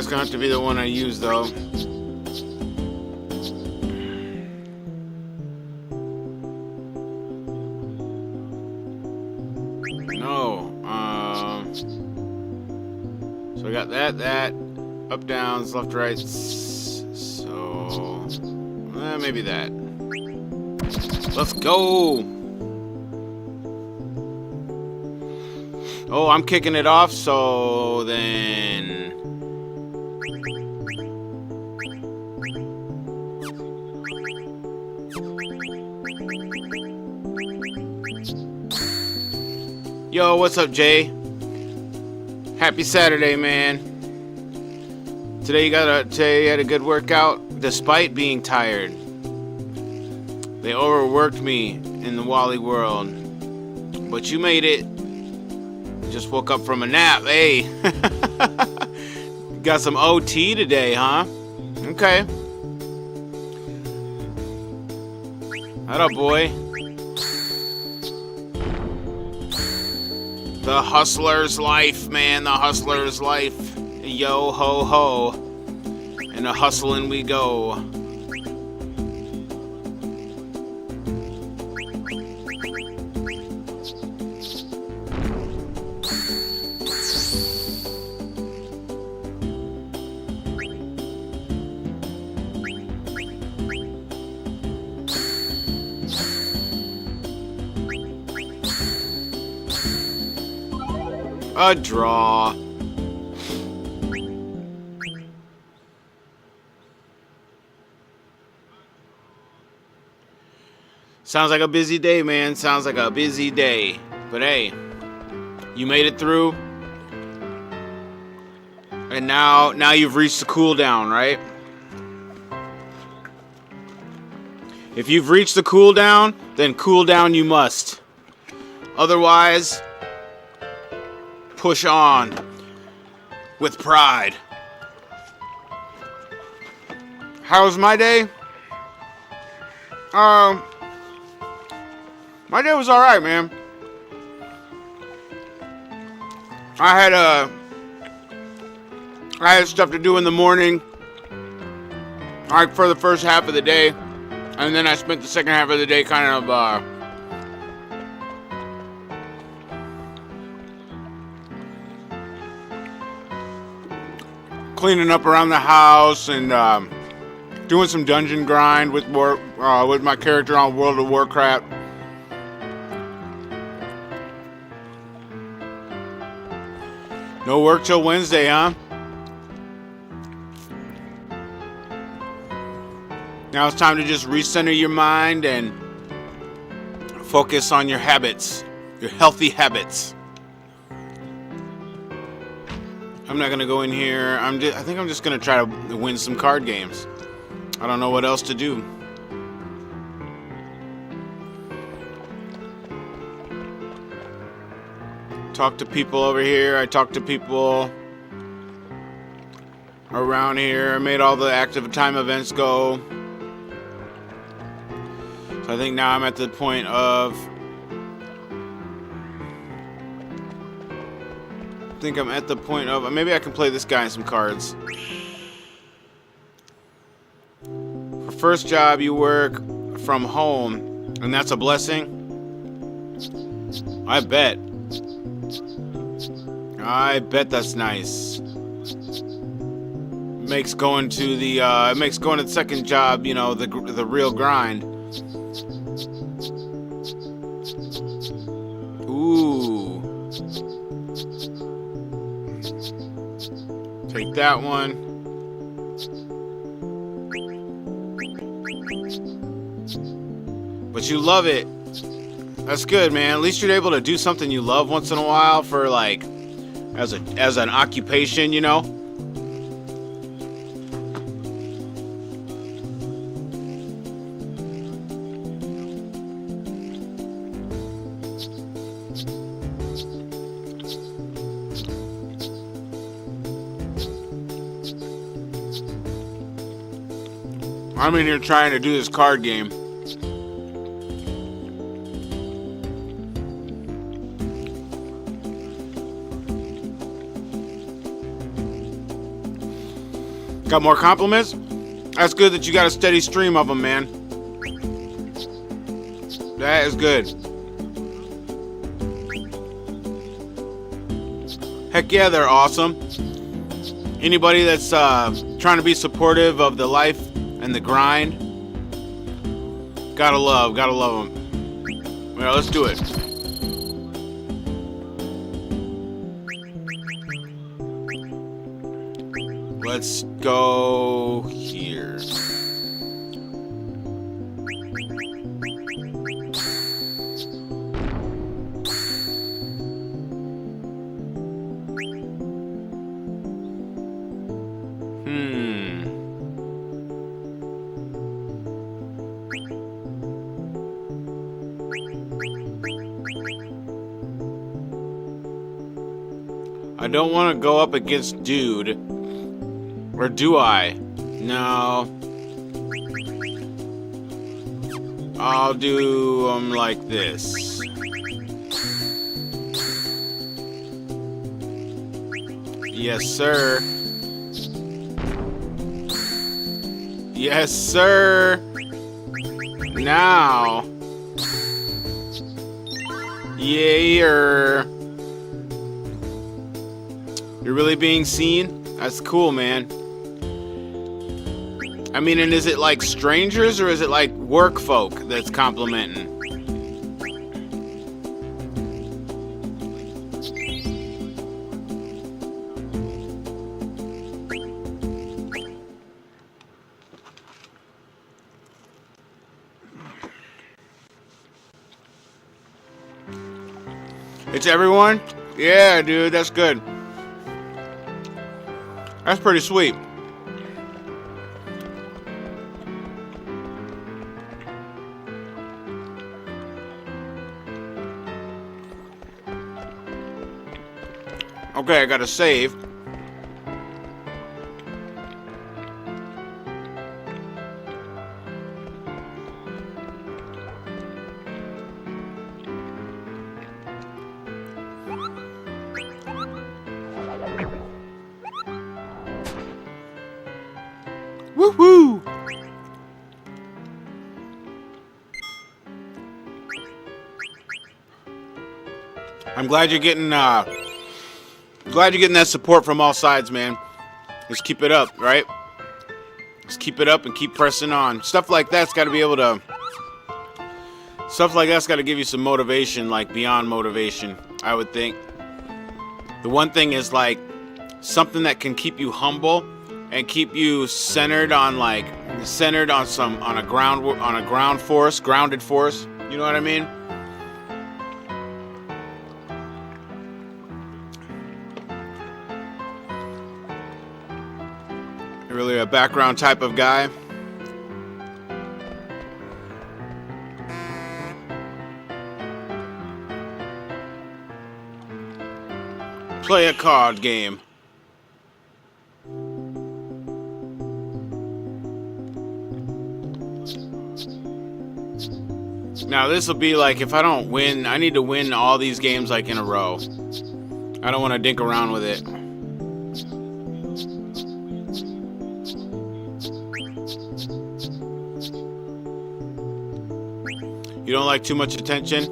That's gonna have to be the one I use, though. No. So I got that, up, downs, left, rights. So maybe that. Let's go. Oh, I'm kicking it off. So then. Yo, what's up, Jay? Happy Saturday, man. Today you had a good workout despite being tired. They overworked me in the Wally world, but you made it. Just woke up from a nap. Hey, got some OT today, huh? Okay. Atta boy. The hustler's life, man. The hustler's life. Yo ho ho. And a hustling we go. A draw. Sounds like a busy day, man. Sounds like a busy day. But hey, you made it through. And now you've reached the cooldown, right? If you've reached the cooldown, then cool down you must. Otherwise, push on with pride. How was my day? My day was alright, man. I had stuff to do in the morning, like for the first half of the day, and then I spent the second half of the day kind of cleaning up around the house and doing some dungeon grind with my character on World of Warcraft. No work till Wednesday, huh? Now it's time to just recenter your mind and focus on your habits, your healthy habits. I'm not gonna go in here. I think I'm just gonna try to win some card games. I don't know what else to do. Talk to people over here. I talked to people around here. I made all the active time events go. So I think now I'm at the point of... maybe I can play this guy in some cards. For first job, you work from home, and that's a blessing. I bet that's nice. Makes going to the second job, you know, the real grind. Ooh. Take that one. But you love it. That's good, man. At least you're able to do something you love once in a while for like as an occupation, you know? I'm in here trying to do this card game. Got more compliments? That's good that you got a steady stream of them, man. That is good. Heck yeah, they're awesome. Anybody that's trying to be supportive of the life and the grind, gotta love them. Well, let's do it. Let's go here. I don't want to go up against Dude. Or do I? No. I'll do them like this. Yes, sir. Yes, sir. Now. Yeah. You're really being seen? That's cool, man. I mean, and is it like strangers or is it like work folk that's complimenting? It's everyone? Yeah, dude, that's good. That's pretty sweet. Okay, I gotta save. Woohoo! I'm glad you're getting that support from all sides, man. Just keep it up, right? Just keep it up and keep pressing on. Stuff like that's got to be able to... Stuff like that's got to give you some motivation, like beyond motivation, I would think. The one thing is like something that can keep you humble and keep you centered on a grounded force. You know what I mean? Really a background type of guy. Play a card game. Now this will be like if I don't win, I need to win all these games like in a row. I don't want to dink around with it. You don't like too much attention?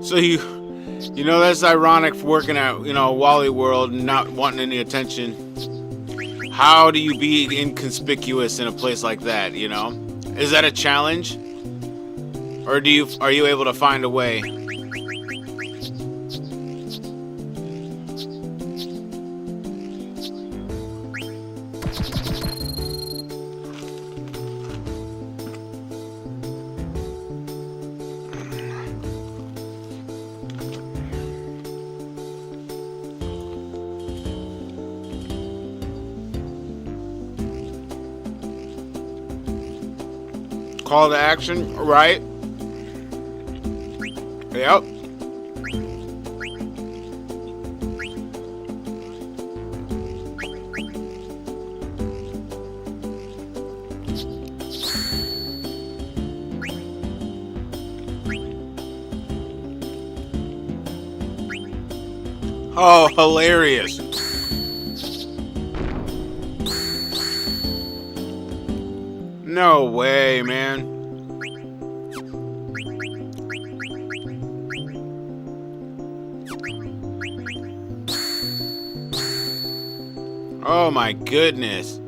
So you know that's ironic for working at, Wally World and not wanting any attention. How do you be inconspicuous in a place like that, Is that a challenge? Or are you able to find a way? Call to action, right? Yep. Oh, hilarious. No way, man. Oh my goodness.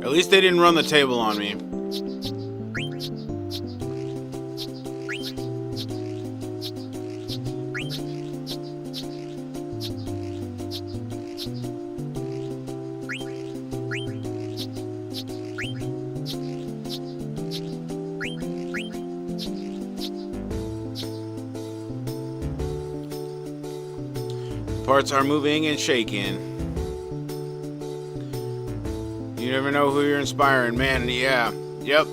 At least they didn't run the table on me. Parts are moving and shaking. You never know who you're inspiring, man. Yeah, yep.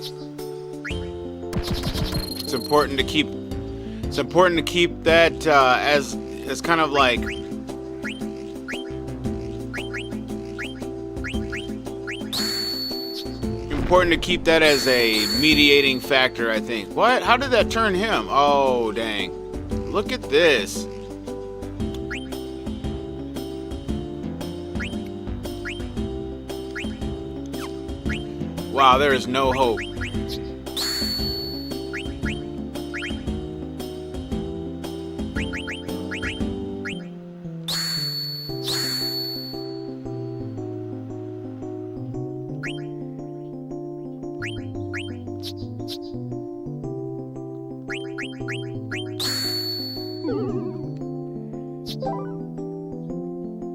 It's important to keep that as kind of like important to keep that as a mediating factor, I think. What? How did that turn him? Oh, dang. Look at this. Wow, there is no hope.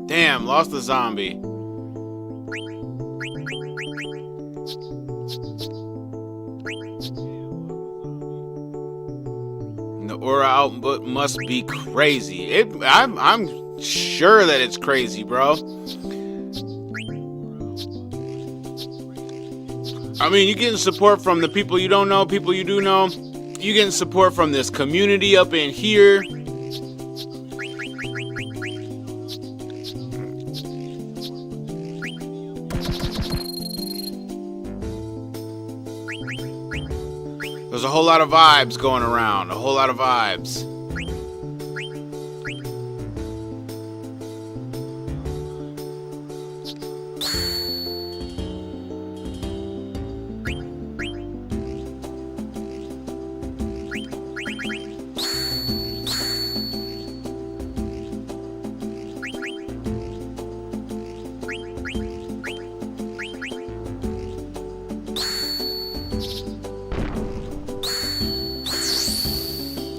Damn, lost the zombie. The aura output must be crazy. I'm sure that it's crazy, bro. I mean, you're getting support from the people you don't know, people you do know. You're getting support from this community up in here. There's a whole lot of vibes going around. A whole lot of vibes.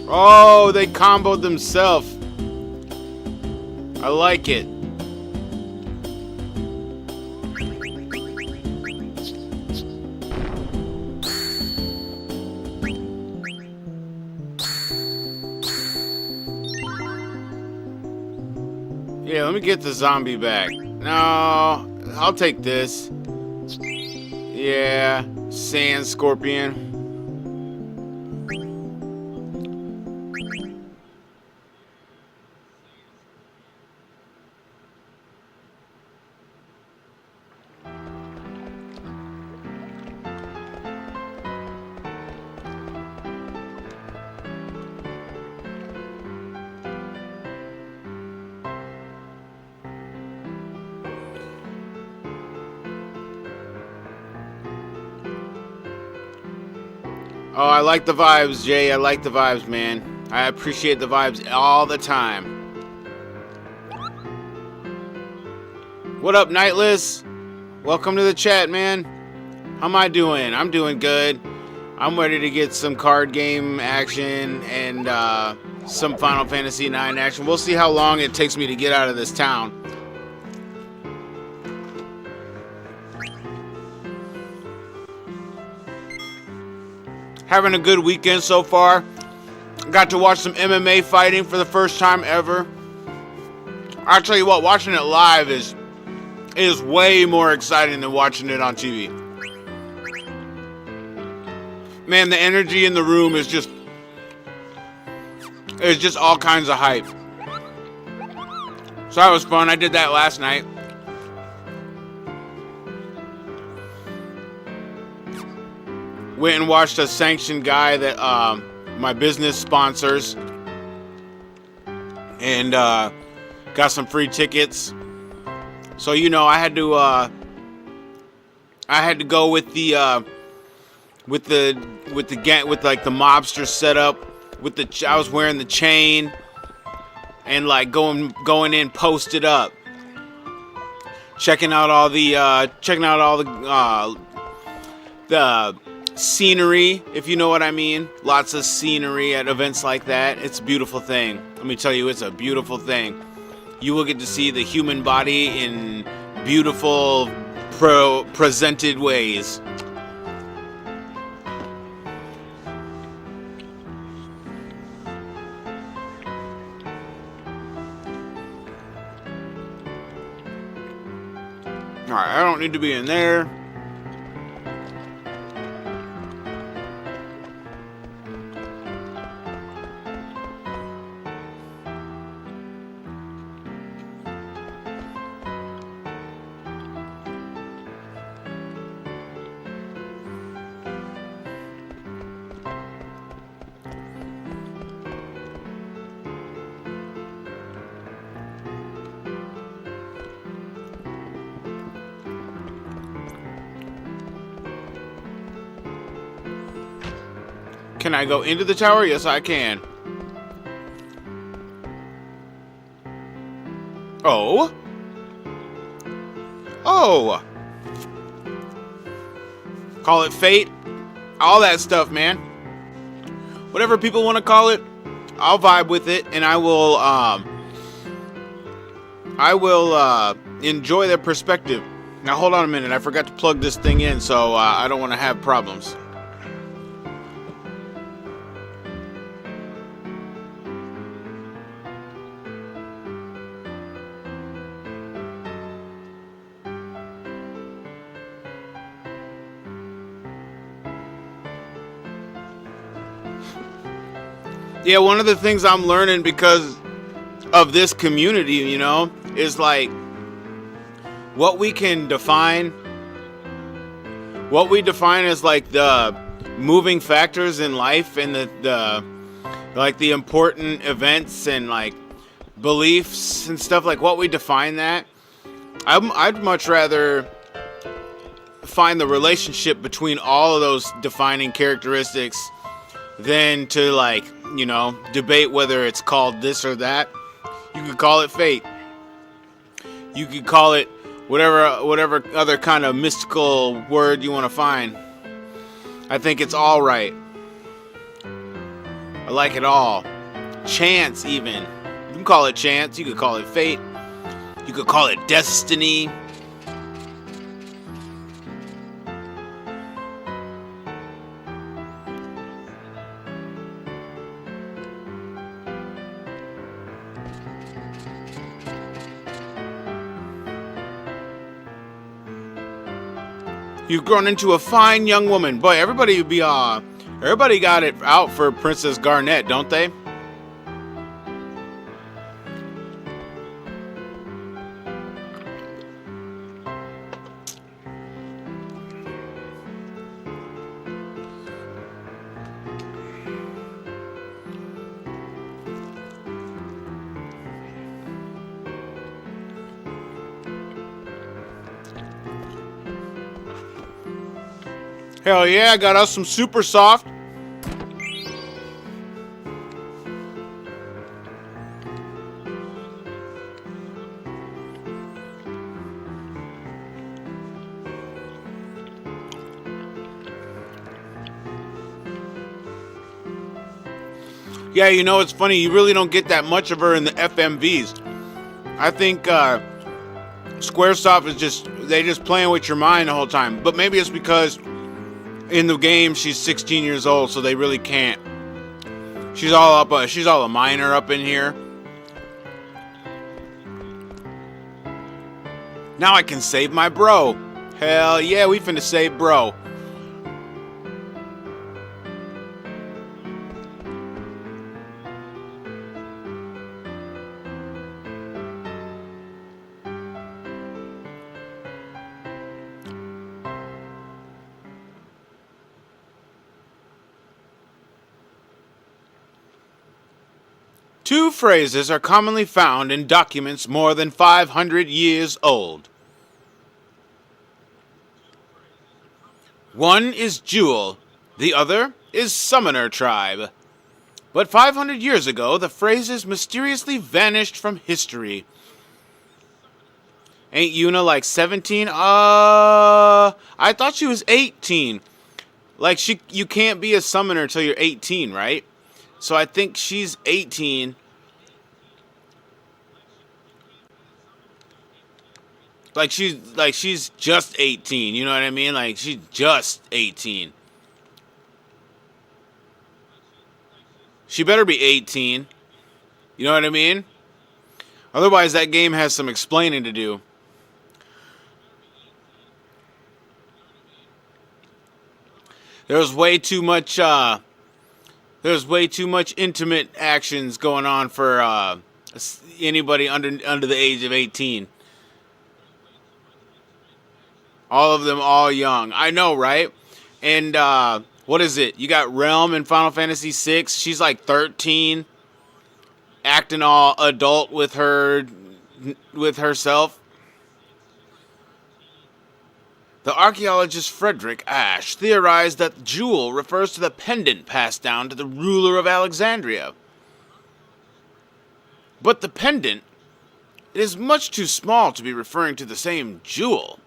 Oh, they comboed themselves. I like it. Yeah, let me get the zombie back. No, I'll take this. Yeah, sand scorpion. Oh, I like the vibes, Jay. I like the vibes, man. I appreciate the vibes all the time. What up, Nightless? Welcome to the chat, man. How am I doing? I'm doing good. I'm ready to get some card game action and some Final Fantasy IX action. We'll see how long it takes me to get out of this town. Having a good weekend so far. Got to watch some MMA fighting for the first time ever. I'll tell you what, watching it live is way more exciting than watching it on TV. Man, the energy in the room is just It was just all kinds of hype. So that was fun. I did that last night. Went and watched a sanctioned guy that my business sponsors, and got some free tickets. So I had to go with the gang, with like the mobster setup. I was wearing the chain and like going in posted up, checking out all the scenery, if you know what I mean. Lots of scenery at events like that. It's a beautiful thing. Let me tell you, it's a beautiful thing. You will get to see the human body in beautiful, presented ways. Alright, I don't need to be in there. Can I go into the tower? Yes, I can. Oh. Oh. Call it fate. All that stuff, man. Whatever people want to call it, I'll vibe with it, and I will enjoy their perspective. Now, hold on a minute. I forgot to plug this thing in, so I don't want to have problems. Yeah, one of the things I'm learning because of this community, is like what we define as like the moving factors in life, and the like the important events and like beliefs and stuff, like what we define that. I'd much rather find the relationship between all of those defining characteristics than to like, debate whether it's called this or that. You could call it fate. You could call it whatever other kind of mystical word you want to find. I think it's all right. I like it all. Chance, even. You can call it chance. You could call it fate. You could call it destiny. You've grown into a fine young woman. Boy, everybody got it out for Princess Garnet, don't they? Hell yeah, I got us some super soft. Yeah, it's funny. You really don't get that much of her in the FMVs. I think Squaresoft is they just playing with your mind the whole time. But maybe it's because in the game she's 16 years old, so they really can't. She's all a minor up in here. Now I can save my bro. Hell yeah, we finna save bro. Two phrases are commonly found in documents more than 500 years old. One is Jewel, the other is Summoner Tribe. But 500 years ago, the phrases mysteriously vanished from history. Ain't Yuna like 17? I thought she was 18. Like, you can't be a summoner till you're 18, right? So I think she's 18. Like she's just 18, you know what I mean? Like she's just 18. She better be 18. You know what I mean? Otherwise that game has some explaining to do. There's way too much intimate actions going on for anybody under the age of 18. All of them all young. I know, right? And what is it? You got Realm in Final Fantasy VI. She's like 13, acting all adult with herself. The archaeologist Frederick Ashe theorized that Jewel refers to the pendant passed down to the ruler of Alexandria. But the pendant, it is much too small to be referring to the same jewel.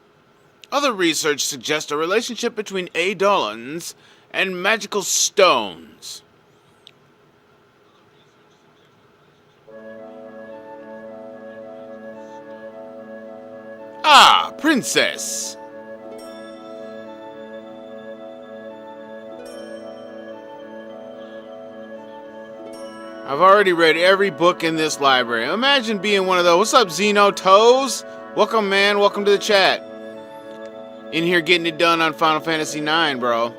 Other research suggests a relationship between eidolons and magical stones. Ah, princess! I've already read every book in this library. Imagine being one of those. What's up, Xeno Toes? Welcome, man. Welcome to the chat. In here getting it done on Final Fantasy IX, bro.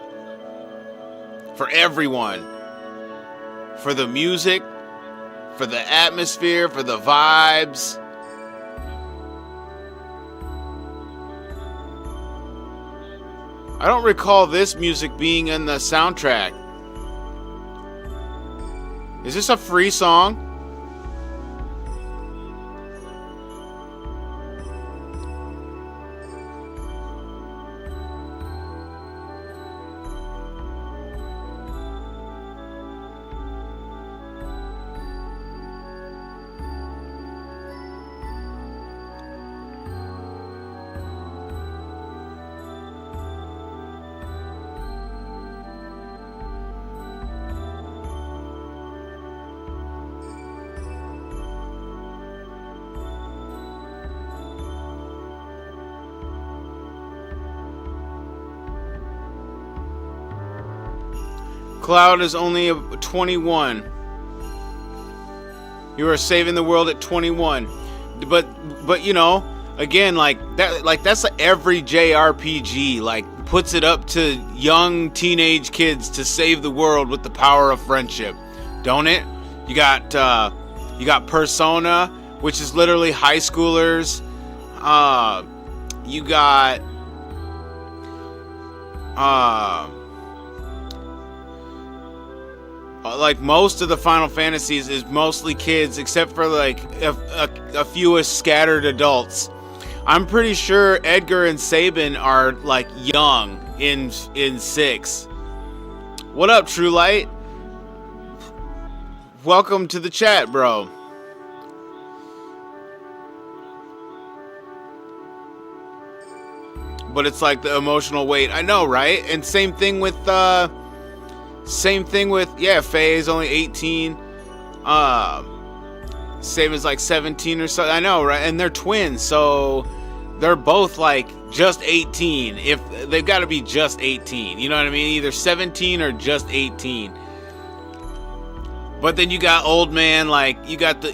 For everyone. For the music. For the atmosphere. For the vibes. I don't recall this music being in the soundtrack. Is this a free song? Cloud is only 21. You are saving the world at 21. But you know, again, that's every JRPG, like, puts it up to young teenage kids to save the world with the power of friendship. Don't it? You got Persona, which is literally high schoolers. You got like most of the Final Fantasies is mostly kids, except for like a few scattered adults. I'm pretty sure Edgar and Sabin are like young in 6. What up, True Light? Welcome to the chat, bro. But it's like the emotional weight. I know, right? And same thing with Faye is only 18. Sabin's like 17 or so. I know, right? And they're twins, so they're both like just 18. If they've got to be just 18, you know what I mean? Either 17 or just 18. But then you got old man, like you got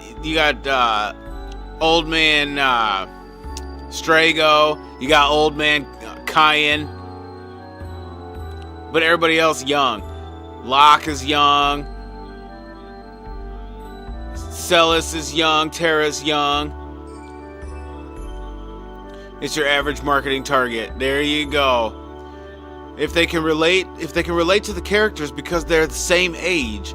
old man Strago. You got old man Cayenne. But everybody else young. Locke is young. Celis is young. Terra's young. It's your average marketing target. There you go. If they can relate to the characters because they're the same age.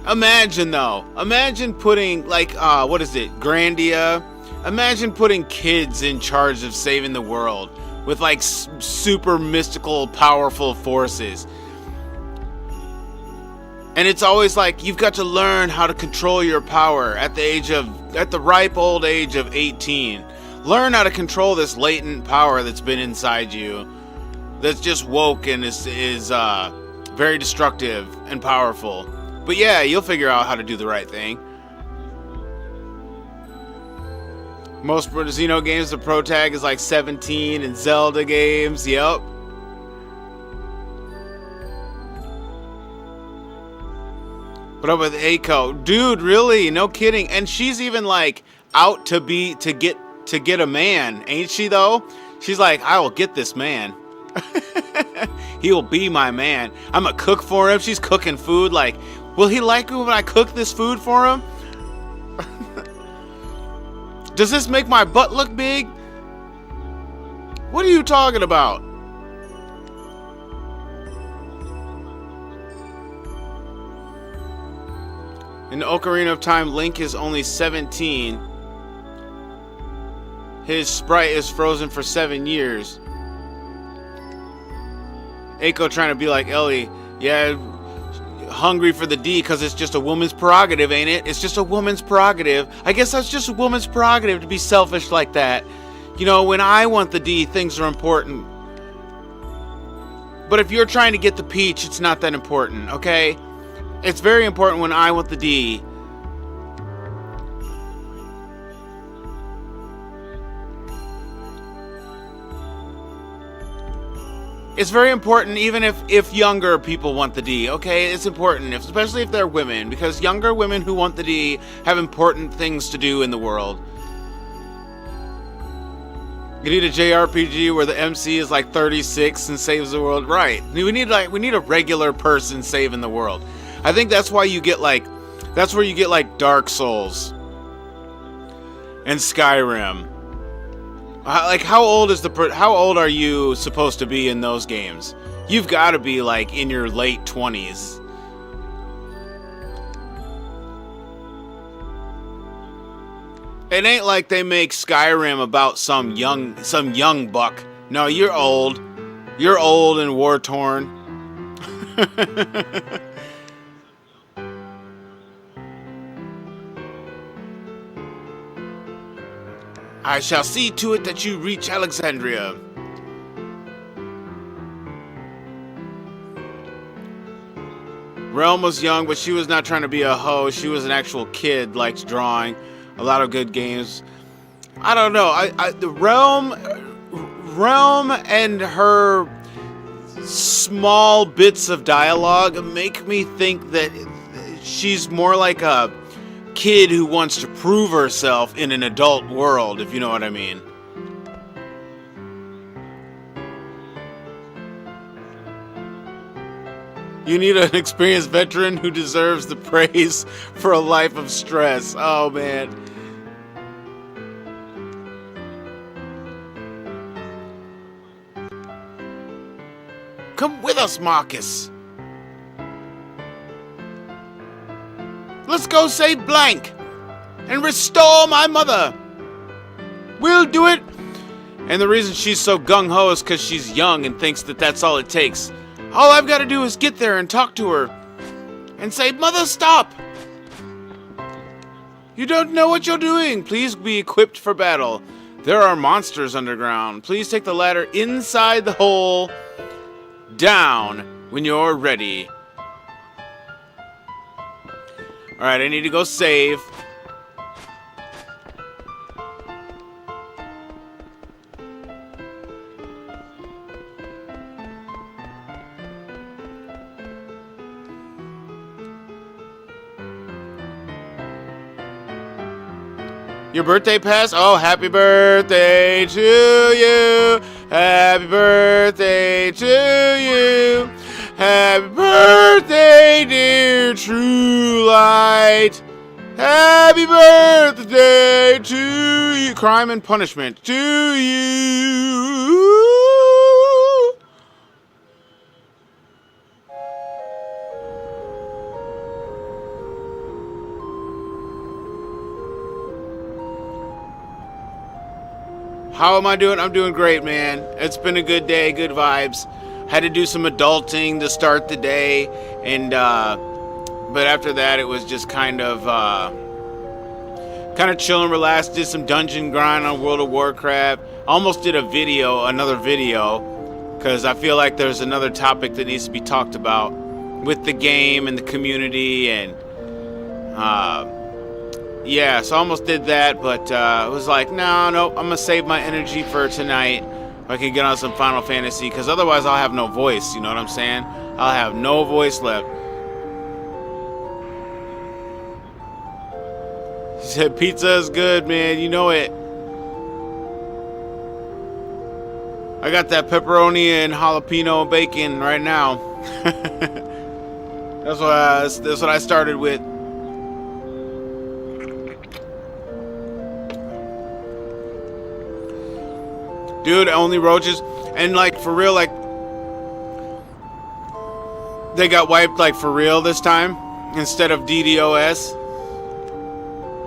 Imagine though. Imagine putting like what is it? Grandia. Imagine putting kids in charge of saving the world with like super mystical powerful forces. And it's always like you've got to learn how to control your power at the ripe old age of 18. Learn how to control this latent power that's been inside you, that's just woke and is very destructive and powerful. But yeah, you'll figure out how to do the right thing. Most Xeno games, the pro tag is like 17, and Zelda games, yep. What up with Aiko? Dude, really? No kidding. And she's even like out to get a man, ain't she though? She's like, I will get this man. He will be my man. I'm a cook for him. She's cooking food. Like, will he like me when I cook this food for him? Does this make my butt look big? What are you talking about? In Ocarina of Time, Link is only 17. His sprite is frozen for 7 years. Aiko trying to be like Ellie. Yeah, hungry for the D because it's just a woman's prerogative, ain't it? It's just a woman's prerogative. I guess that's just a woman's prerogative to be selfish like that. You know, when I want the D, things are important. But if you're trying to get the peach, it's not that important, okay? It's very important when I want the D. It's very important even if younger people want the D, okay? It's important, especially if they're women, because younger women who want the D have important things to do in the world. You need a JRPG where the MC is like 36 and saves the world. Right. We need a regular person saving the world. I think that's why you get like, that's where you get like Dark Souls and Skyrim. Like, how old are you supposed to be in those games? You've got to be like in your late 20s. It ain't like they make Skyrim about some young buck. No, you're old. You're old and war torn. I shall see to it that you reach Alexandria. Realm was young, but she was not trying to be a hoe. She was an actual kid, liked drawing. A lot of good games. I don't know. The Realm and her small bits of dialogue make me think that she's more like a kid who wants to prove herself in an adult world, if you know what I mean. You need an experienced veteran who deserves the praise for a life of stress. Oh, man. Come with us, Marcus. Let's go save Blank and restore my mother. We'll do it. And the reason she's so gung-ho is because she's young and thinks that that's all it takes. All I've got to do is get there and talk to her and say, Mother, stop. You don't know what you're doing. Please be equipped for battle. There are monsters underground. Please take the ladder inside the hole down when you're ready. Alright, I need to go save. Your birthday passed? Oh, happy birthday to you. Happy birthday to you. Happy birthday, dear True Light. Happy birthday to you. Crime and punishment to you. How am I doing? I'm doing great, man. It's been a good day, good vibes. Had to do some adulting to start the day, and but after that, it was just kind of chilling, relaxed. Did some dungeon grind on World of Warcraft. Almost did another video, because I feel like there's another topic that needs to be talked about with the game and the community, and yeah, so I almost did that, but I was like, no, I'm gonna save my energy for tonight. I can get on some Final Fantasy, because otherwise I'll have no voice, you know what I'm saying? I'll have no voice left. He said, pizza is good, man, you know it. I got that pepperoni and jalapeno bacon right now. That's what I started with. Dude, only roaches. And like for real, like they got wiped like for real this time instead of DDoS.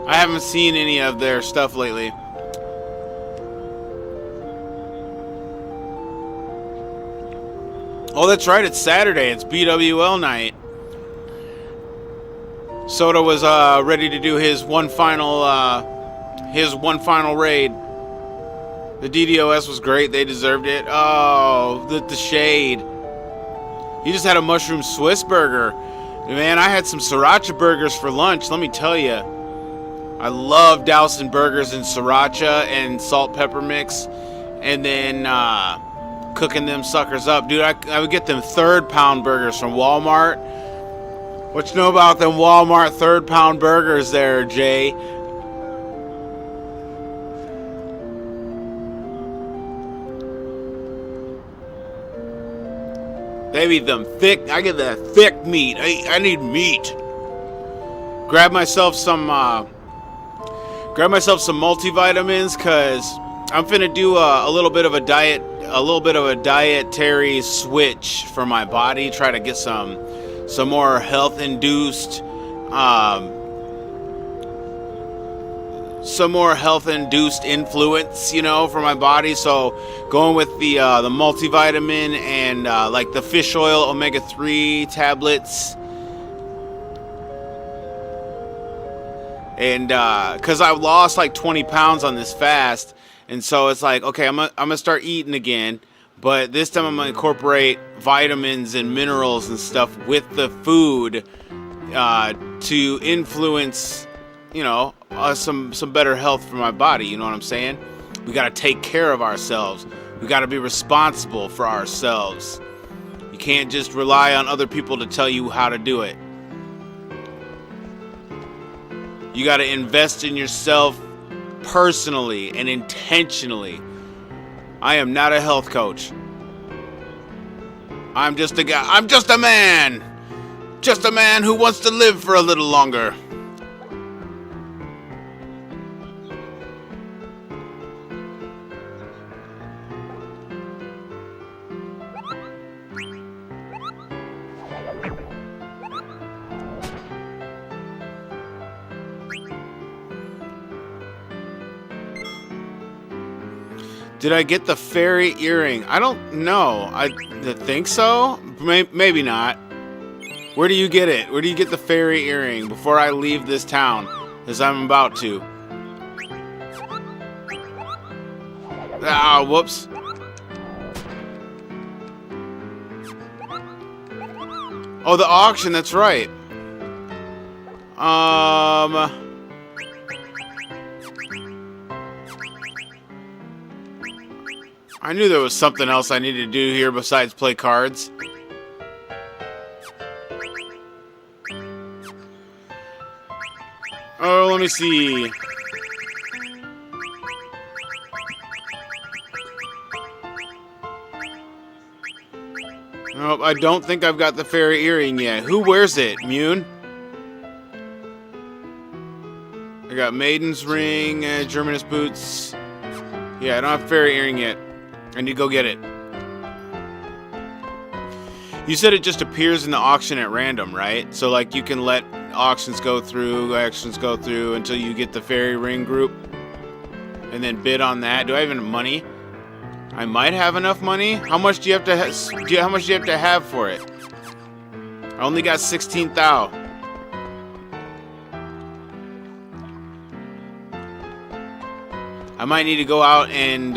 I haven't seen any of their stuff lately. Oh, that's right, it's Saturday. It's BWL night. Soda was ready to do his one final raid. The DDoS was great. They deserved it. Oh, the shade. He just had a mushroom Swiss burger. Man, I had some sriracha burgers for lunch. Let me tell you. I love dousing burgers in sriracha and salt pepper mix. And then cooking them suckers up. Dude, I would get them 3rd pound burgers from Walmart. What you know about them Walmart 3rd pound burgers there, Jay? They be them thick. I get that thick meat. I need meat. Grab myself some multivitamins, cause I'm finna do a little bit of a dietary switch for my body. Try to get some more health induced influence, you know, for my body. So going with the multivitamin and like the fish oil omega-3 tablets, and because I lost like 20 pounds on this fast, and so it's like, okay, I'm gonna start eating again, but this time I'm gonna incorporate vitamins and minerals and stuff with the food to influence, you know, some better health for my body. You know what I'm saying? We got to take care of ourselves. We got to be responsible for ourselves. You can't just rely on other people to tell you how to do it. You got to invest in yourself personally and intentionally. I am not a health coach. I'm just a guy. I'm just a man. Just a man who wants to live for a little longer. Did I get the fairy earring? I don't know. I think so. Maybe not. Where do you get it? Where do you get the fairy earring before I leave this town? As I'm about to. Ah, whoops. Oh, the auction, that's right. I knew there was something else I needed to do here besides play cards. Oh, let me see. Nope, I don't think I've got the fairy earring yet. Who wears it? Mune? I got Maiden's Ring, Germanus Boots. Yeah, I don't have fairy earring yet. I need to go get it. You said it just appears in the auction at random, right? So, like, you can let auctions go through until you get the fairy ring group. and then bid on that. Do I have enough money? I might have enough money. How much do you have to how much do you have to have for it? I only got 16,000. I might need to go out and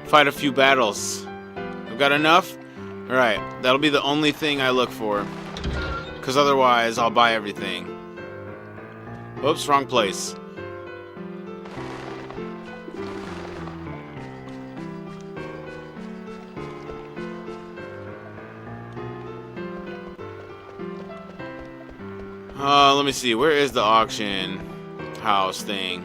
fight a few battles. I've got enough? Alright, that'll be the only thing I look for. Because otherwise, I'll buy everything. Oops, wrong place. Let me see. Where is the auction house thing?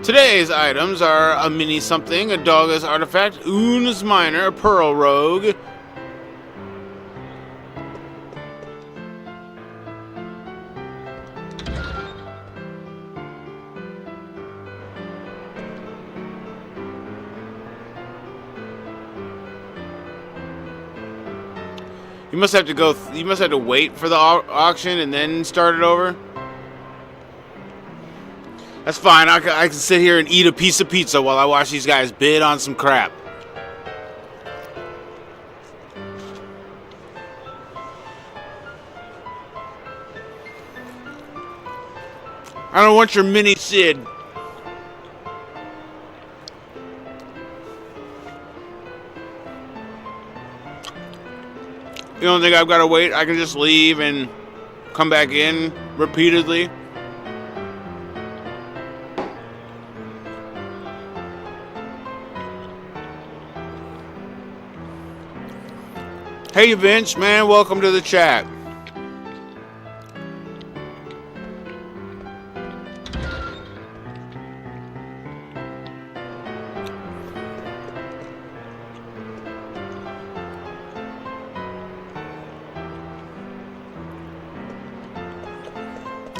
Today's items are a mini something, a Doggus artifact, Oons Miner, a Pearl Rogue. You must have to go. You must have to wait for the auction and then start it over. That's fine. I can sit here and eat a piece of pizza while I watch these guys bid on some crap. I don't want your mini Sid. You don't think I've got to wait? I can just leave and come back in repeatedly. Hey Vince, man, welcome to the chat.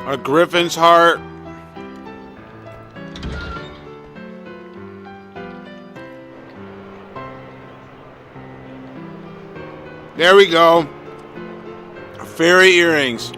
A Griffin's heart. There we go. Fairy earrings.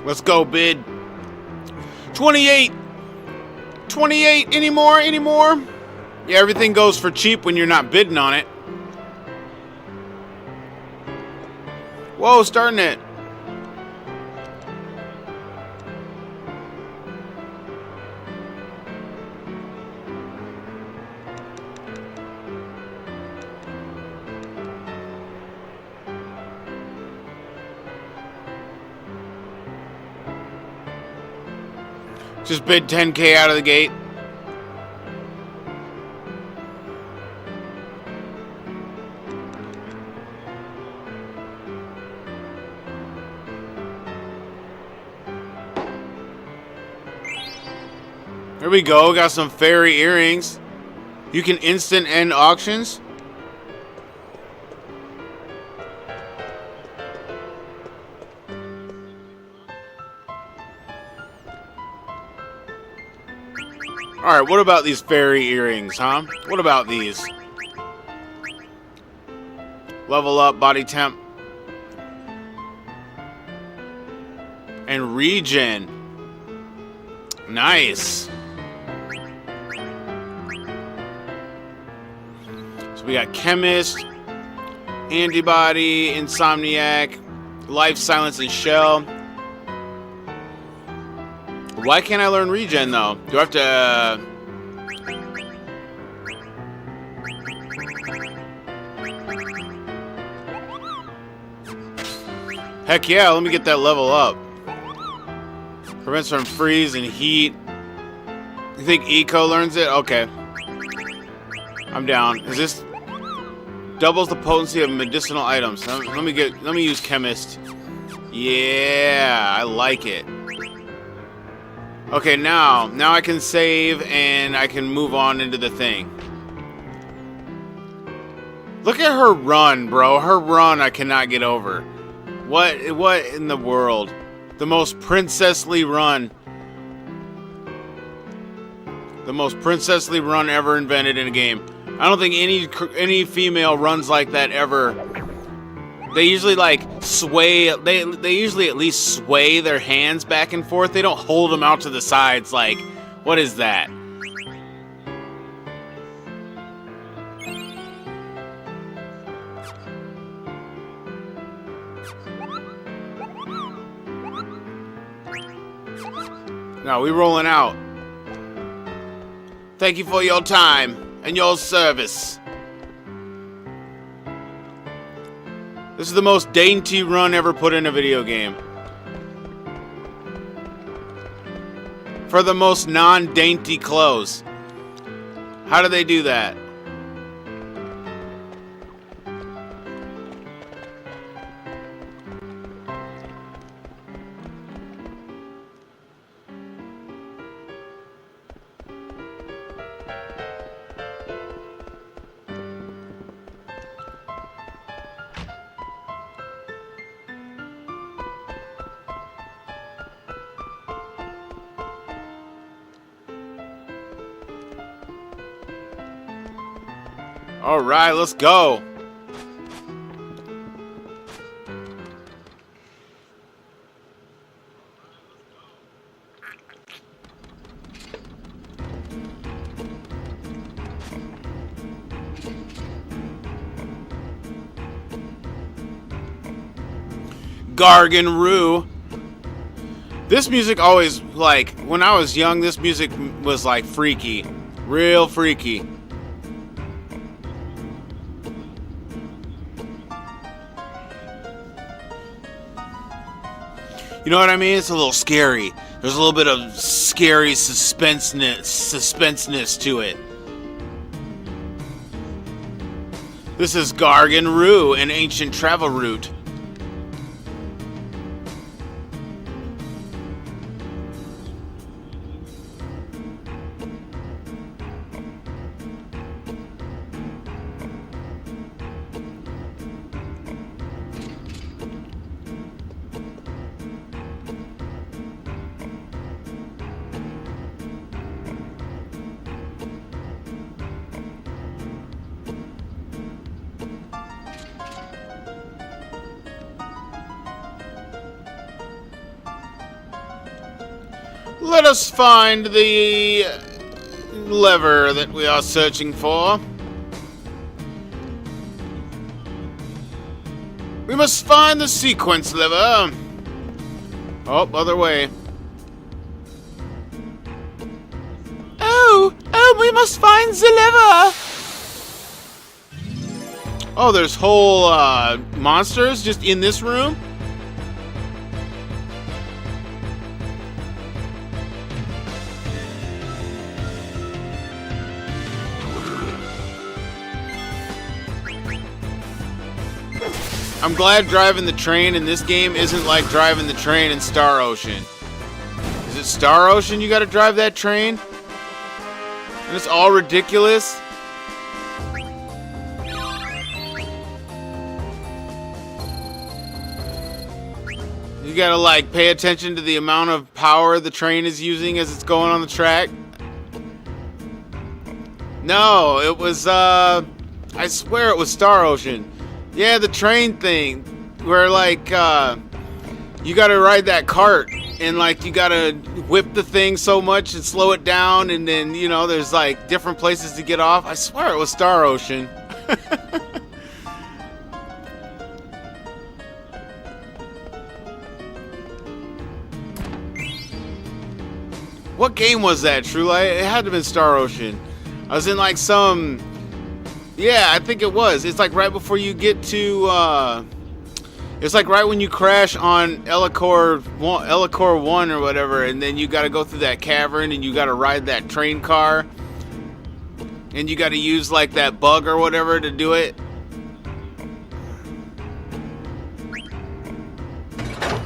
Let's go, bid. 28. 28 anymore? Yeah, everything goes for cheap when you're not bidding on it. Whoa, starting it. Just bid 10K out of the gate. There we go. Got some fairy earrings. You can instant end auctions. Alright, what about these fairy earrings, huh? What about these? Level up, body temp. And regen. Nice. So we got Chemist, Antibody, Insomniac, Life, Silence, and Shell. Why can't I learn regen though? Do I have to... Heck yeah, let me get that level up. Prevents from freeze and heat. You think Eco learns it? Okay. I'm down. Is this doubles the potency of medicinal items? Let me use chemist. Yeah, I like it. Okay, now I can save and I can move on into the thing. Look at her run, bro. Her run I cannot get over. What in the world? The most princessly run. The most princessly run ever invented in a game. I don't think any female runs like that ever. They usually like sway. They usually at least sway their hands back and forth. They don't hold them out to the sides. Like, what is that? No, we rolling out. Thank you for your time and your service. This is the most dainty run ever put in a video game. For the most non-dainty clothes. How do they do that? All right, let's go. Gargan Rue. This music always, like, when I was young, this music was like freaky. Real freaky. You know what I mean? It's a little scary. There's a little bit of scary suspenseness to it. This is Gargan Rue, an ancient travel route. Let us find the lever that we are searching for. We must find the sequence lever. Oh, other way. Oh, we must find the lever. Oh, there's whole monsters just in this room? I'm glad driving the train in this game isn't like driving the train in Star Ocean. Is it Star Ocean you gotta drive that train? And it's all ridiculous? You gotta like pay attention to the amount of power the train is using as it's going on the track? No, it was I swear it was Star Ocean. Yeah, the train thing, where like, you gotta ride that cart, and like, you gotta whip the thing so much and slow it down, and then, you know, there's like different places to get off. I swear it was Star Ocean. What game was that, True Light? It had to have been Star Ocean. I was in like some... Yeah, I think it was. It's like right before you get to, It's like right when you crash on Ellicor 1 or whatever, and then you gotta go through that cavern and you gotta ride that train car. And you gotta use like that bug or whatever to do it.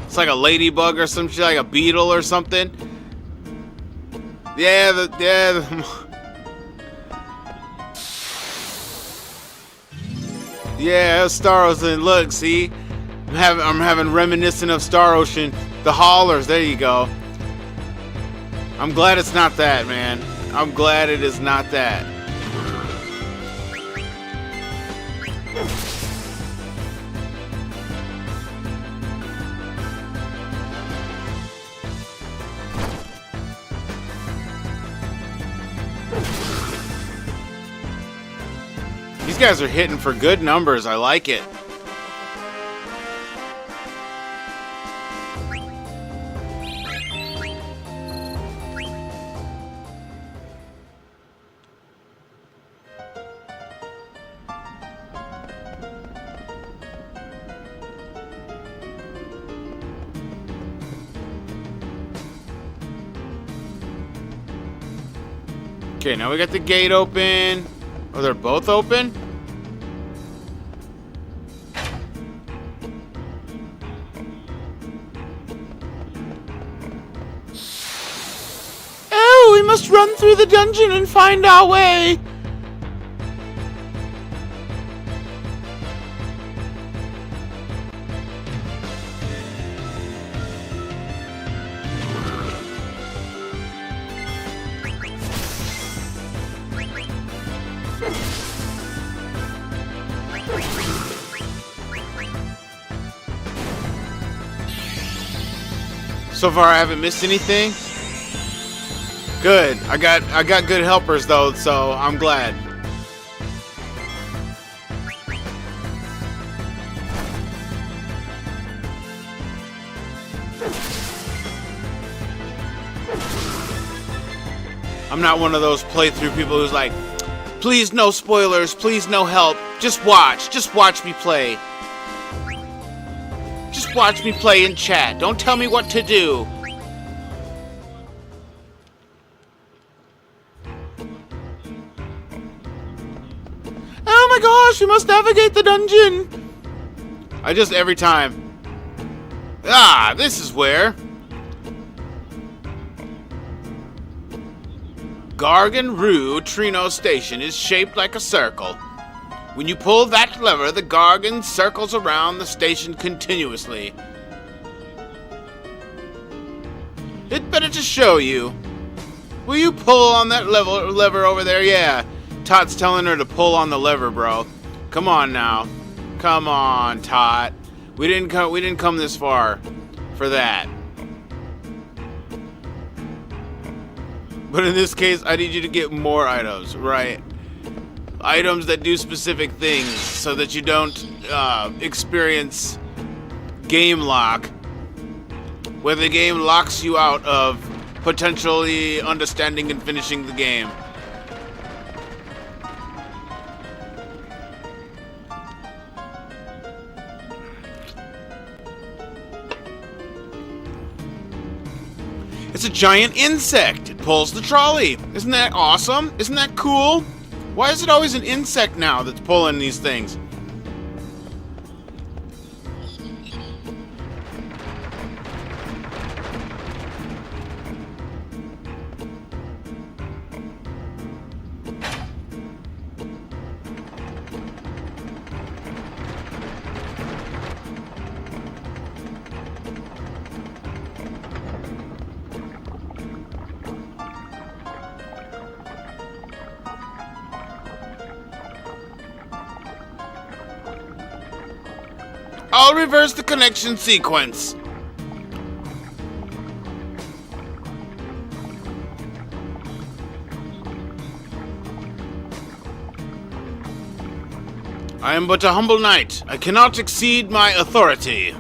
It's like a ladybug or some shit, like a beetle or something. Yeah, yeah, Star Ocean. Look, see, I'm having reminiscent of Star Ocean. The haulers. There you go. I'm glad it's not that, man. I'm glad it is not that. These guys are hitting for good numbers. I like it. Okay, now we got the gate open. Oh, they're both open? Oh, we must run through the dungeon and find our way. So far, I haven't missed anything. Good. I got good helpers though, so I'm glad. I'm not one of those playthrough people who's like, please no spoilers, please no help, just watch me play. Just watch me play in chat. Don't tell me what to do. Oh my gosh, we must navigate the dungeon. Every time. Ah, this is where. Gargan Rue Trino Station is shaped like a circle. When you pull that lever, the Gargan circles around the station continuously. It better to show you. Will you pull on that lever over there? Yeah. Tot's telling her to pull on the lever, bro. Come on now. Come on, Tot. We didn't come this far for that. But in this case, I need you to get more items, right? Items that do specific things so that you don't experience game lock, where the game locks you out of potentially understanding and finishing the game. It's a giant insect. It pulls the trolley. Isn't that awesome? Isn't that cool? Why is it always an insect now that's pulling these things? I'll reverse the connection sequence. I am but a humble knight. I cannot exceed my authority.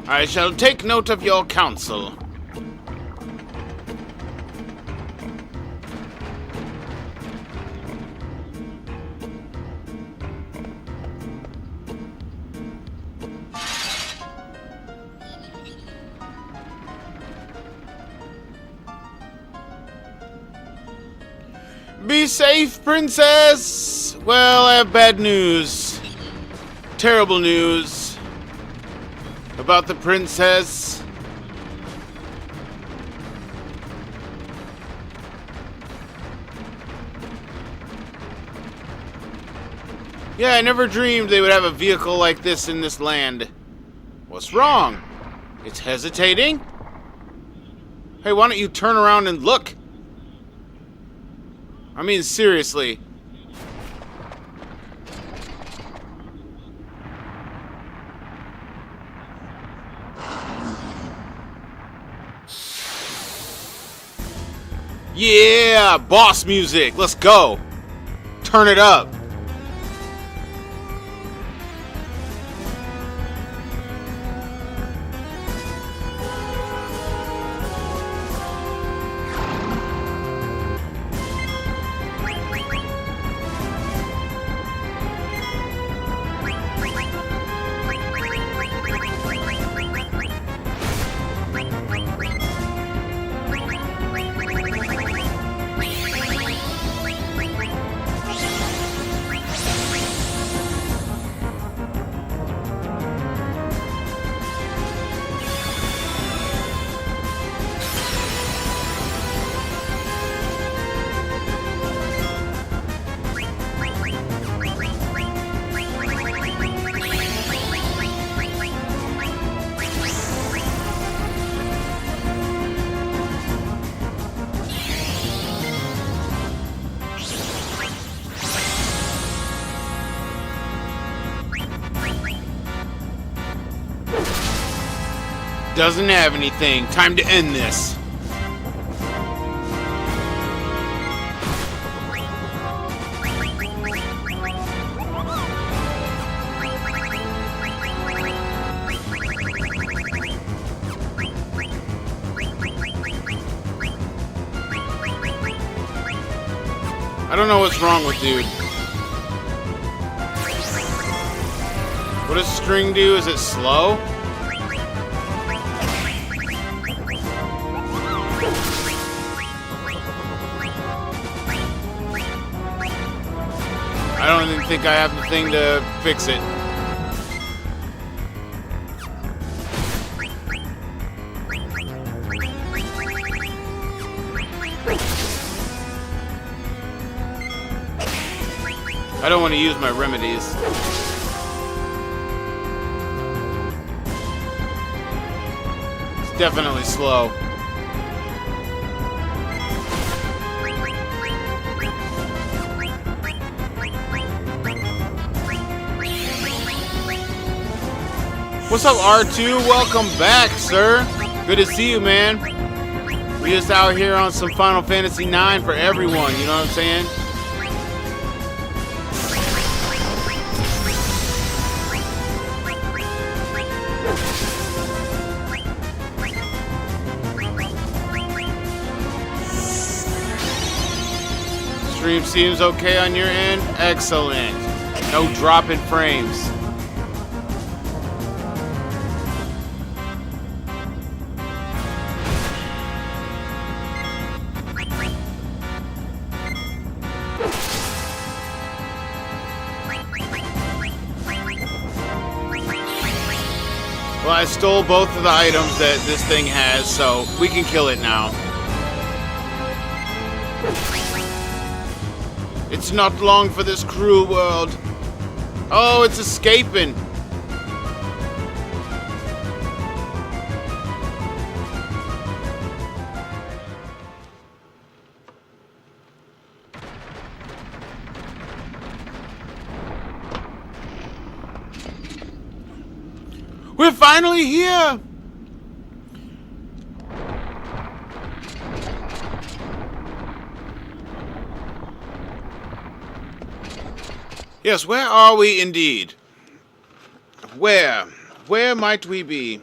I shall take note of your counsel. Be safe, princess! Well, I have bad news. Terrible news about the princess. Yeah, I never dreamed they would have a vehicle like this in this land. What's wrong? It's hesitating? Hey, why don't you turn around and look? I mean, seriously. Yeah, boss music. Let's go. Turn it up. Doesn't have anything. Time to end this. I don't know what's wrong with dude. What does string do? Is it slow? I don't even think I have the thing to fix it. I don't want to use my remedies. It's definitely slow. What's up, R2? Welcome back, sir. Good to see you, man. We just out here on some Final Fantasy IX for everyone, you know what I'm saying? Stream seems okay on your end? Excellent. No drop in frames. Well, I stole both of the items that this thing has, so we can kill it now. It's not long for this cruel world. Oh, it's escaping. We're finally here! Yes, where are we indeed? Where? Where might we be?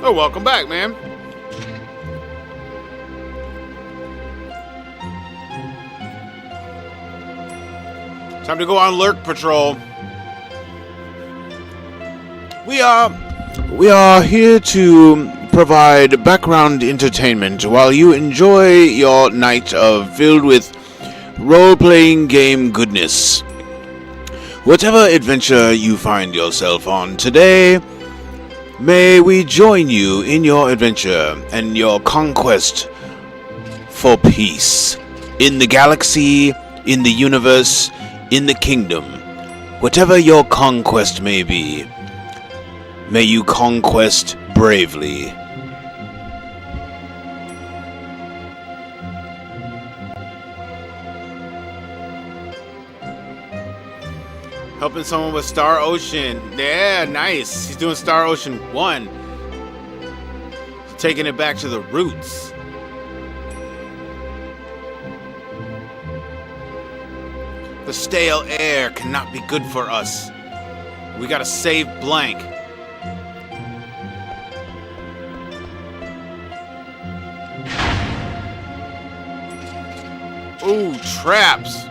Oh, welcome back, man. Time to go on lurk patrol. We are here to provide background entertainment while you enjoy your night filled with role-playing game goodness. Whatever adventure you find yourself on today, may we join you in your adventure and your conquest for peace in the galaxy, in the universe, in the kingdom. Whatever your conquest may be, may you conquest bravely. Helping someone with Star Ocean. Yeah, nice. He's doing Star Ocean 1. Taking it back to the roots. The stale air cannot be good for us. We gotta save blank. Ooh, traps.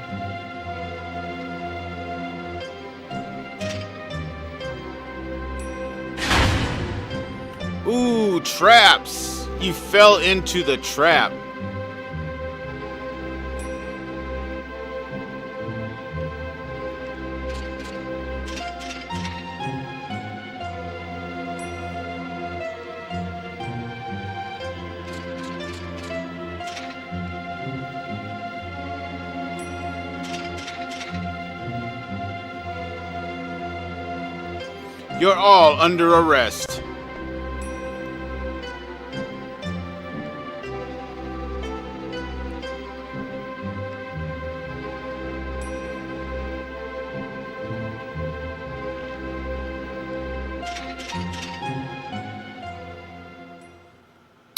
Ooh, traps. He fell into the trap. You're all under arrest.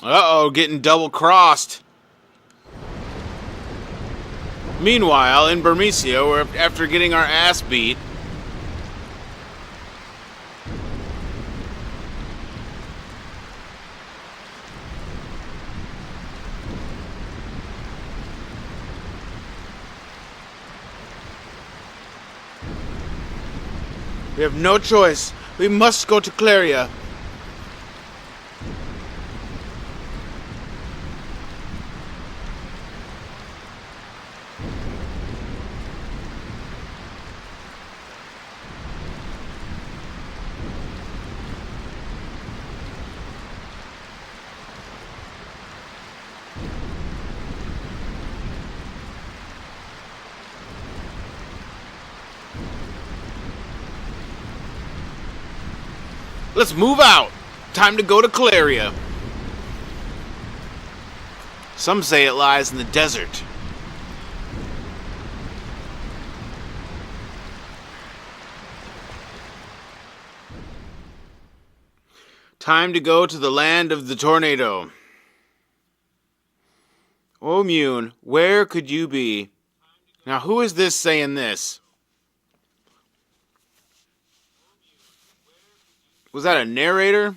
Uh-oh, getting double-crossed. Meanwhile, in Burmecia, we're after getting our ass beat. We have no choice. We must go to Claria. Let's move out. Time to go to Claria. Some say it lies in the desert. Time to go to the land of the tornado. Oh, Mune, where could you be? Now, who is this saying this? Was that a narrator?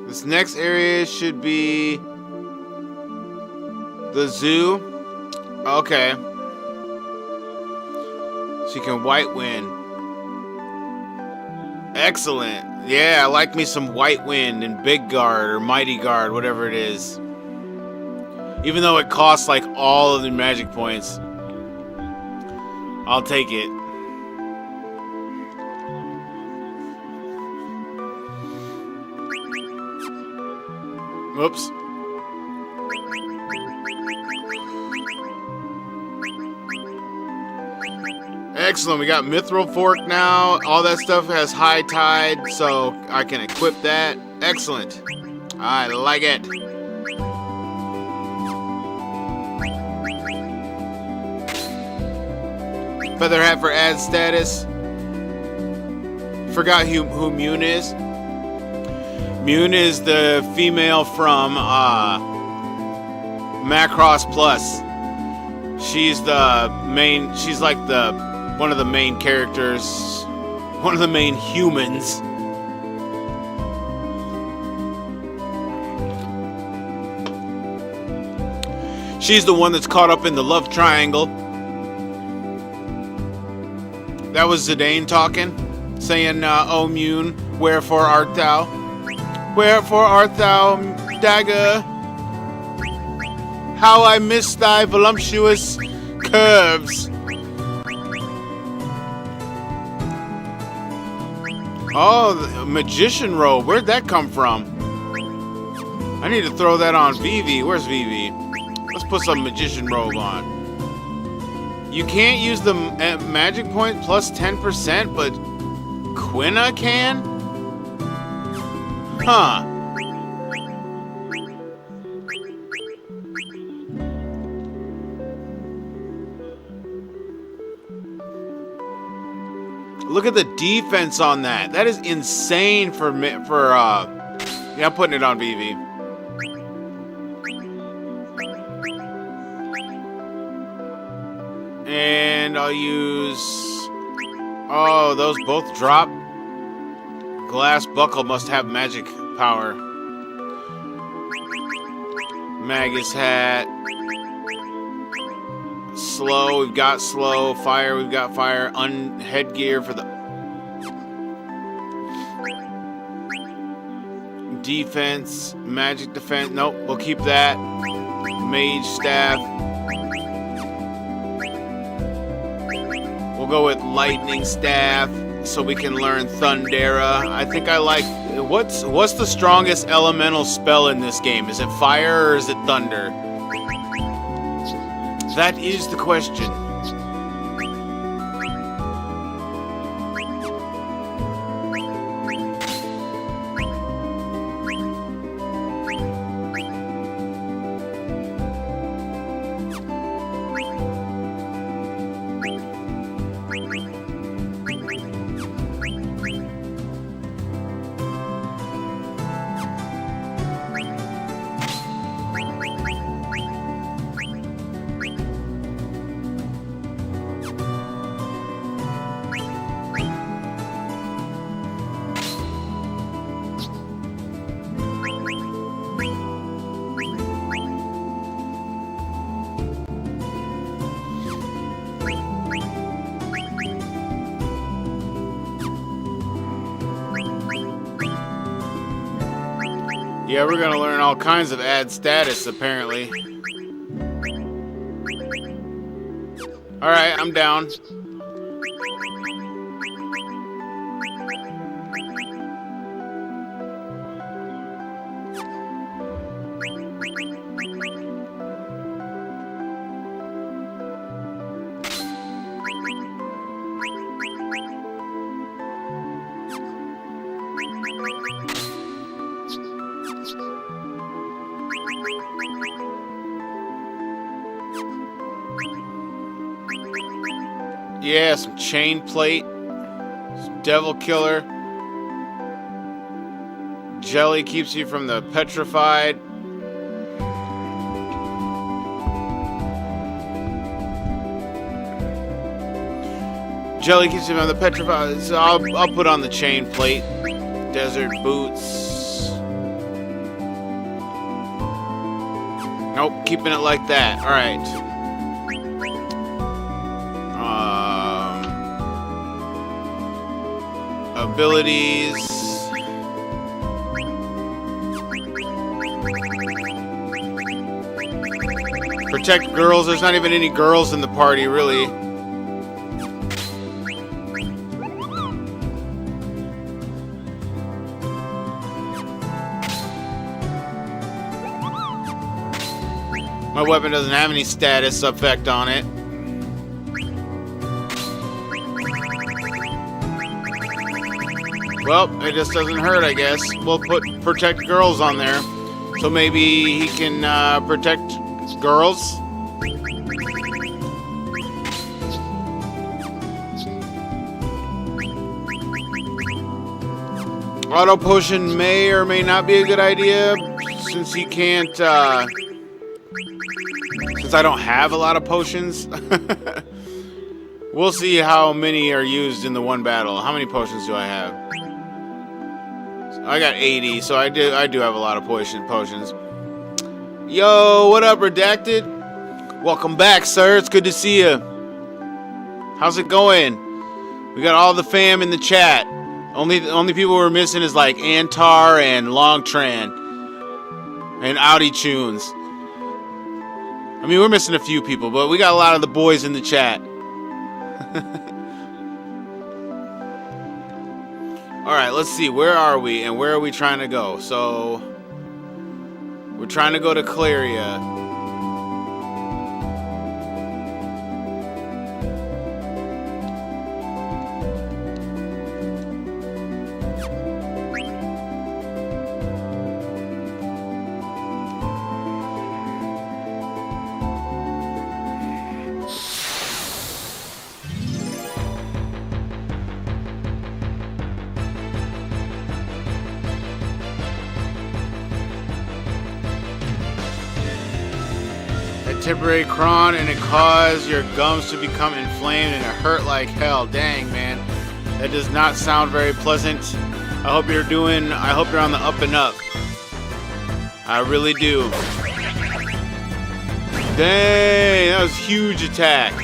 This next area should be the zoo. Okay. So you can white wind. Excellent. Yeah, I like me some White Wind and Big Guard or Mighty Guard, whatever it is. Even though it costs like all of the magic points, I'll take it. Whoops. Excellent, we got Mithril Fork now. All that stuff has high tide, so I can equip that. Excellent. I like it. Feather hat for ad status. Forgot who Mune is. Mune is the female from Macross Plus. She's the main. She's like one of the main characters. One of the main humans. She's the one that's caught up in the love triangle. That was Zidane talking, saying, "O Mune, wherefore art thou? Wherefore art thou, dagger? How I miss thy voluptuous curves." Oh, the magician robe. Where'd that come from? I need to throw that on Vivi. Where's Vivi? Let's put some magician robe on. You can't use the magic point plus 10%, but Quina can? Huh. Look at the defense on that. That is insane for yeah, I'm putting it on Vivi. And I'll use... Oh, those both drop. Glass buckle must have magic power. Magus hat. Slow, we've got slow. Fire, we've got fire. Headgear for the... Defense. Magic defense. Nope, we'll keep that. Mage staff. We'll go with lightning staff so we can learn Thundera. I think I like... What's the strongest elemental spell in this game? Is it fire or is it thunder? That is the question. Yeah, we're gonna learn all kinds of add status, apparently. Alright, I'm down. Yeah, some chain plate, some devil killer. Jelly keeps you from the petrified. Jelly keeps you from the petrified. So I'll put on the chain plate. Desert boots. Nope, keeping it like that. All right. Abilities. Protect girls. There's not even any girls in the party, really. My weapon doesn't have any status effect on it. Well, it just doesn't hurt, I guess. We'll put protect girls on there. So maybe he can protect girls. Auto potion may or may not be a good idea, since he can't, since I don't have a lot of potions. We'll see how many are used in the one battle. How many potions do I have? I got 80, so I do have a lot of potions. Yo, what up, Redacted? Welcome back, sir. It's good to see you. How's it going? We got all the fam in the chat. The only people we're missing is like Antar and Longtran and Audi Tunes. I mean, we're missing a few people, but we got a lot of the boys in the chat. Alright, let's see. Where are we and where are we trying to go? So, we're trying to go to Claria. Temporary cron, and it caused your gums to become inflamed and it hurt like hell. Dang, man, that does not sound very pleasant. I hope you're on the up and up. I really do. Dang, that was a huge attack.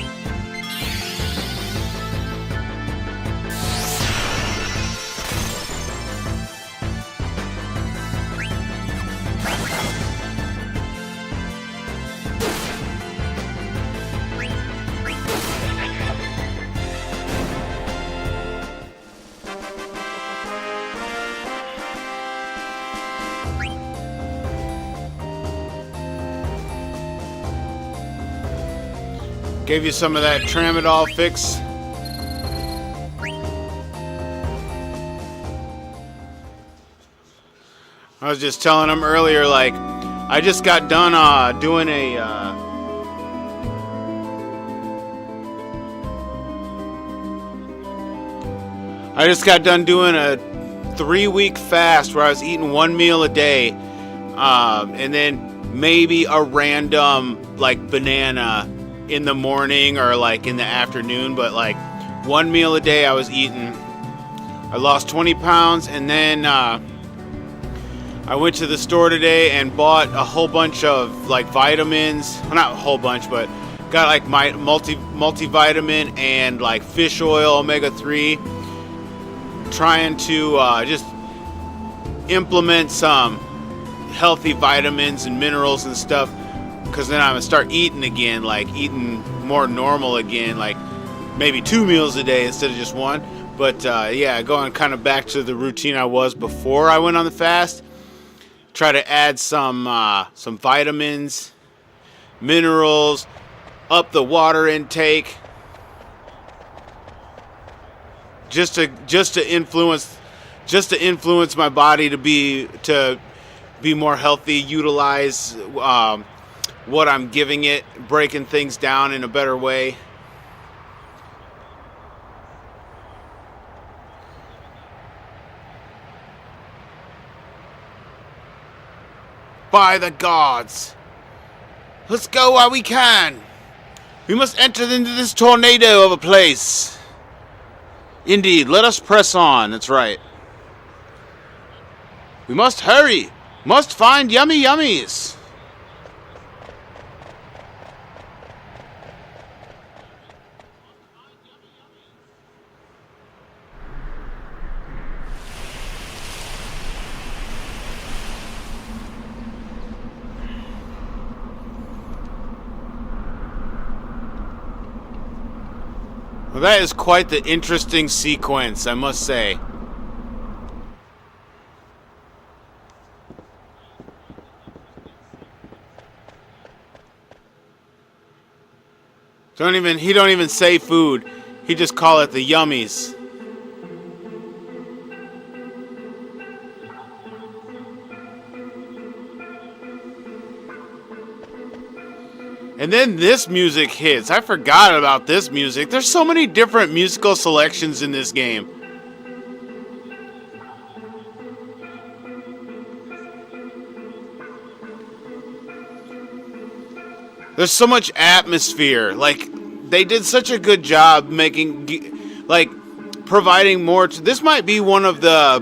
Gave you some of that Tramadol fix. I was just telling him earlier, like, I just got done doing a I just got done doing a 3-week fast where I was eating 1 meal a day, and then maybe a random like banana in the morning or like in the afternoon, but like 1 meal a day I was eating. I lost 20 pounds, and then I went to the store today and bought a whole bunch of like vitamins. Well, not a whole bunch, but got like my multivitamin and like fish oil, omega-3. Trying to just implement some healthy vitamins and minerals and stuff, because then I'm gonna start eating again, like eating more normal again, like maybe 2 meals a day instead of just 1. But yeah, going kind of back to the routine I was before I went on the fast. Try to add some vitamins, minerals, up the water intake, just to influence my body to be more healthy, utilize what I'm giving it, breaking things down in a better way. By the gods, let's go while we can. We must enter into this tornado of a place. Indeed, let us press on. That's right. We must hurry. Must find yummy yummies. Well, that is quite the interesting sequence, I must say. He don't even say food. He just call it the yummies. And then this music hits. I forgot about this music. There's so many different musical selections in this game. There's so much atmosphere. Like, they did such a good job making, like, providing more. This might be one of the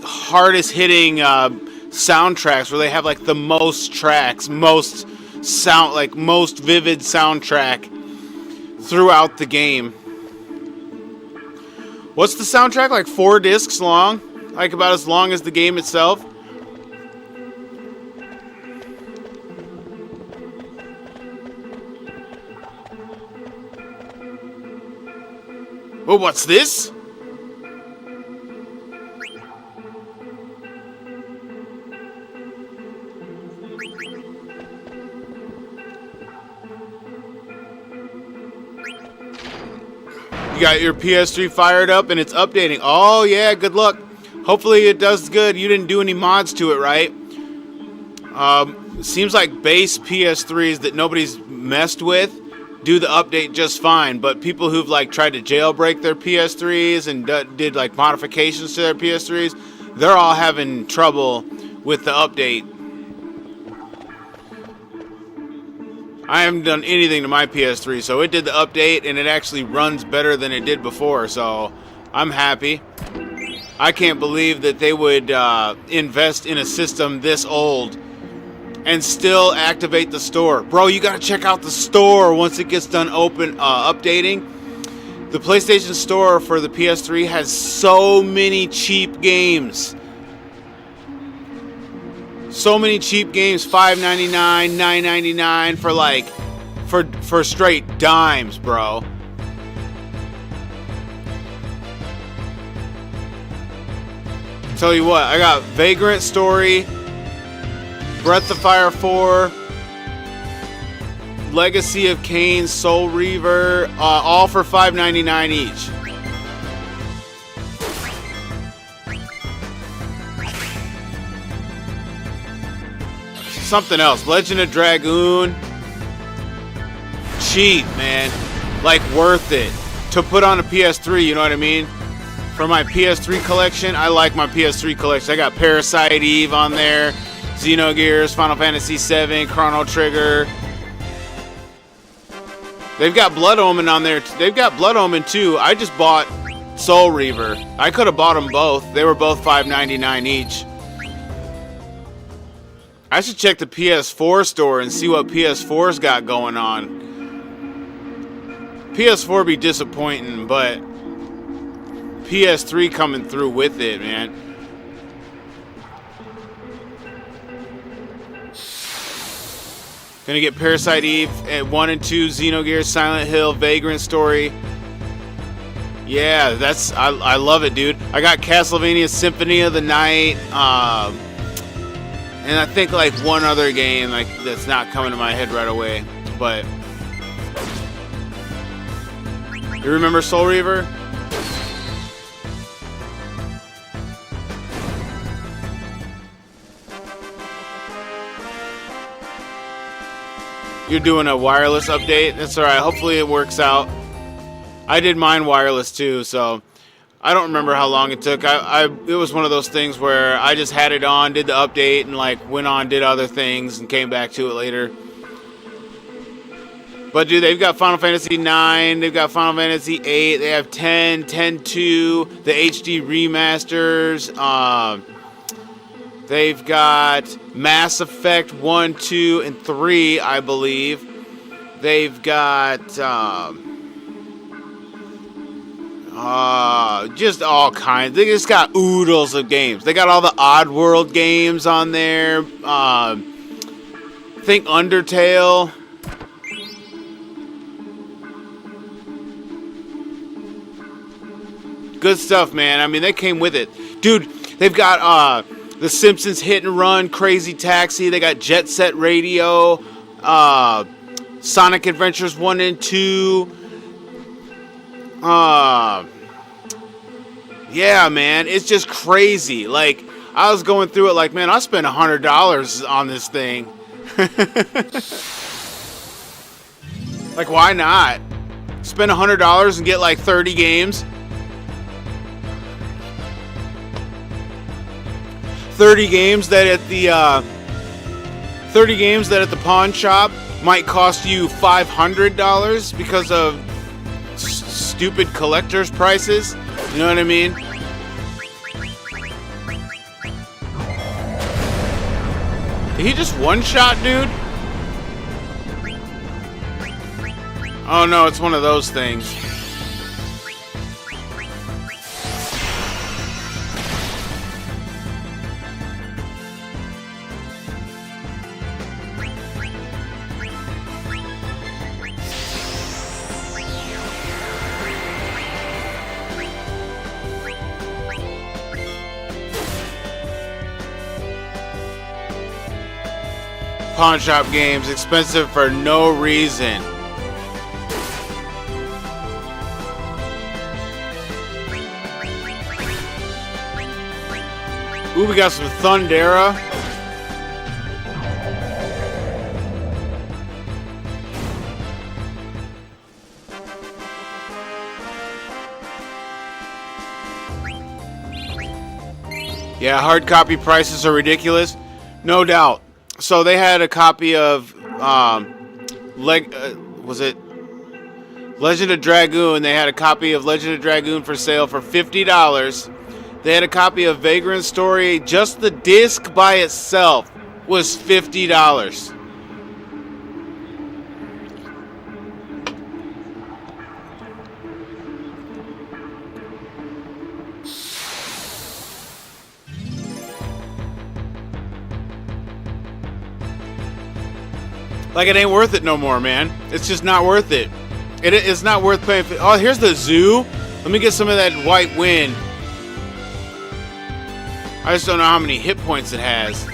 hardest hitting soundtracks, where they have like the most tracks, most vivid soundtrack throughout the game. What's the soundtrack, like 4 discs long? Like about as long as the game itself? Oh, what's this? You got your PS3 fired up and it's updating. Oh yeah, good luck. Hopefully it does good. You didn't do any mods to it, right? Seems like base PS3s that nobody's messed with do the update just fine, but people who've like tried to jailbreak their PS3s and did like modifications to their PS3s, they're all having trouble with the update. I haven't done anything to my PS3, so it did the update and it actually runs better than it did before, so I'm happy. I can't believe that they would invest in a system this old and still activate the store. Bro, you gotta check out the store once it gets done updating. The PlayStation Store for the PS3 has so many cheap games. So many cheap games, $5.99, $9.99 for straight dimes, bro. Tell you what, I got Vagrant Story, Breath of Fire 4, Legacy of Kain, Soul Reaver, all for $5.99 each. Something else, Legend of Dragoon, cheap, man, like worth it to put on a PS3. You know what I mean? For my PS3 collection, I like my PS3 collection. I got Parasite Eve on there, Xenogears, Final Fantasy VII, Chrono Trigger. They've got Blood Omen on there. They've got Blood Omen too. I just bought Soul Reaver. I could have bought them both. They were both $5.99 each. I should check the PS4 store and see what PS4's got going on. PS4 be disappointing, but PS3 coming through with it, man. Gonna get Parasite Eve at 1 and 2, Xenogears, Silent Hill, Vagrant Story. Yeah, I love it, dude. I got Castlevania Symphony of the Night, and I think like one other game like that's not coming to my head right away. But you remember Soul Reaver? You're doing a wireless update? That's alright. Hopefully it works out. I did mine wireless too, so I don't remember how long it took. It was one of those things where I just had it on, did the update, and like went on, did other things, and came back to it later. But dude, they've got Final Fantasy 9, they've got Final Fantasy 8, they have 10, 10-2, the HD remasters. They've got Mass Effect 1, 2, and 3, I believe. They've got just all kinds. They just got oodles of games. They got all the Oddworld games on there. Think Undertale. Good stuff, man. I mean, they came with it. Dude, they've got The Simpsons Hit and Run, Crazy Taxi. They got Jet Set Radio, Sonic Adventures 1 and 2. Yeah, man, it's just crazy. Like, I was going through it like, man, I spent $100 on this thing. Like, why not? Spend $100 and get like 30 games. 30 games that at the pawn shop might cost you $500 because of stupid collector's prices. You know what I mean? Did he just one-shot, dude? Oh no, it's one of those things. Pawn shop games, expensive for no reason. Ooh, we got some Thundera. Yeah, hard copy prices are ridiculous. No doubt. So they had a copy of was it Legend of Dragoon? They had a copy of Legend of Dragoon for sale for $50. They had a copy of Vagrant Story. Just the disc by itself was $50. Like, it ain't worth it no more, man. It's just not worth it. It's not worth paying for. Oh, here's the zoo. Let me get some of that white wind. I just don't know how many hit points it has.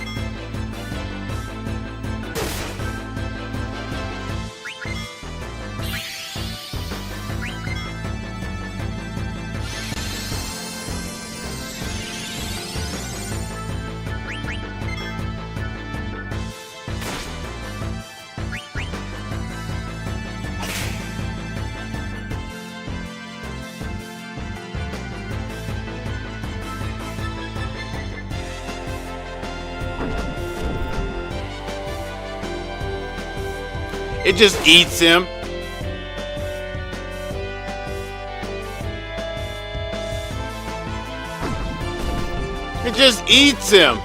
It just eats him. It just eats him.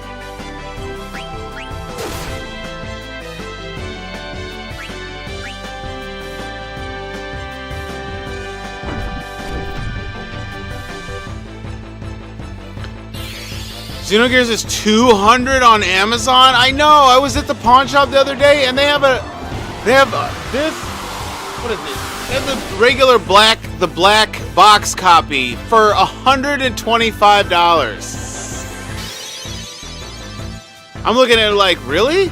Xenogears is $200 on Amazon. I know. I was at the pawn shop the other day, and they have this. What is this? They have the regular black box copy for $125. I'm looking at it like, really?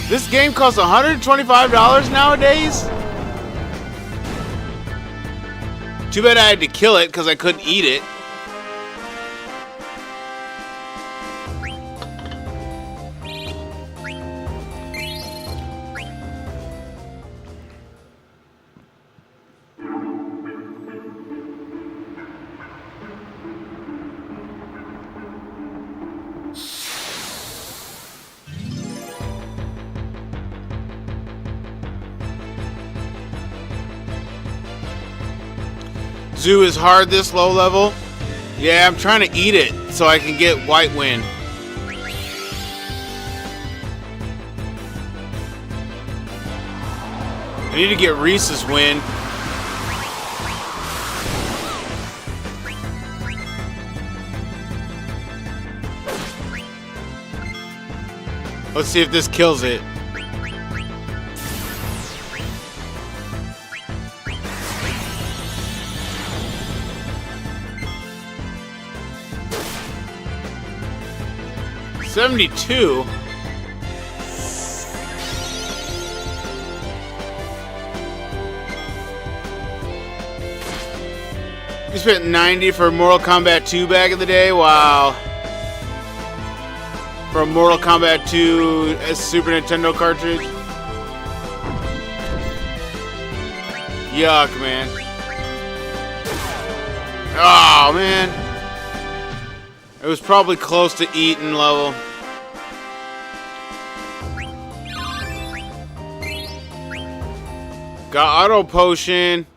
This game costs $125 nowadays? Too bad I had to kill it because I couldn't eat it. Zoo is hard this low level. Yeah, I'm trying to eat it so I can get White Wind. I need to get Reese's Wind. Let's see if this kills it. $72. You spent $90 for Mortal Kombat 2 back in the day? Wow. For a Mortal Kombat 2 Super Nintendo cartridge? Yuck, man. Oh, man. It was probably close to eating level. Got auto potion.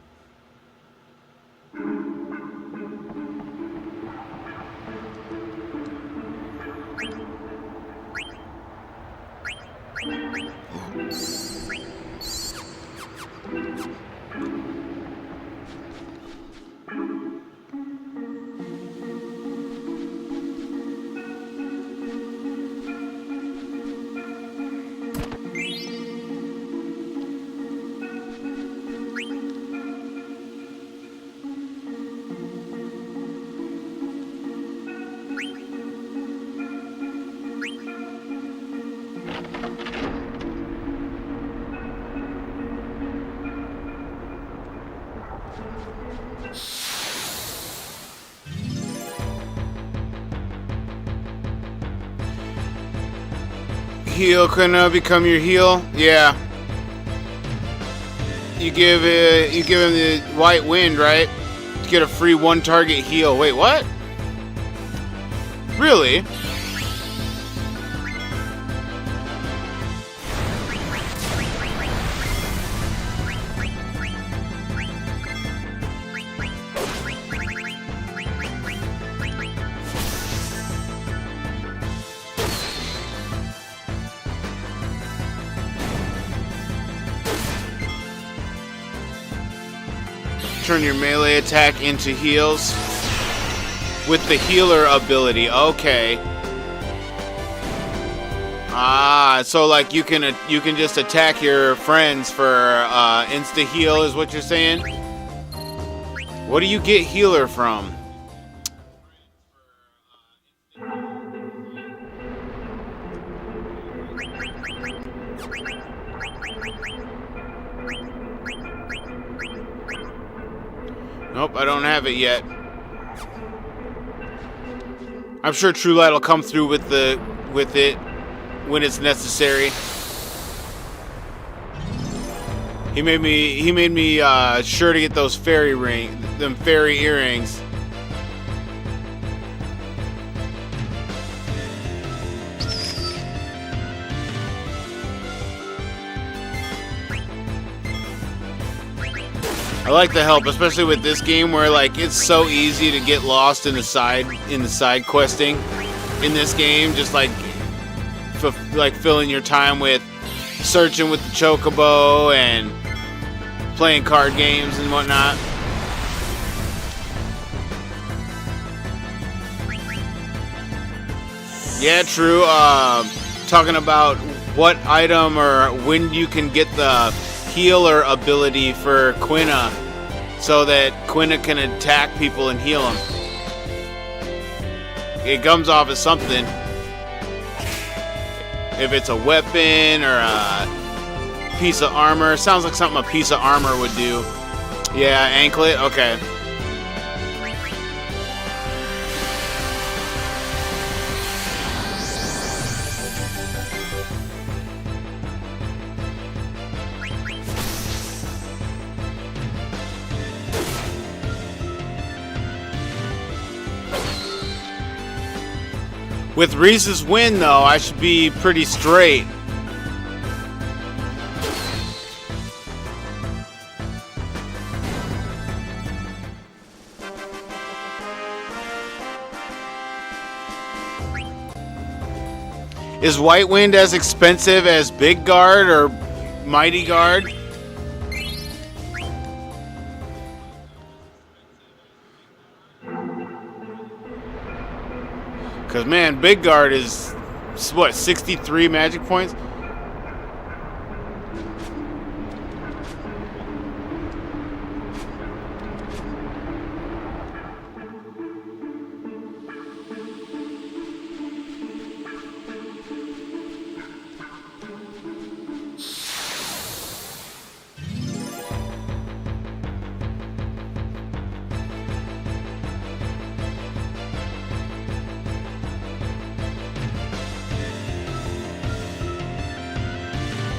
Heal can become your heal. Yeah. You give him the white wind, right? To get a free one target heal. Wait, what? Really? Turn your melee attack into heals with the healer ability. Okay. Ah, so like you can just attack your friends for insta heal is what you're saying? What do you get healer from? Nope, I don't have it yet. I'm sure True Light will come through with it when it's necessary. He made me sure to get those fairy earrings. I like the help, especially with this game where like it's so easy to get lost in the side questing in this game. Just like filling your time with searching with the chocobo and playing card games and whatnot. Yeah, true. Talking about what item or when you can get the healer ability for Quina so that Quina can attack people and heal them. It comes off as something. If it's a weapon or a piece of armor. Sounds like something a piece of armor would do. Yeah, anklet? Okay. With Reese's win, though, I should be pretty straight. Is White Wind as expensive as Big Guard or Mighty Guard? Because, man, Big Guard is, what, 63 magic points?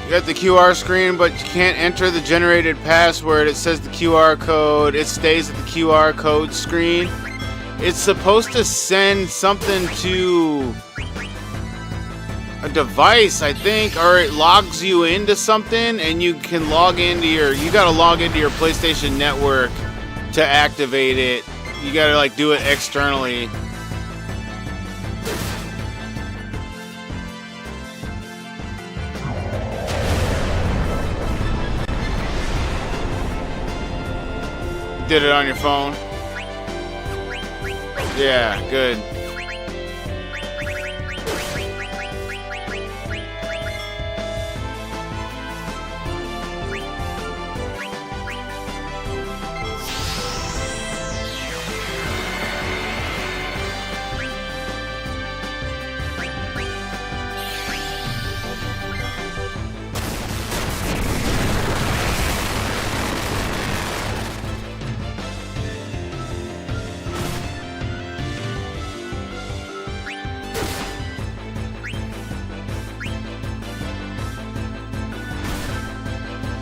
You got the QR screen, but you can't enter the generated password. It says the QR code. It stays at the QR code screen. It's supposed to send something to... a device, I think, or it logs you into something, and you can log into you gotta log into your PlayStation Network to activate it. You gotta like do it externally. Did it on your phone? Yeah, good.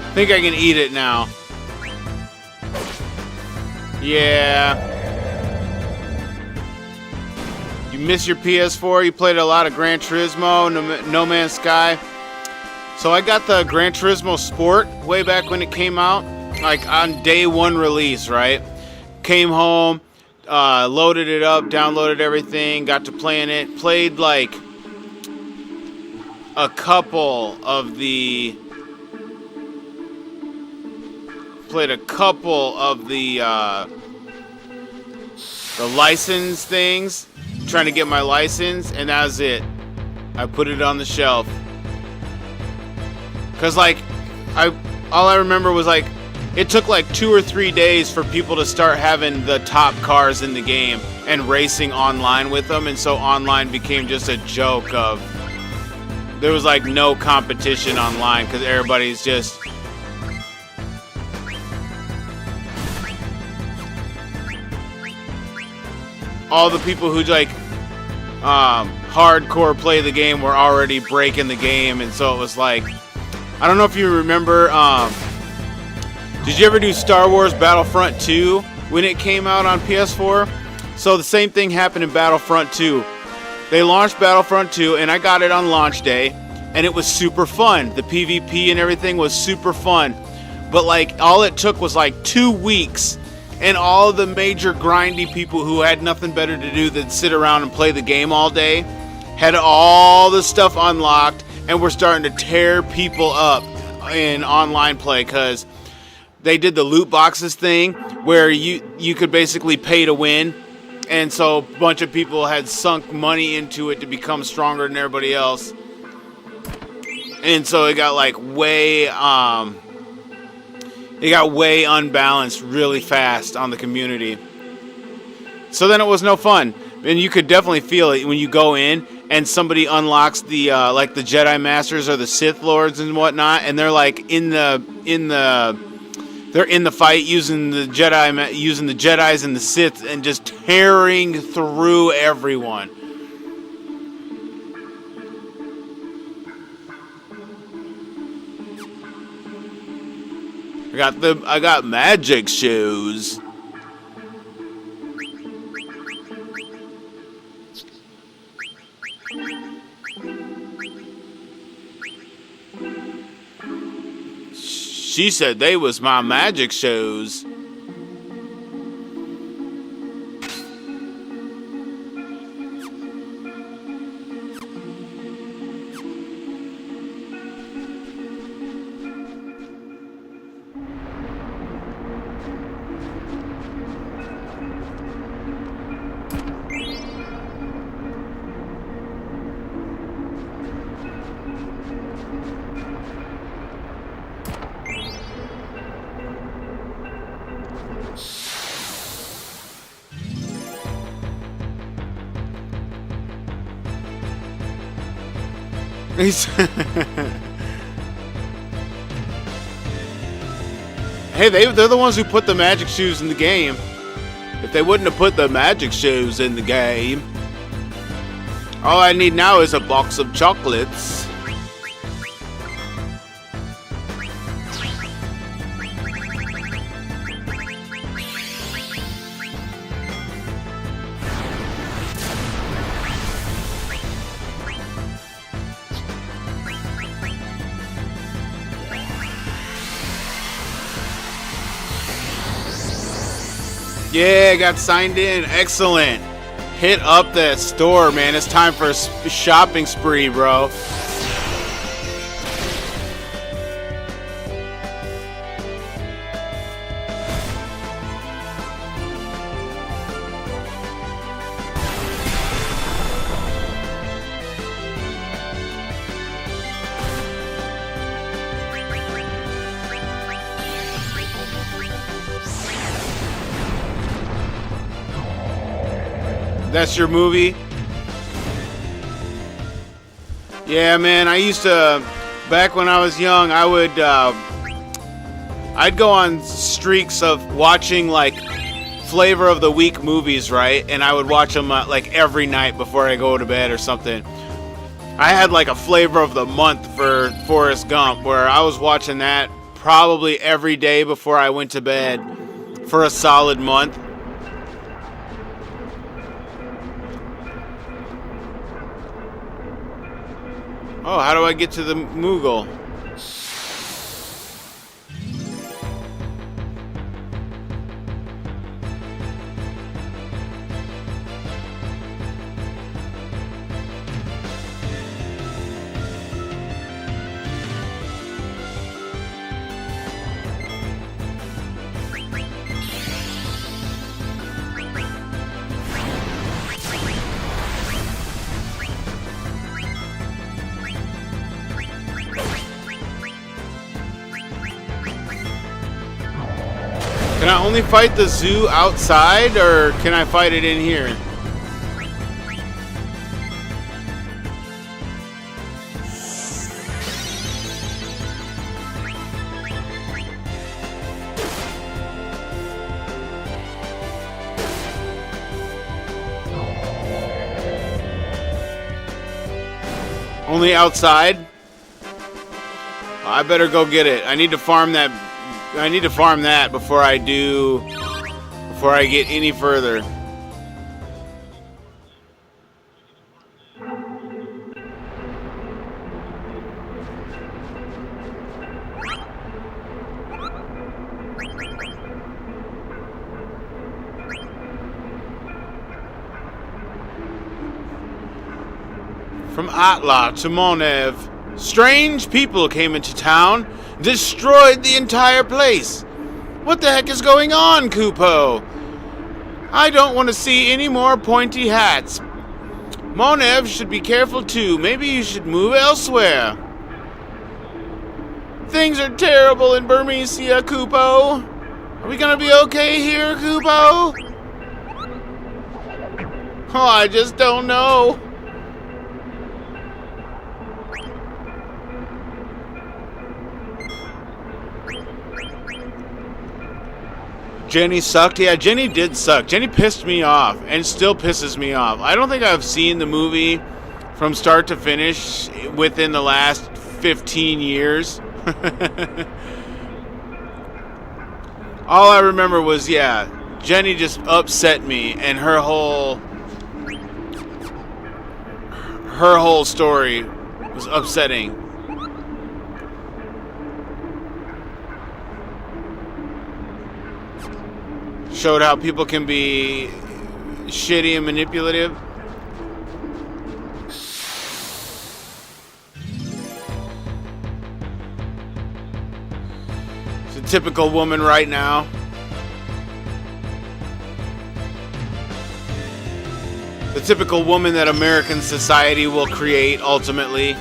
I think I can eat it now. Yeah. You miss your PS4? You played a lot of Gran Turismo, No Man's Sky. So I got the Gran Turismo Sport way back when it came out. Like on day one release, right? Came home, loaded it up, downloaded everything, got to playing it. Played like a couple of the license things, trying to get my license, and that was it. I put it on the shelf. Cause like, all I remember was like, it took like 2 or 3 days for people to start having the top cars in the game and racing online with them, and so online became just a joke of, there was like no competition online because everybody's just all the people who like hardcore play the game were already breaking the game, and so it was like, I don't know if you remember, did you ever do Star Wars Battlefront 2 when it came out on PS4? So the same thing happened in Battlefront 2. They launched Battlefront 2 and I got it on launch day, and it was super fun. The PvP and everything was super fun. But like all it took was like 2 weeks, and all of the major grindy people who had nothing better to do than sit around and play the game all day had all the stuff unlocked and were starting to tear people up in online play because they did the loot boxes thing where you could basically pay to win, and so a bunch of people had sunk money into it to become stronger than everybody else, and so it got like way unbalanced really fast on the community. So then it was no fun, and you could definitely feel it when you go in and somebody unlocks the like the Jedi Masters or the Sith Lords and whatnot, and they're like in the fight using the Jedis and the Sith and just tearing through everyone. I got magic shoes. She said they was my magic shoes. Hey, they're the ones who put the magic shoes in the game. If they wouldn't have put the magic shoes in the game, all I need now is a box of chocolates. Yeah, got signed in. Excellent. Hit up that store, man. It's time for a shopping spree, bro. That's your movie? Yeah, man, I used to, back when I was young, I'd go on streaks of watching, like, flavor of the week movies, right? And I would watch them, like, every night before I go to bed or something. I had, like, a flavor of the month for Forrest Gump, where I was watching that probably every day before I went to bed for a solid month. Oh, how do I get to the Moogle? Can I only fight the zoo outside, or can I fight it in here? Only outside? I better go get it. I need to farm that. I need to farm that before I get any further. From Atla to Monev, strange people came into town, destroyed the entire place. What the heck is going on, Kupo? I don't want to see any more pointy hats. Monev should be careful too. Maybe you should move elsewhere. Things are terrible in Burmecia, Kupo. Are we gonna be okay here, Kupo? Oh, I just don't know. Jenny sucked? Yeah, Jenny did suck. Jenny pissed me off and still pisses me off. I don't think I've seen the movie from start to finish within the last 15 years. All I remember was, yeah, Jenny just upset me, and her whole story was upsetting. Showed how people can be shitty and manipulative. It's a typical woman right now. The typical woman that American society will create ultimately.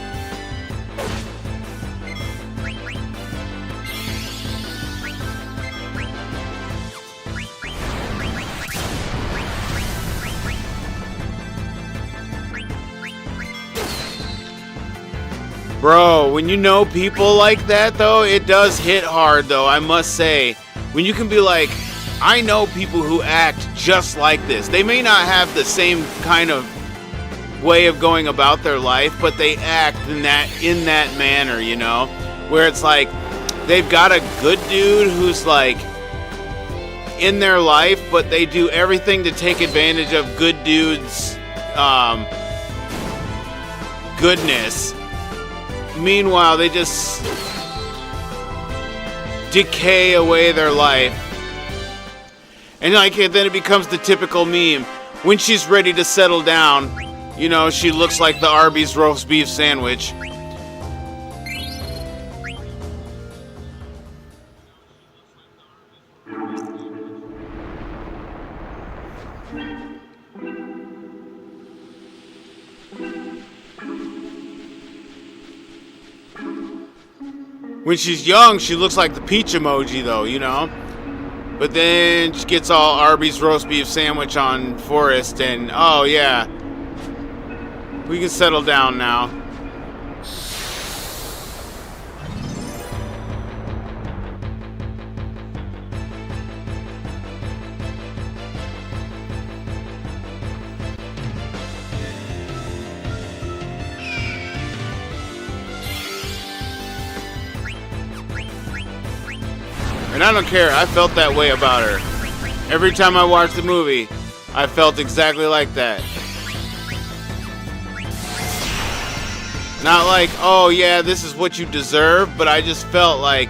Bro, when you know people like that, though, it does hit hard, though, I must say. When you can be like, I know people who act just like this. They may not have the same kind of way of going about their life, but they act in that manner, you know? Where it's like, they've got a good dude who's like, in their life, but they do everything to take advantage of good dude's goodness. Meanwhile, they just decay away their life. And like then it becomes the typical meme. When she's ready to settle down, you know, she looks like the Arby's roast beef sandwich. When she's young, she looks like the peach emoji, though, you know? But then she gets all Arby's roast beef sandwich on Forrest, and oh, yeah. We can settle down now. And I don't care, I felt that way about her. Every time I watched the movie, I felt exactly like that. Not like, oh yeah, this is what you deserve, but I just felt like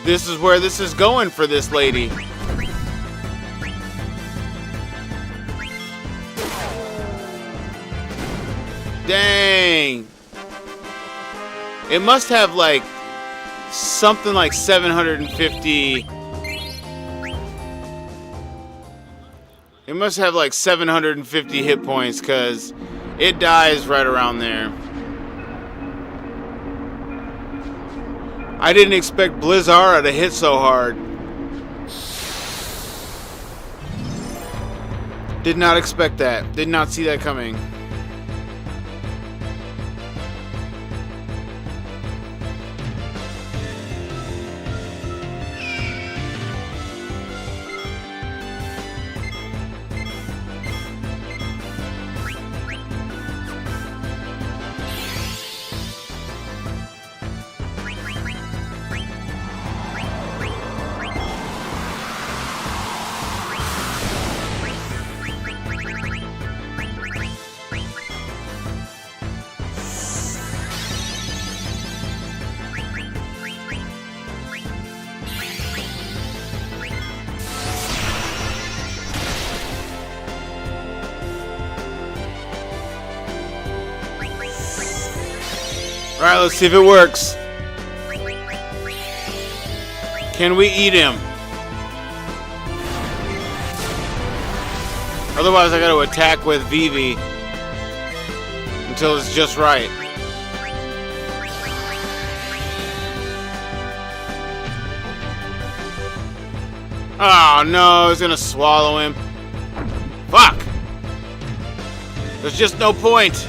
this is where this is going for this lady. Dang. It must have like something like 750. It must have like 750 hit points because it dies right around there. I didn't expect Blizzara to hit so hard. Did not expect that. Did not see that coming. Alright, let's see if it works. Can we eat him? Otherwise I gotta attack with Vivi until it's just right. Oh no, it's gonna swallow him. Fuck! There's just no point.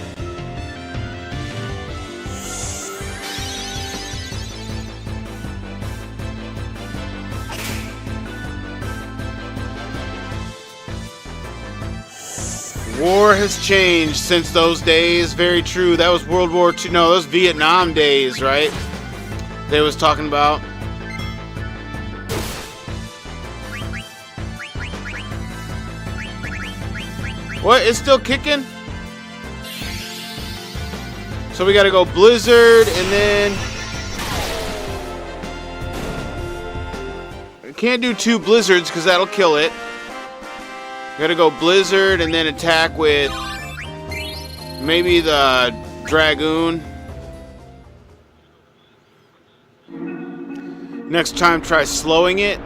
War has changed since those days. Very true. That was World War II. No, those Vietnam days, right? They was talking about. What? It's still kicking? So we gotta go Blizzard and then... I can't do 2 Blizzards because that'll kill it. Gotta go Blizzard and then attack with maybe the Dragoon. Next time, try slowing it.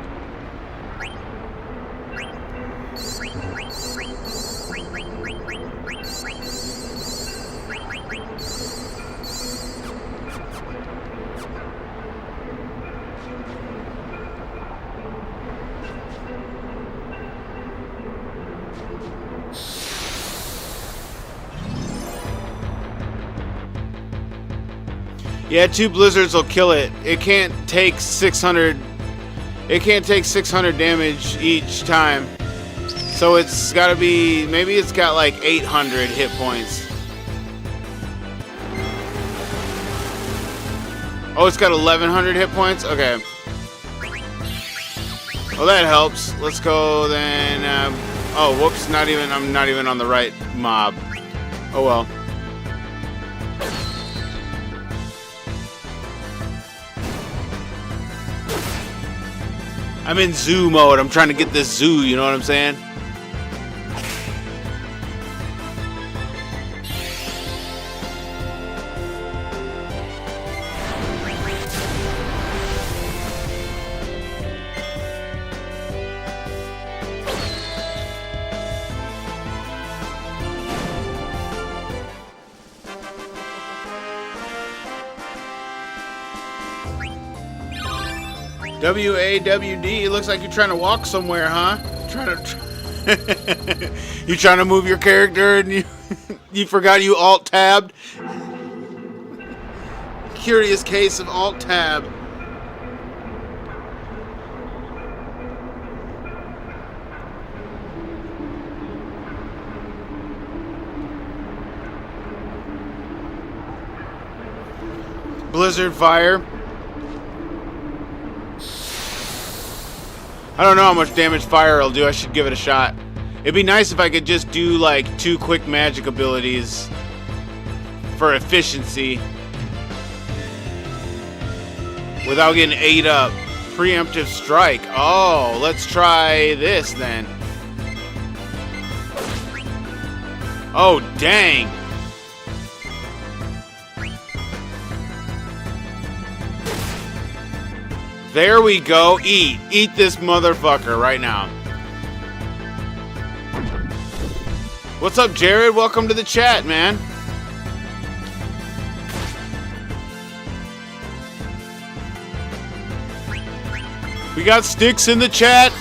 Yeah, 2 Blizzards will kill it. It can't take 600. It can't take 600 damage each time. So it's got to be, maybe it's got like 800 hit points. Oh, it's got 1100 hit points? Okay. Well, that helps. Let's go then. Oh, whoops, I'm not even on the right mob. Oh well. I'm in zoo mode. I'm trying to get this zoo, you know what I'm saying? WAWD, it looks like you're trying to walk somewhere, huh? You trying to move your character and you you forgot you alt-tabbed? Curious case of alt-tab. Blizzard fire. I don't know how much damage fire will do. I should give it a shot. It'd be nice if I could just do like 2 quick magic abilities for efficiency without getting ate up. Preemptive strike. Oh, let's try this then. Oh, dang. There we go. Eat. Eat this motherfucker right now. What's up, Jared? Welcome to the chat, man. We got sticks in the chat.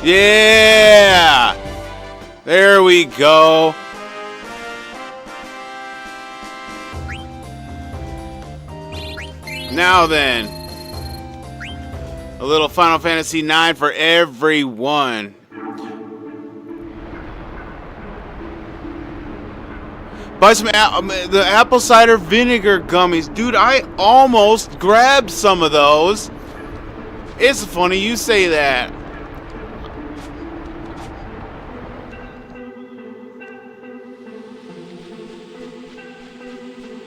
Yeah. There we go. Now then, a little Final Fantasy IX for everyone. Buy some the apple cider vinegar gummies. Dude, I almost grabbed some of those. It's funny you say that.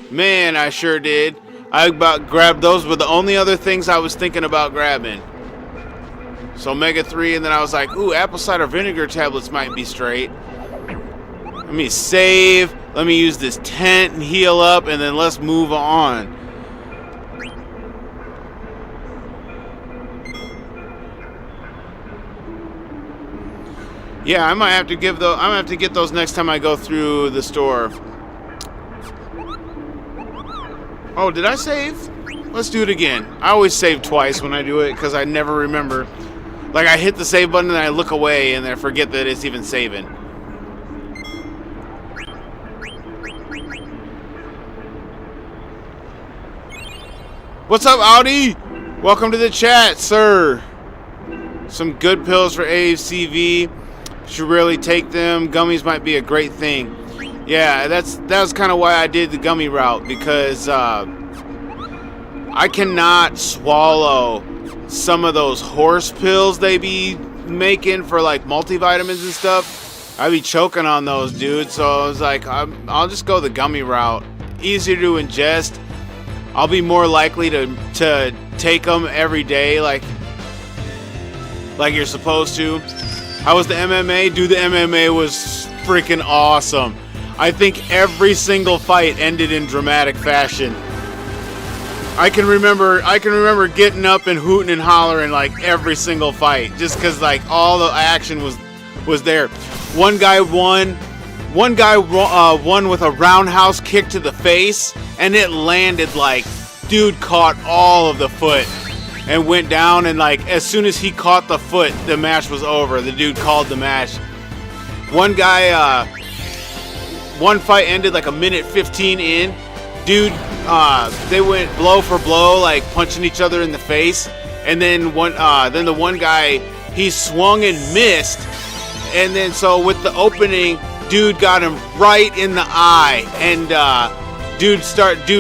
Man, I sure did. I about grabbed those, but the only other things I was thinking about grabbing. So Mega 3, and then I was like, ooh, apple cider vinegar tablets might be straight. Let me save. Let me use this tent and heal up, and then let's move on. Yeah, I might have to give those. I'm gonna have to get those next time I go through the store. Oh, did I save? Let's do it again. I always save twice when I do it because I never remember. Like, I hit the save button and I look away and I forget that it's even saving. What's up, Audi? Welcome to the chat, sir. Some good pills for ACV. Should really take them. Gummies might be a great thing. Yeah, that's kind of why I did the gummy route, because I cannot swallow some of those horse pills they be making for like multivitamins and stuff. I be choking on those, dude. So I was like, I'll just go the gummy route. Easier to ingest. I'll be more likely to take them every day, like you're supposed to. How was the MMA? Dude, the MMA was freaking awesome. I think every single fight ended in dramatic fashion. I can remember getting up and hooting and hollering like every single fight, just because like all the action was there. One guy won with a roundhouse kick to the face, and it landed like, dude caught all of the foot and went down, and like as soon as he caught the foot, the match was over. The dude called the match. One guy, one fight ended like a minute 15 in. Dude, they went blow for blow, like punching each other in the face, and then the one guy, he swung and missed, and then so with the opening, dude got him right in the eye, and dude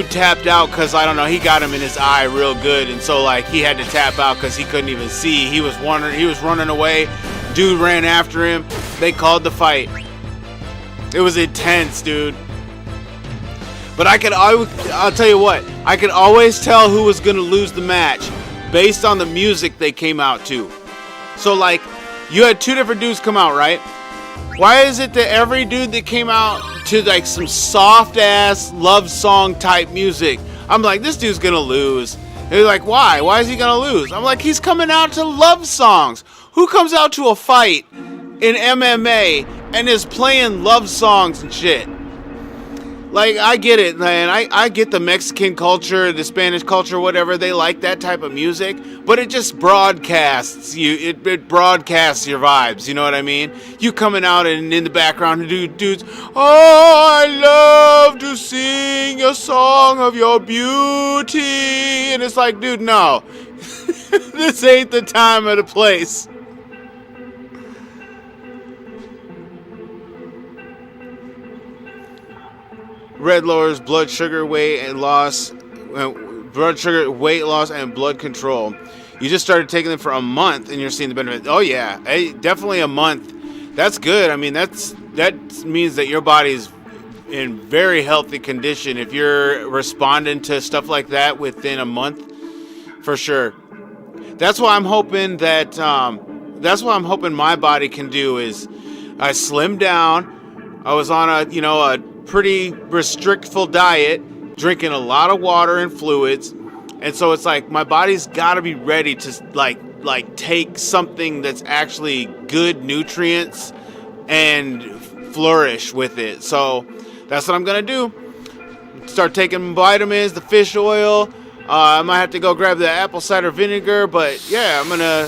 tapped out because I don't know, he got him in his eye real good, and so like he had to tap out because he couldn't even see. He was running away. Dude ran after him. They called the fight. It was intense, dude. But I'll tell you what, I could always tell who was going to lose the match based on the music they came out to. So like, you had two different dudes come out, right? Why is it that every dude that came out to like some soft ass love song type music, I'm like, this dude's gonna lose? They're like, why? Why is he gonna lose? I'm like, he's coming out to love songs. Who comes out to a fight in MMA and is playing love songs and shit? Like, I get it, man. I get the Mexican culture, the Spanish culture, whatever. They like that type of music, but it just broadcasts you. It broadcasts your vibes. You know what I mean? You coming out and in the background, dudes, oh, I love to sing a song of your beauty, and it's like, dude, no, this ain't the time or the place. Red lowers blood sugar, weight loss, and blood control. You just started taking them for a month, and you're seeing the benefit. Oh yeah, definitely a month. That's good. I mean, that means that your body's in very healthy condition if you're responding to stuff like that within a month, for sure. That's what I'm hoping that. That's what I'm hoping my body can do. Is I slimmed down. I was on a pretty restrictful diet, drinking a lot of water and fluids, and so it's like my body's got to be ready to like take something that's actually good nutrients and flourish with it. So that's what I'm gonna do. Start taking vitamins, the fish oil. I might have to go grab the apple cider vinegar, but yeah, I'm gonna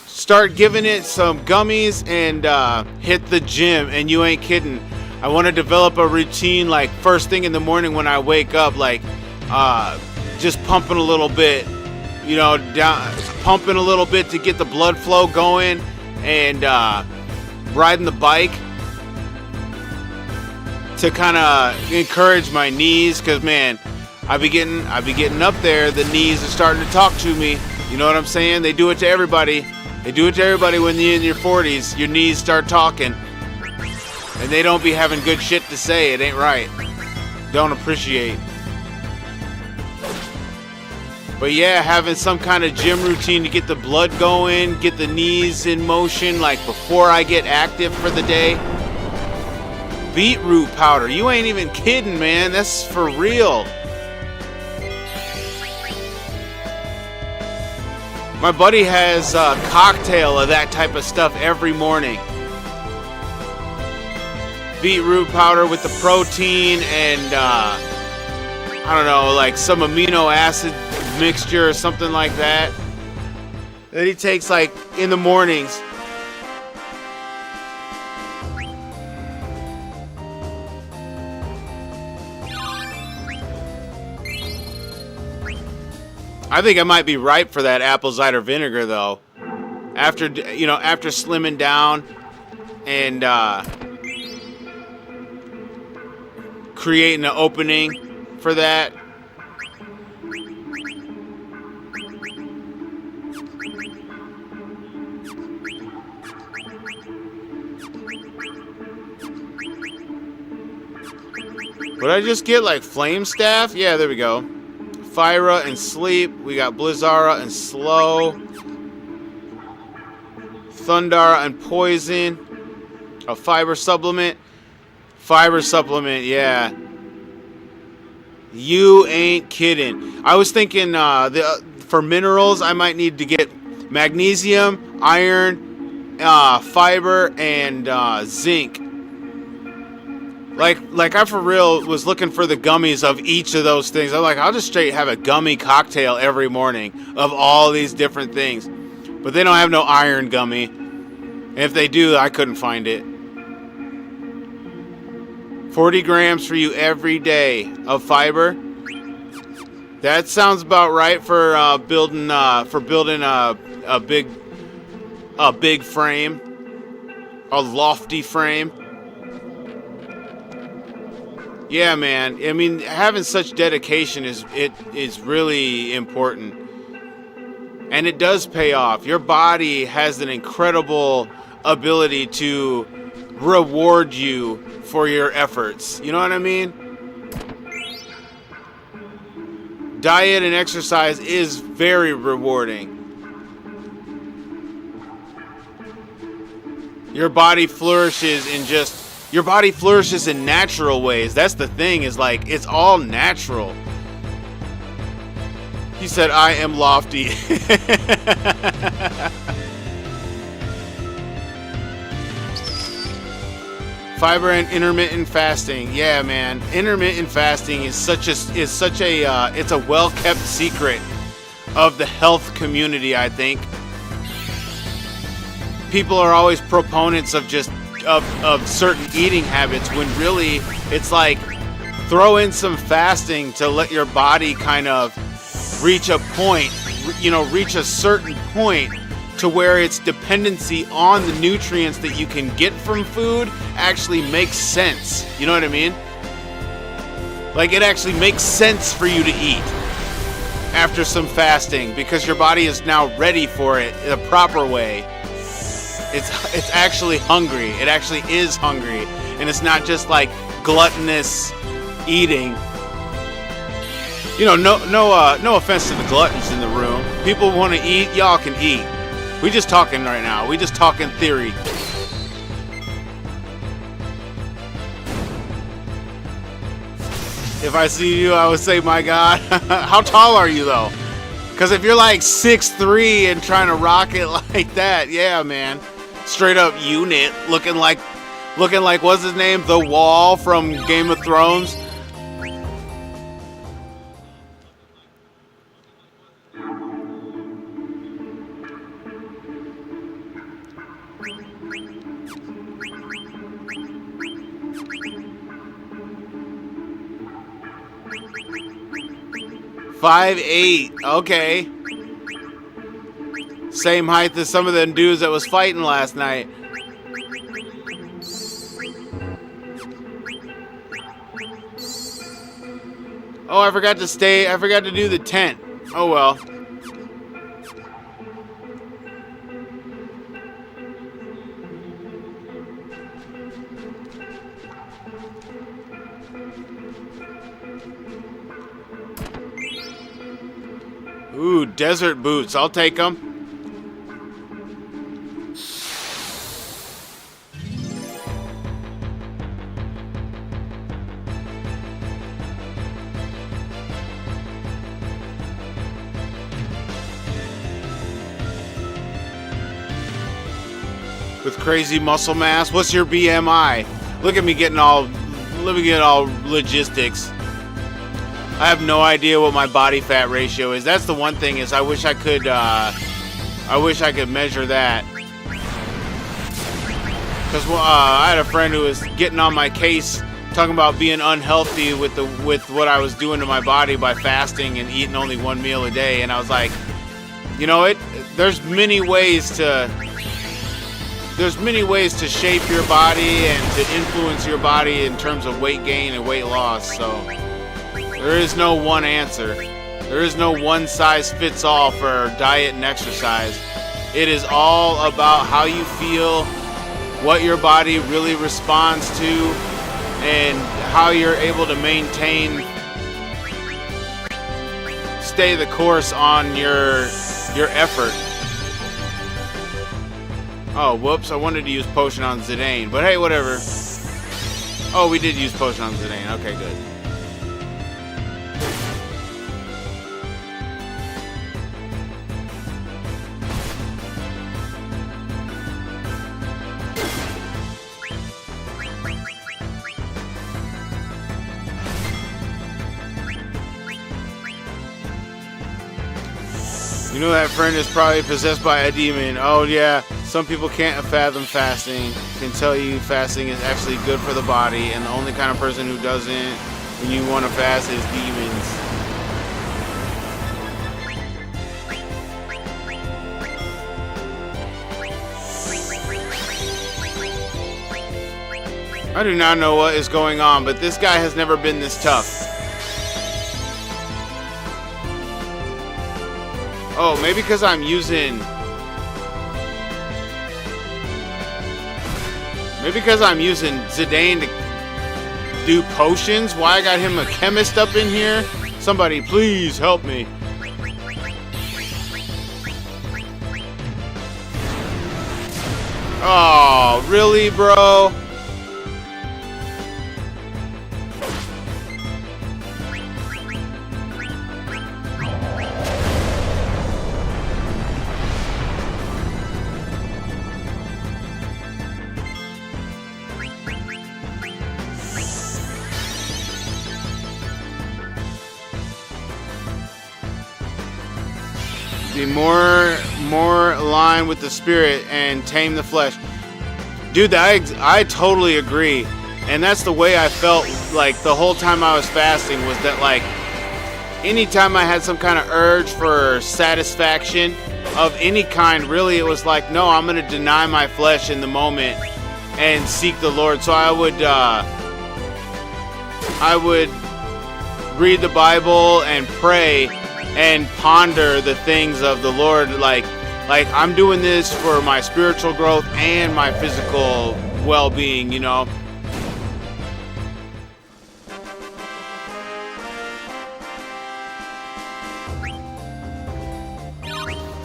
start giving it some gummies and hit the gym. And you ain't kidding. I want to develop a routine, like first thing in the morning when I wake up, like just pumping a little bit, pumping a little bit to get the blood flow going, and riding the bike to kind of encourage my knees, because man, I be getting up there. The knees are starting to talk to me. You know what I'm saying? They do it to everybody. They do it to everybody when you're in your 40s. Your knees start talking. And they don't be having good shit to say. It ain't right. Don't appreciate. But yeah, having some kind of gym routine to get the blood going, get the knees in motion, like before I get active for the day. Beetroot powder. You ain't even kidding, man. That's for real. My buddy has a cocktail of that type of stuff every morning. Beetroot powder with the protein and I don't know, like some amino acid mixture or something like that he takes like in the mornings. I think I might be ripe for that apple cider vinegar though. After slimming down and creating an opening for that. Would I just get like Flame Staff? Yeah, there we go. Fyra and Sleep. We got Blizzara and Slow. Thundara and Poison. A fiber supplement. Fiber supplement, yeah. You ain't kidding. I was thinking for minerals, I might need to get magnesium, iron, fiber, and zinc. Like I for real was looking for the gummies of each of those things. I'm like, I'll just straight have a gummy cocktail every morning of all these different things. But they don't have no iron gummy. And if they do, I couldn't find it. 40 grams for you every day of fiber. That sounds about right for building a big frame, a lofty frame. Yeah, man. I mean, having such dedication is really important, and it does pay off. Your body has an incredible ability to reward you for your efforts. You know what I mean? Diet and exercise is very rewarding. Your body flourishes in natural ways. That's the thing, is like, it's all natural. He said, I am lofty. Fiber and intermittent fasting. Yeah, man. Intermittent fasting is such a it's a well-kept secret of the health community, I think. People are always proponents of just of certain eating habits, when really it's like, throw in some fasting to let your body kind of reach a point, reach a certain point to where its dependency on the nutrients that you can get from food actually makes sense. You know what I mean? Like, it actually makes sense for you to eat after some fasting, because your body is now ready for it the proper way. It's actually hungry. It actually is hungry, and it's not just like gluttonous eating. No offense to the gluttons in the room. People want to eat, y'all can eat. We just talking right now. We just talking theory. If I see you, I would say, my God. How tall are you, though? Because if you're like 6'3" and trying to rock it like that, yeah, man. Straight up unit, looking like what's his name? The Wall from Game of Thrones. .58, okay. Same height as some of them dudes that was fighting last night. Oh, I forgot to do the tent. Oh well. Ooh, desert boots. I'll take them. With crazy muscle mass. What's your BMI? Look at me getting all logistics. I have no idea what my body fat ratio is. That's the one thing, is I wish I could measure that. Because I had a friend who was getting on my case talking about being unhealthy with what I was doing to my body by fasting and eating only one meal a day, and I was like, there's many ways to shape your body and to influence your body in terms of weight gain and weight loss. So there is no one answer. There is no one size fits all for diet and exercise. It is all about how you feel, what your body really responds to, and how you're able to stay the course on your effort. Oh, whoops, I wanted to use potion on Zidane, but hey, whatever. Oh, we did use potion on Zidane. Okay, good. You know that friend is probably possessed by a demon. Oh yeah, some people can't fathom fasting. Can tell you fasting is actually good for the body, and the only kind of person who doesn't when you want to fast is demons. I do not know what is going on, but this guy has never been this tough. Oh, maybe because I'm using Zidane to do potions. Why I got him a chemist up in here Somebody, please help me. Oh, really, bro? Be more aligned with the spirit and tame the flesh. Dude, I totally agree. And that's the way I felt like the whole time I was fasting, was that like anytime I had some kind of urge for satisfaction of any kind, really, it was like, no, I'm going to deny my flesh in the moment and seek the Lord. So I would read the Bible and pray and ponder the things of the Lord, like I'm doing this for my spiritual growth and my physical well-being, you know.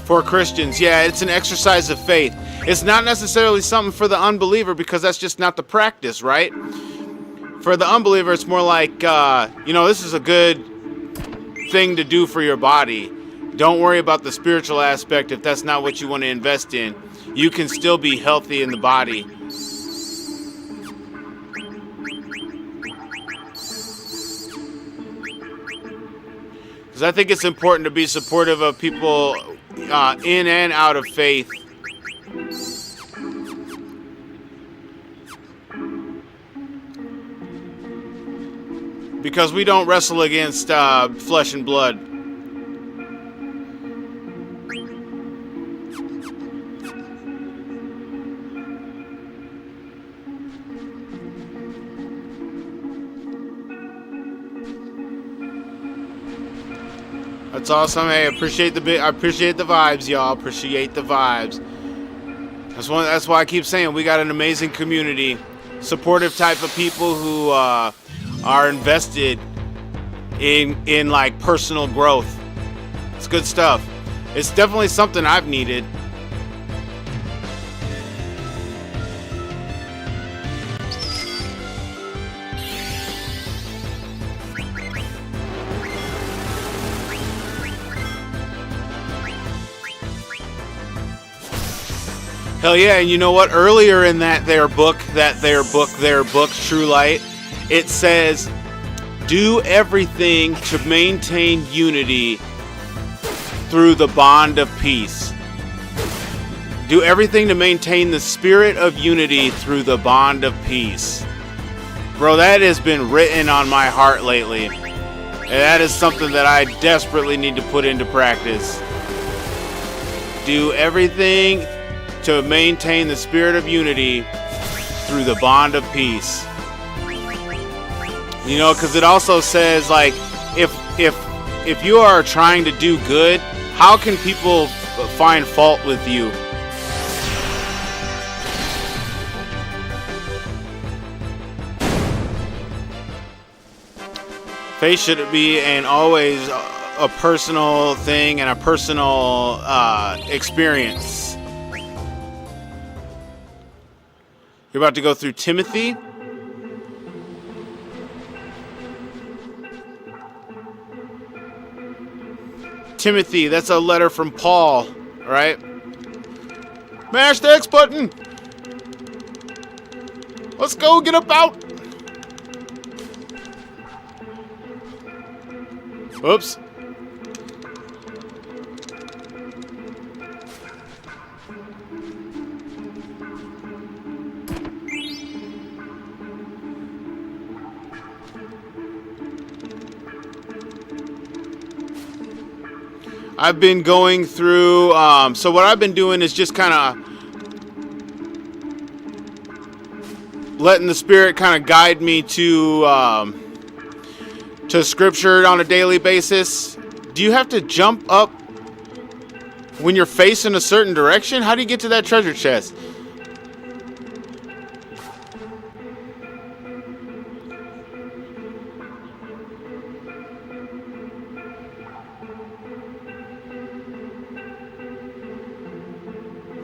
For Christians, yeah, it's an exercise of faith. It's not necessarily something for the unbeliever, because that's just not the practice, right? For the unbeliever, it's more like, this is a good thing to do for your body. Don't worry about the spiritual aspect if that's not what you want to invest in. You can still be healthy in the body. Because I think it's important to be supportive of people in and out of faith. Because we don't wrestle against flesh and blood. That's awesome. Hey, I appreciate the vibes, y'all. Appreciate the vibes. That's why I keep saying we got an amazing community, supportive type of people who are invested in like personal growth. It's good stuff. It's definitely something I've needed. Hell yeah, and you know what? Earlier in their book, True Light, it says, do everything to maintain unity through the bond of peace. Do everything to maintain the spirit of unity through the bond of peace. Bro, that has been written on my heart lately. And that is something that I desperately need to put into practice. Do everything to maintain the spirit of unity through the bond of peace. You know, because it also says, like, if you are trying to do good, how can people find fault with you? Faith should be and always a personal thing and a personal experience. You're about to go through Timothy. Timothy, that's a letter from Paul, right? Mash the X button. Let's go, get about. Oops. I've been going through, so what I've been doing is just kind of letting the Spirit kind of guide me to Scripture on a daily basis. Do you have to jump up when you're facing a certain direction? How do you get to that treasure chest?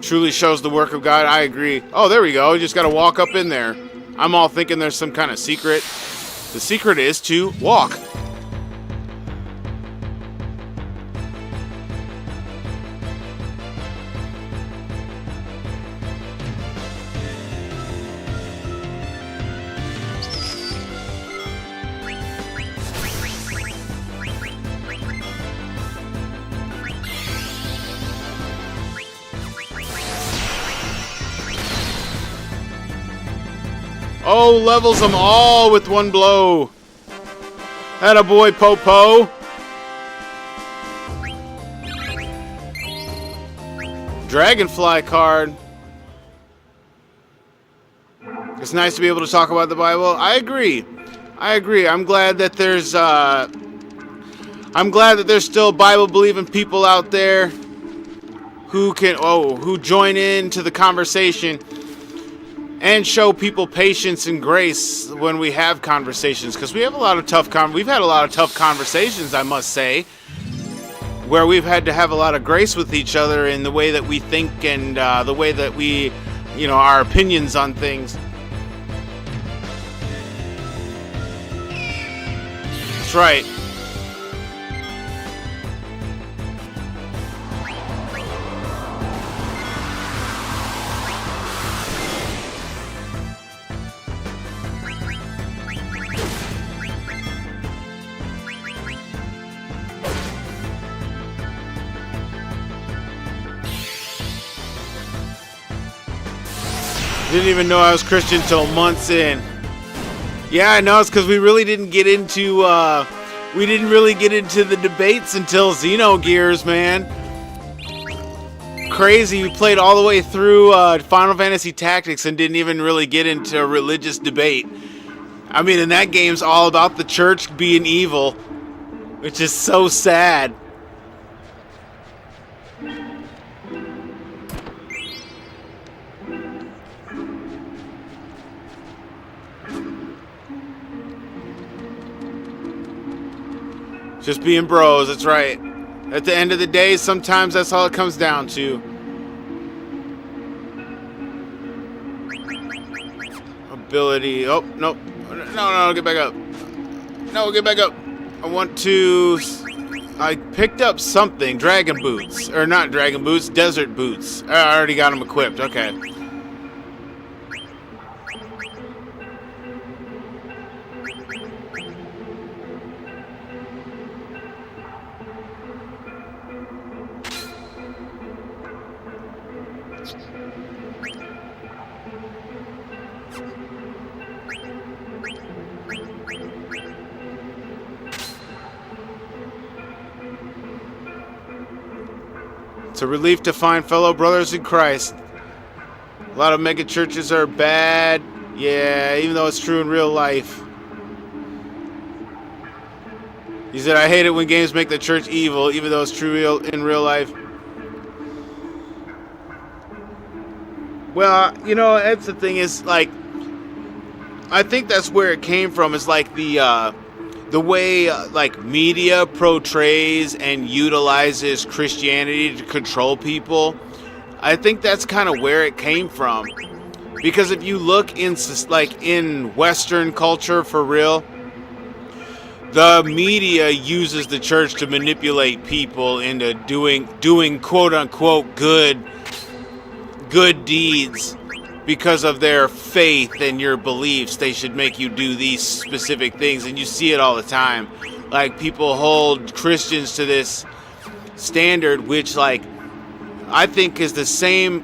truly shows the work of God. I agree. Oh, there we go. You just got to walk up in there. I'm all thinking there's some kind of secret. The secret is to walk. Oh, levels them all with one blow. Attaboy, Popo. Dragonfly card. It's nice to be able to talk about the Bible. I agree. I'm glad that there's still Bible-believing people out there who join in to the conversation and show people patience and grace when we have conversations, because we have we've had a lot of tough conversations, I must say, where we've had to have a lot of grace with each other in the way that we think and the way that we, our opinions on things. That's right. Didn't even know I was Christian till months in. Yeah, I know. It's because we really didn't get into the debates until Xenogears, man. Crazy. We played all the way through Final Fantasy Tactics and didn't even really get into a religious debate. I mean, and that game's all about the church being evil, which is so sad. Just being bros, that's right. At the end of the day, sometimes that's all it comes down to. Ability. Oh, nope. No, get back up. No, get back up. I picked up something. Dragon boots. Or not dragon boots, desert boots. I already got them equipped. Okay. It's a relief to find fellow brothers in Christ. A lot of mega churches are bad. Yeah, even though it's true in real life. He said, I hate it when games make the church evil, even though it's true in real life. Well, that's the thing is, like, I think that's where it came from. Is like the way like media portrays and utilizes Christianity to control people. I think that's kind of where it came from, because if you look in Western culture for real, the media uses the church to manipulate people into doing quote unquote good deeds. Because of their faith and your beliefs, they should make you do these specific things. And you see it all the time. Like, people hold Christians to this standard, which, like, I think is the same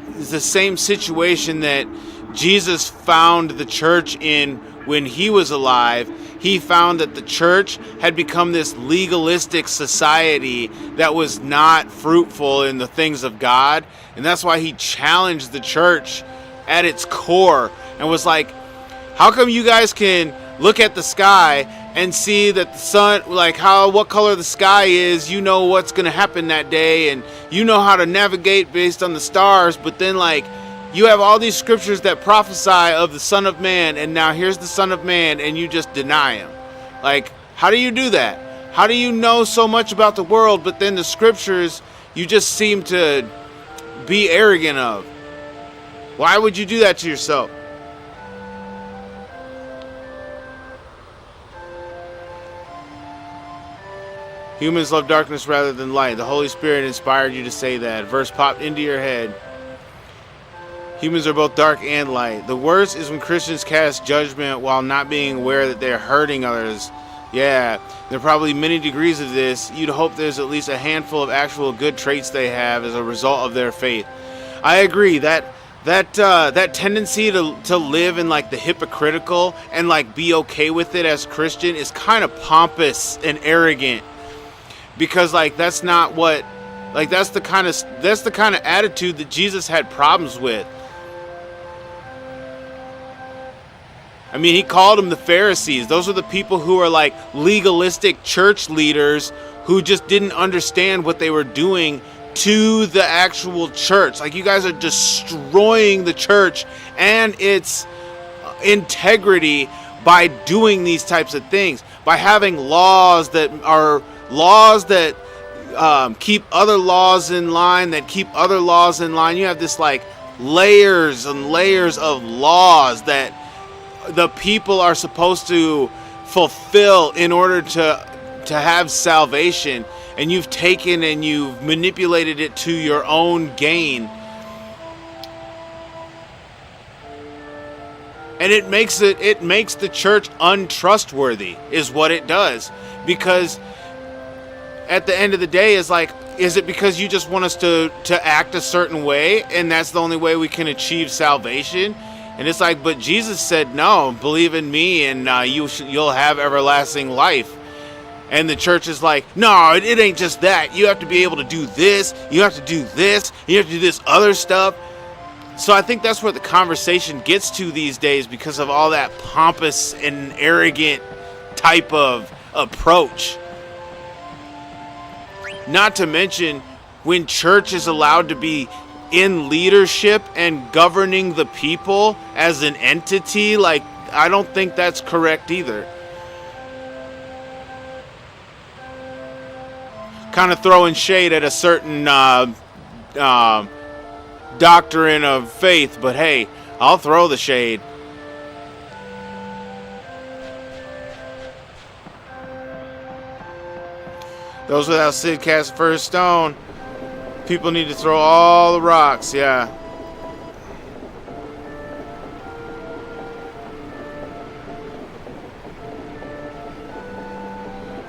situation that Jesus found the church in when he was alive. He found that the church had become this legalistic society that was not fruitful in the things of God. And that's why he challenged the church at its core and was like, how come you guys can look at the sky and see that the sun, like what color the sky is, what's going to happen that day, and how to navigate based on the stars, but then like you have all these scriptures that prophesy of the Son of Man, and now here's the Son of Man and you just deny him? Like, how do you do that? How do you know so much about the world, but then the scriptures you just seem to be arrogant of? Why would you do that to yourself? Humans love darkness rather than light. The Holy Spirit inspired you to say that. Verse popped into your head. Humans are both dark and light. The worst is when Christians cast judgment while not being aware that they're hurting others. Yeah, there are probably many degrees of this. You'd hope there's at least a handful of actual good traits they have as a result of their faith. I agree that tendency to live in like the hypocritical and like be okay with it as Christian is kind of pompous and arrogant, because like that's not what, like that's the kind of attitude that Jesus had problems with. I mean, he called them the Pharisees. Those are the people who are like legalistic church leaders who just didn't understand what they were doing to the actual church. Like, you guys are destroying the church and its integrity by doing these types of things, by having laws that keep other laws in line, that keep other laws in line. You have this like layers and layers of laws that the people are supposed to fulfill in order to have salvation, and you've taken and you've manipulated it to your own gain, and it makes the church untrustworthy is what it does. Because at the end of the day, is like, is it because you just want us to act a certain way and that's the only way we can achieve salvation? And it's like, but Jesus said, no, believe in me and you'll have everlasting life. And the church is like, no, it ain't just that. You have to be able to do this. You have to do this. You have to do this other stuff. So I think that's where the conversation gets to these days, because of all that pompous and arrogant type of approach. Not to mention, when church is allowed to be in leadership and governing the people as an entity, like, I don't think that's correct either. Kind of throwing shade at a certain doctrine of faith, but hey, I'll throw the shade. Those without Sid cast first stone. People need to throw all the rocks, yeah.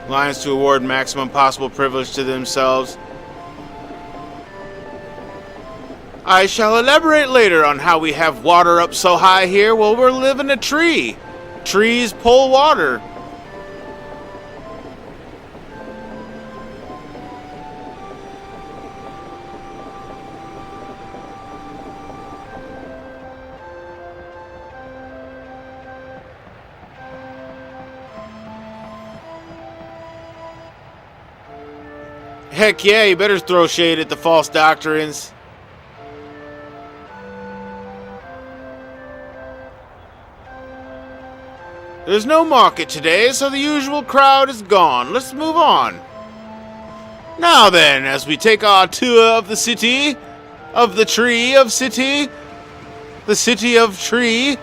Lions to award maximum possible privilege to themselves. I shall elaborate later on how we have water up so high here. Well, we're living a tree. Trees pull water. Heck yeah, you better throw shade at the false doctrines. There's no market today, so the usual crowd is gone. Let's move on. Now then, as we take our tour of the city, of the tree of city, the city of tree.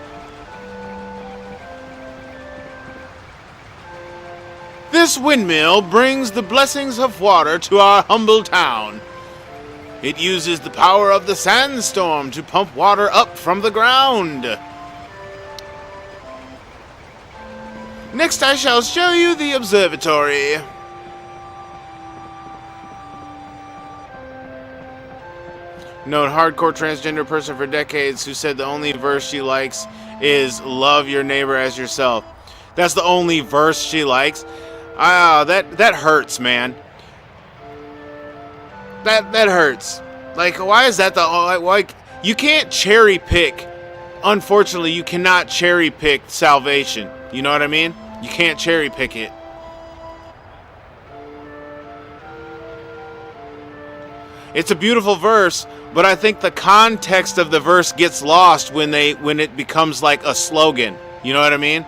This windmill brings the blessings of water to our humble town. It uses the power of the sandstorm to pump water up from the ground. Next, I shall show you the observatory. Known hardcore transgender person for decades who said the only verse she likes is love your neighbor as yourself. That's the only verse she likes. That hurts, man. That hurts. Like, why is that like, you can't cherry pick. Unfortunately, you cannot cherry pick salvation. You know what I mean? You can't cherry pick it. It's a beautiful verse, but I think the context of the verse gets lost when it becomes like a slogan. You know what I mean?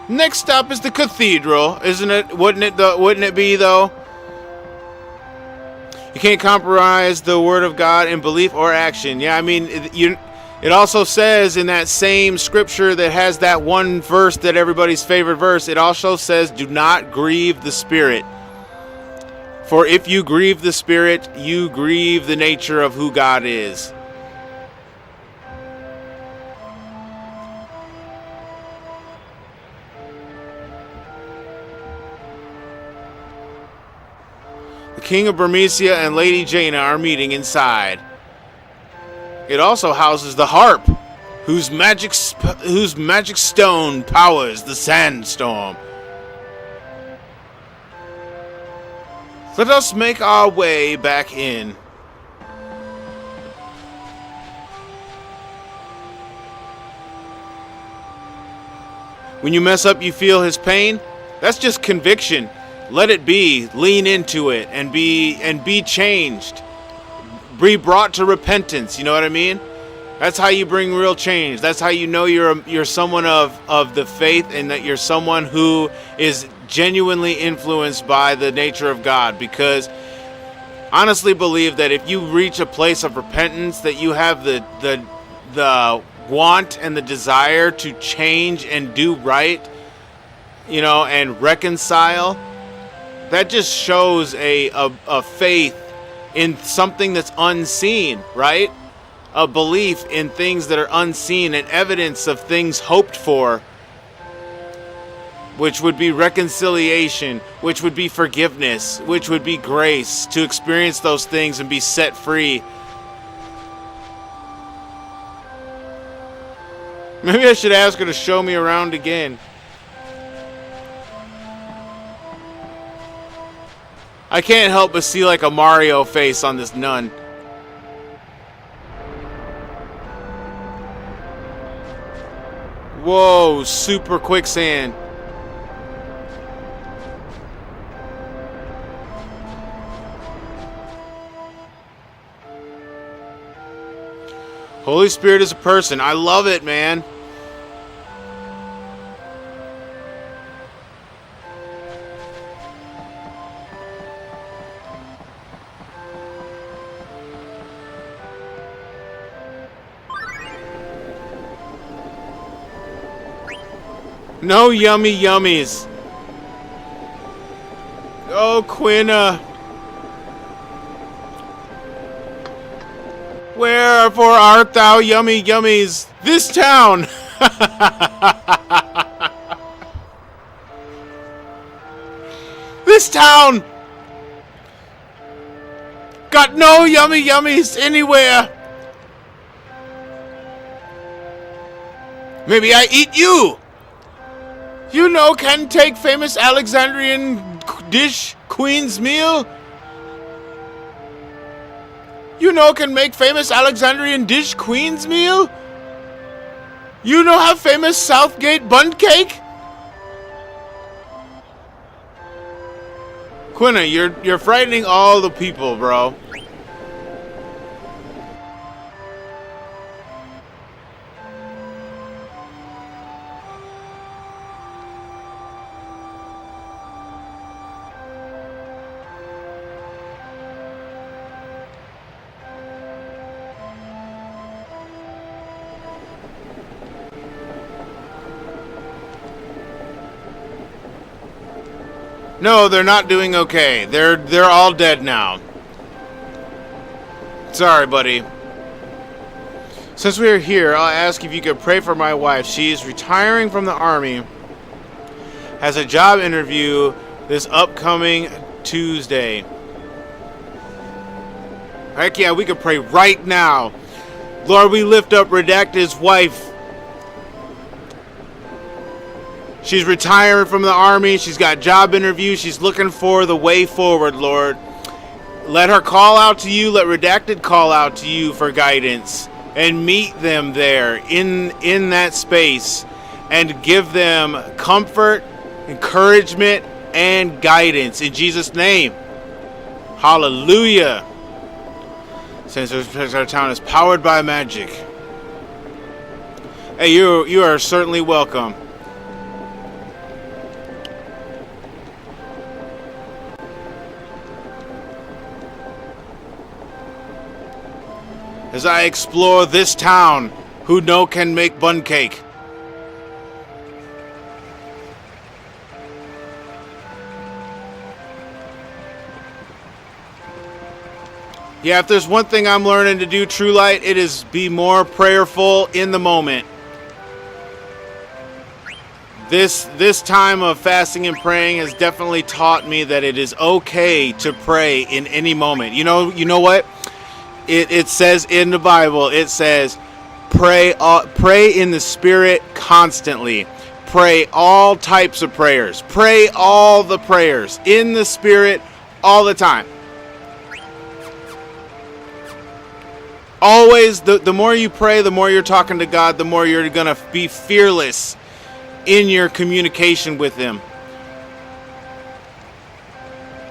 Next stop is the cathedral, isn't it? Wouldn't it be though? You can't compromise the word of God in belief or action. Yeah, I mean, it also says in that same scripture that has that one verse that everybody's favorite verse, it also says, do not grieve the Spirit. For if you grieve the Spirit, you grieve the nature of who God is. The King of Bermesia and Lady Jaina are meeting inside. It also houses the harp, whose magic stone powers the sandstorm. Let us make our way back in. When you mess up, you feel his pain. That's just conviction. Let it be. Lean into it and be changed. Be brought to repentance. You know what I mean? That's how you bring real change. That's how you know you're someone of the faith, and that you're someone who is genuinely influenced by the nature of God. Because honestly believe that if you reach a place of repentance, that you have the want and the desire to change and do right, you know, and reconcile. That just shows a faith in something that's unseen, right? A belief in things that are unseen and evidence of things hoped for, which would be reconciliation, which would be forgiveness, which would be grace, to experience those things and be set free. Maybe I should ask her to show me around again. I can't help but see like a Mario face on this nun. Whoa, super quicksand. Holy Spirit is a person. I love it, man. No yummy yummies. Oh, Quina. Wherefore art thou, yummy yummies? This town. This town got no yummy yummies anywhere. Maybe I eat you. You know, can take famous Alexandrian dish, Queen's meal. You know, can make famous Alexandrian dish, Queen's meal. You know, have famous Southgate bun cake. Quina, you're frightening all the people, bro. No, they're not doing okay. They're all dead now. Sorry, buddy. Since we are here, I'll ask if you could pray for my wife. She is retiring from the army. Has a job interview this upcoming Tuesday. Heck yeah, we could pray right now. Lord, we lift up Redacted's wife. She's retiring from the army. She's got job interviews. She's looking for the way forward, Lord. Let her call out to you. Let Redacted call out to you for guidance. And meet them there in that space. And give them comfort, encouragement, and guidance. In Jesus' name. Hallelujah. Since our town is powered by magic. Hey, you are certainly welcome. as I explore this town, who know can make bun cake. Yeah, if there's one thing I'm learning to do, True Light, it is be more prayerful in the moment. This time of fasting and praying has definitely taught me that it is okay to pray in any moment. You know what? It says in the Bible, it says, pray in the Spirit constantly. Pray all types of prayers. Pray all the prayers in the Spirit all the time. Always, the more you pray, the more you're talking to God, the more you're going to be fearless in your communication with Him.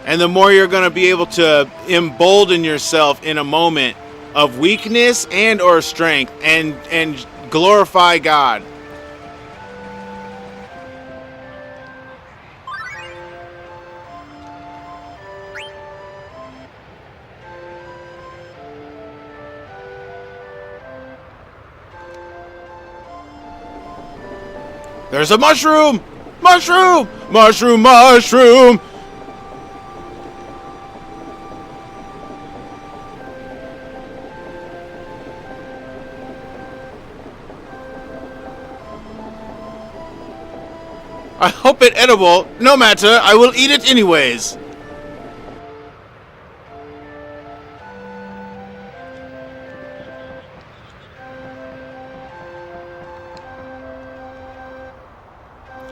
And the more you're going to be able to embolden yourself in a moment of weakness and or strength and glorify God. There's a mushroom! Mushroom! Mushroom! Mushroom! I hope it edible. No matter, I will eat it anyways.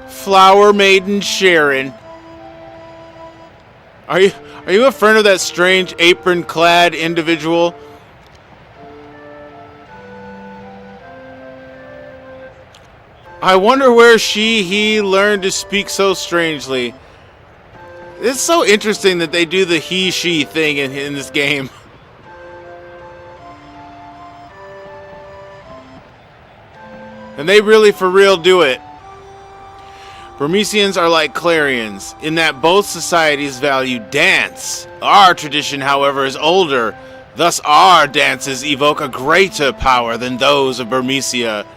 Flower Maiden Sharon. Are you a friend of that strange apron-clad individual? I wonder where he learned to speak so strangely. It's so interesting that they do the he-she thing in this game. And they really for real do it. Burmesians are like Clarions, in that both societies value dance. Our tradition, however, is older. Thus our dances evoke a greater power than those of Burmecia.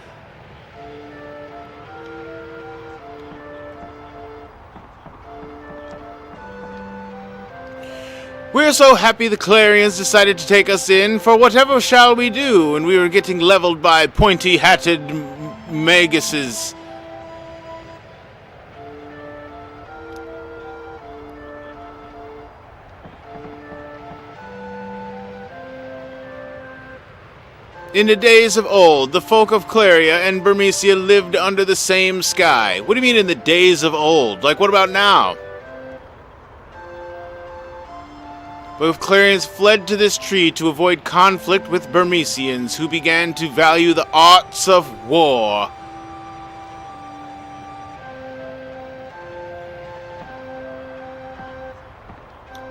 We're so happy the Clarions decided to take us in, for whatever shall we do? And we were getting leveled by pointy-hatted maguses. In the days of old, the folk of Claria and Burmecia lived under the same sky. What do you mean in the days of old? Like, what about now? Both Clarions fled to this tree to avoid conflict with Burmesians, who began to value the arts of war.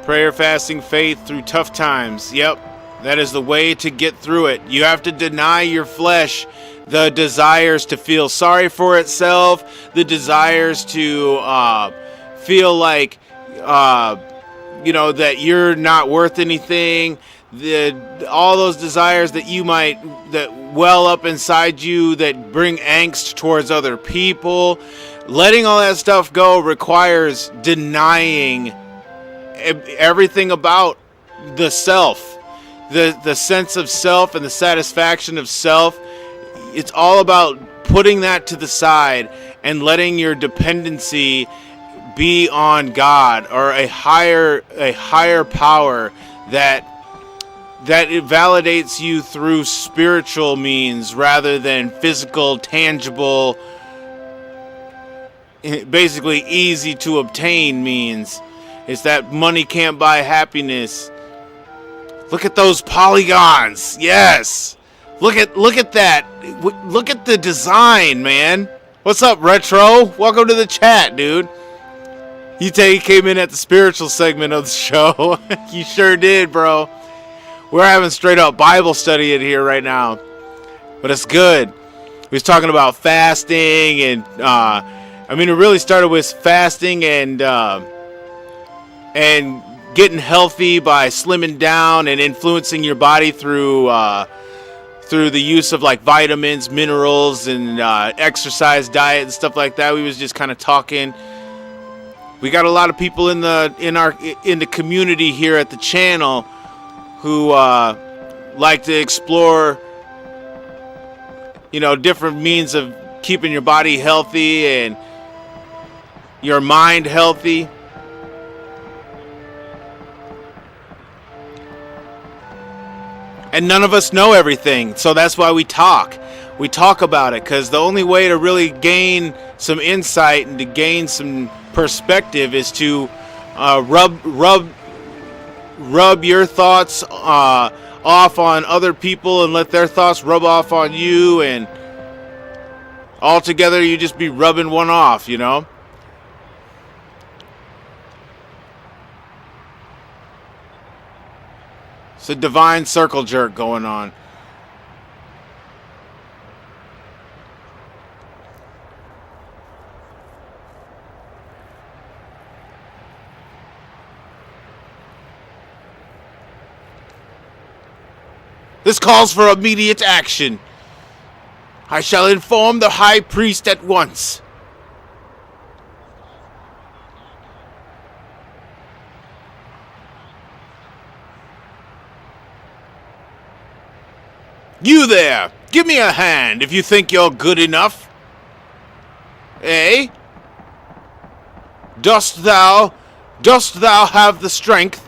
Prayer, fasting, faith through tough times. Yep. That is the way to get through it. You have to deny your flesh the desires to feel sorry for itself, the desires to feel like, that you're not worth anything, all those desires that well up inside you that bring angst towards other people. Letting all that stuff go requires denying everything about the self. The sense of self and the satisfaction of self. It's all about putting that to the side and letting your dependency be on God or a higher power that it validates you through spiritual means rather than physical, tangible, basically easy to obtain means. It's that money can't buy happiness. Look at those polygons. Yes. Look at that. Look at the design, man. What's up, Retro? Welcome to the chat, dude. You came in at the spiritual segment of the show. You sure did, bro. We're having straight up Bible study in here right now. But it's good. We was talking about fasting and it really started with fasting and getting healthy by slimming down and influencing your body through through the use of like vitamins, minerals, and exercise, diet, and stuff like that. We was just kind of talking. We got a lot of people in the community here at the channel who like to explore, different means of keeping your body healthy and your mind healthy. And none of us know everything, so that's why we talk. We talk about it, because the only way to really gain some insight and to gain some perspective is to rub your thoughts off on other people and let their thoughts rub off on you, and all together you just be rubbing one off, It's a divine circle jerk going on. This calls for immediate action. I shall inform the high priest at once. You there! Give me a hand if you think you're good enough. Eh? Dost thou have the strength?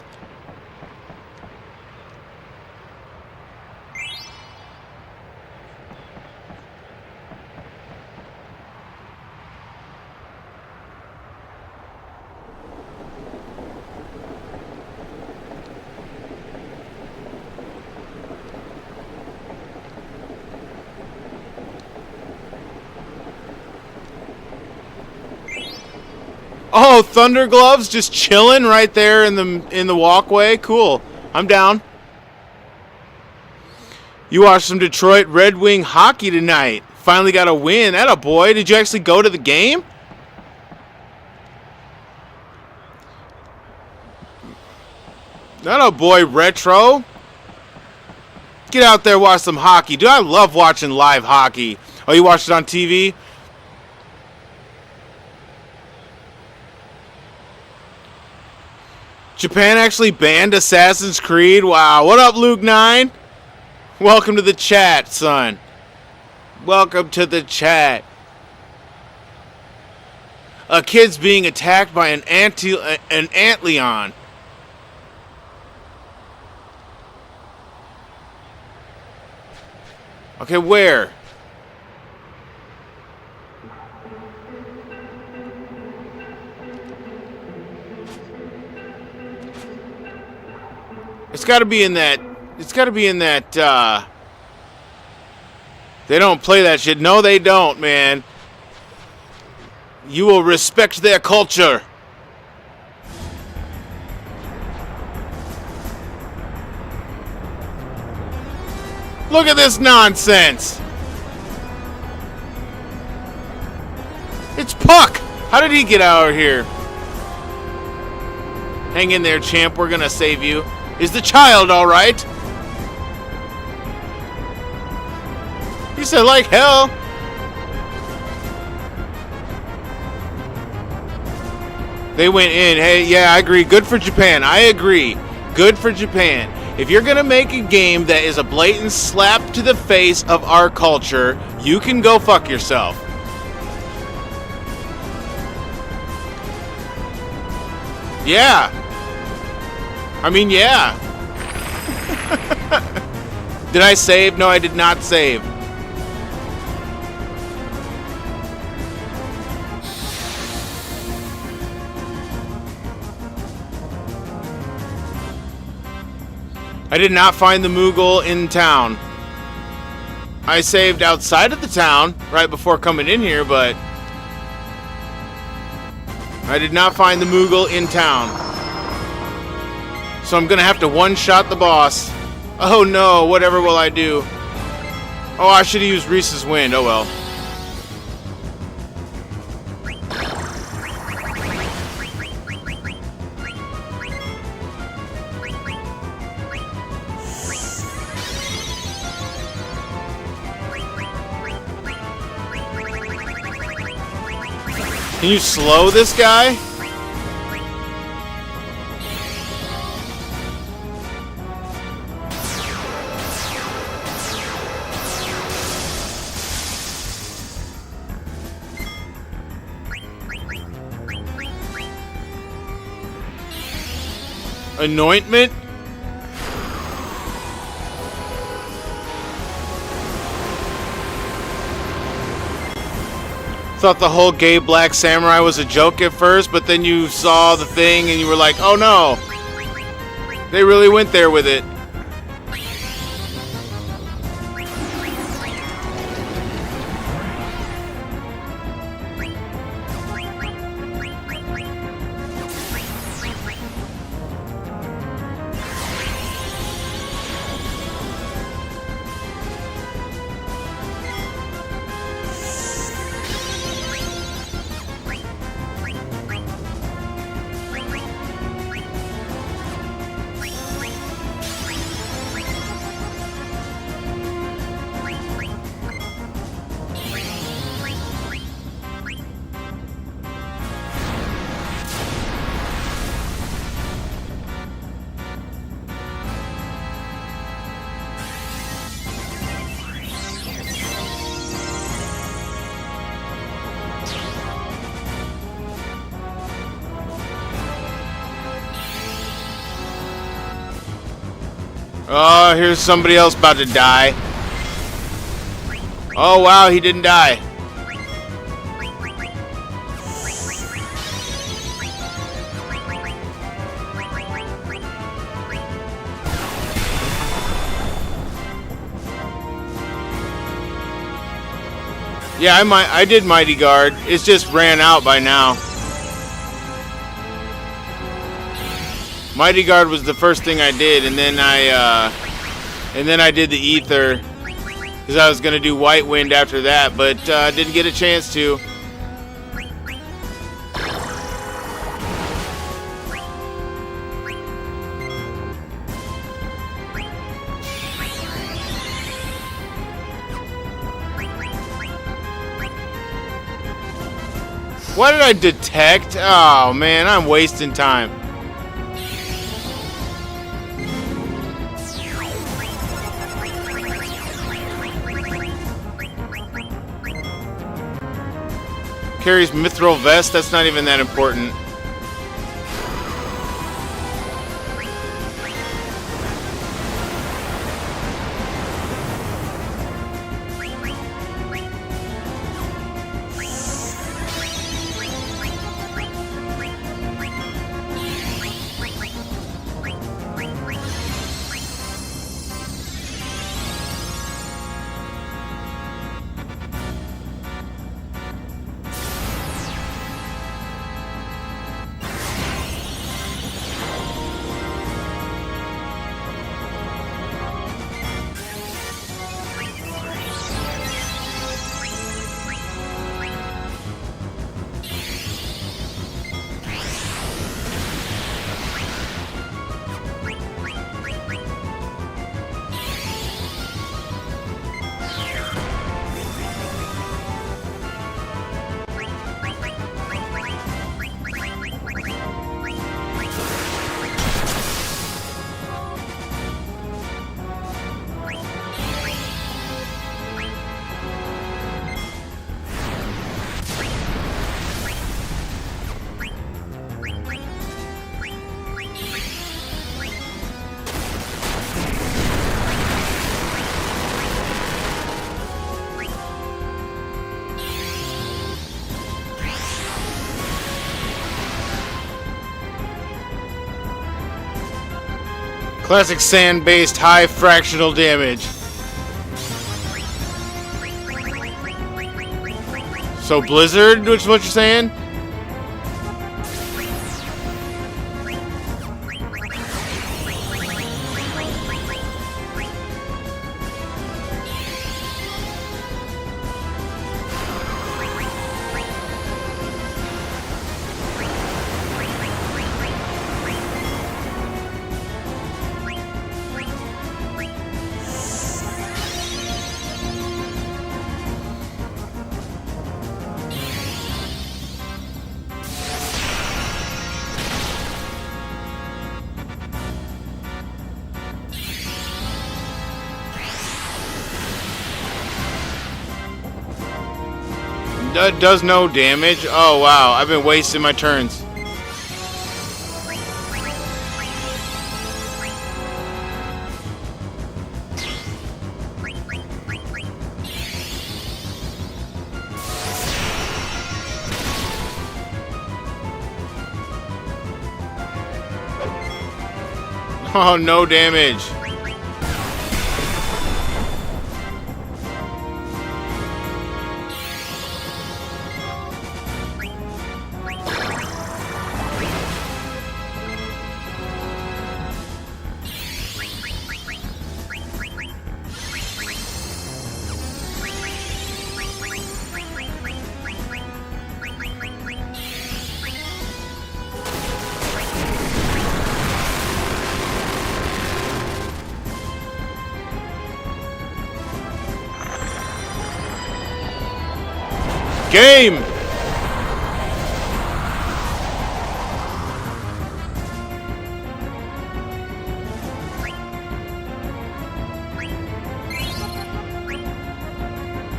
Oh, Thunder Gloves just chilling right there in the walkway. Cool. I'm down. You watched some Detroit Red Wing hockey tonight. Finally got a win. Atta boy. Did you actually go to the game? Atta boy, Retro. Get out there, watch some hockey. Dude, I love watching live hockey. Oh, you watched it on TV? Japan actually banned Assassin's Creed? Wow. What up, Luke 9? Welcome to the chat, son. Welcome to the chat. A kid's being attacked by an Antlion. Okay, where? It's got to be in that. They don't play that shit. No, they don't, man. You will respect their culture. Look at this nonsense. It's Puck. How did he get out of here? Hang in there, champ. We're gonna save you. Is the child all right? He said like hell. They went in. Hey, yeah, I agree. Good for Japan. I agree. Good for Japan. If you're going to make a game that is a blatant slap to the face of our culture, you can go fuck yourself. Yeah. I mean, yeah. Did I save? No, I did not save. I did not find the Moogle in town. I saved outside of the town right before coming in here, but I did not find the Moogle in town. So I'm gonna have to one-shot the boss. Oh no, whatever will I do? Oh, I should have used Reese's Wind. Oh well. Can you slow this guy? Anointment? Thought the whole gay black samurai was a joke at first, but then you saw the thing and you were like, oh no, they really went there with it. Oh, here's somebody else about to die. Oh, wow, he didn't die. Yeah, I did Mighty Guard. It's just ran out by now. Mighty Guard was the first thing I did, and then I did the Ether because I was gonna do White Wind after that, but didn't get a chance to. What did I detect? Oh man, I'm wasting time. Carries mithril vest, that's not even that important. Classic sand-based high fractional damage. So Blizzard, which is what you're saying? does no damage. Oh wow, I've been wasting my turns. Oh, no damage. Game!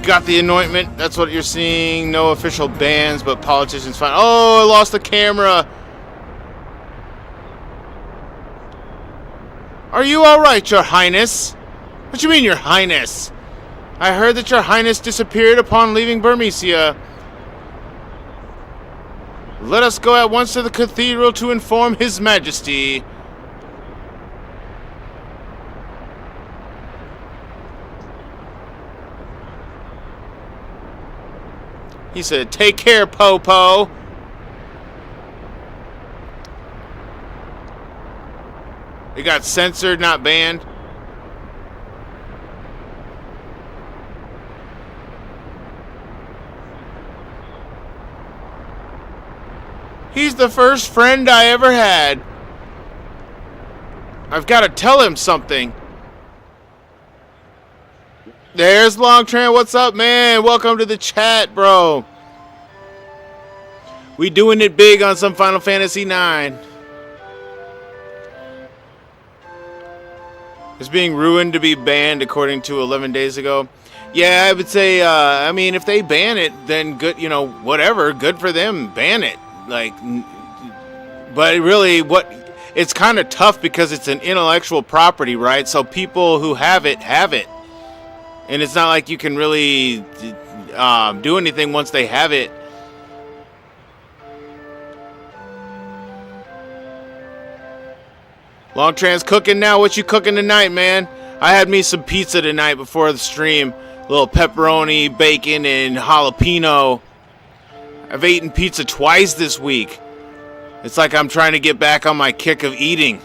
Got the anointment. That's what you're seeing. No official bans, but politicians find. Oh, I lost the camera. Are you alright, Your Highness? What do you mean, Your Highness? I heard that Your Highness disappeared upon leaving Burmecia. Let us go at once to the cathedral to inform His Majesty. He said, take care, Popo. It got censored, not banned. He's the first friend I ever had. I've got to tell him something. There's Longtran. What's up, man? Welcome to the chat, bro. We doing it big on some Final Fantasy IX. It's being ruined to be banned, according to 11 days ago. Yeah, I would say, I mean, if they ban it, then good, you know, whatever, good for them, ban it. Like, but really, it's kind of tough because it's an intellectual property, right? So people who have it, and it's not like you can really do anything once they have it. Longtran's cooking now. What you cooking tonight, man? I had me some pizza tonight before the stream. A little pepperoni, bacon, and jalapeno. I've eaten pizza twice this week. It's like I'm trying to get back on my kick of eating.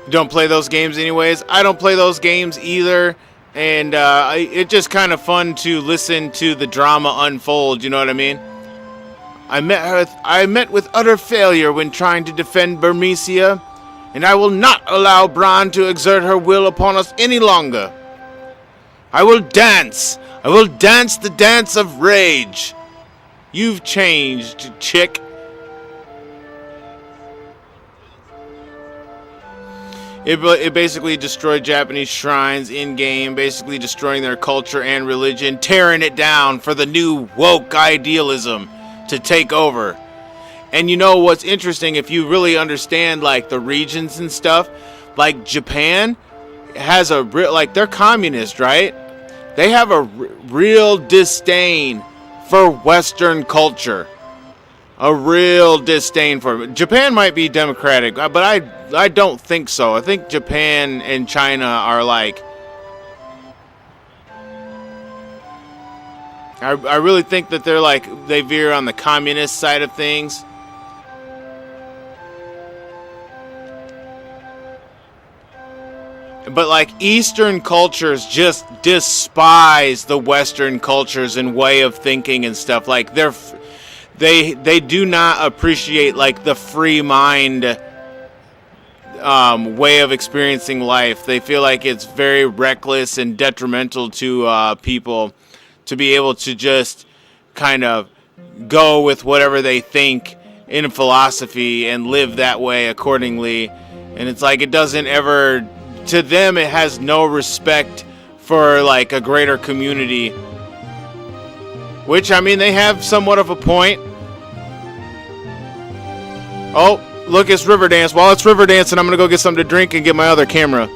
You don't play those games anyways? I don't play those games either. And it's just kind of fun to listen to the drama unfold, you know what I mean? I met with utter failure when trying to defend Burmecia, and I will not allow Bran to exert her will upon us any longer. I will dance. I will dance the dance of rage. You've changed, chick. It basically destroyed Japanese shrines in-game, basically destroying their culture and religion, tearing it down for the new woke idealism to take over. And you know what's interesting, if you really understand like the regions and stuff, like Japan has like they're communist, right? They have a real disdain for Western culture. A real disdain for it. Japan might be democratic, but I don't think so. I think Japan and China are like... I really think that they're like, they veer on the communist side of things. But like Eastern cultures just despise the Western cultures and way of thinking and stuff. Like they do not appreciate like the free mind way of experiencing life. They feel like it's very reckless and detrimental to people to be able to just kind of go with whatever they think in philosophy and live that way accordingly. And it's like it doesn't ever, to them it has no respect for like a greater community. Which, I mean, they have somewhat of a point. Oh, look, it's Riverdance. While it's Riverdance, and I'm gonna go get something to drink and get my other camera.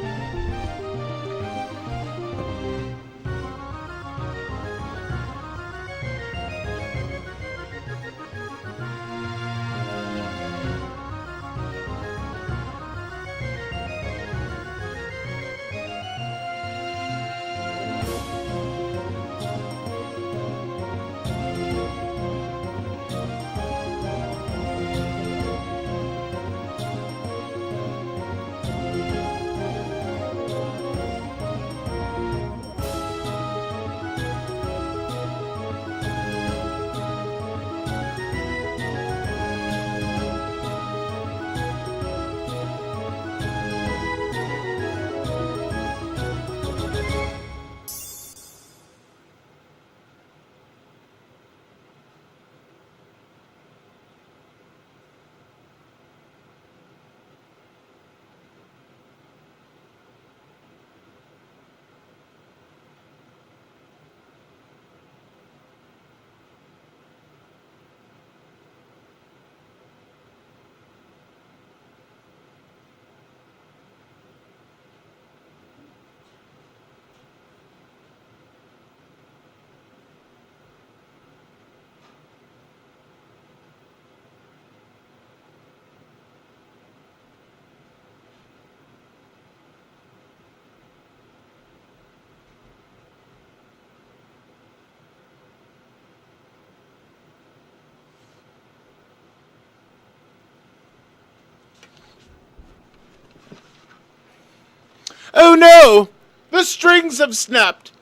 Oh no! The strings have snapped!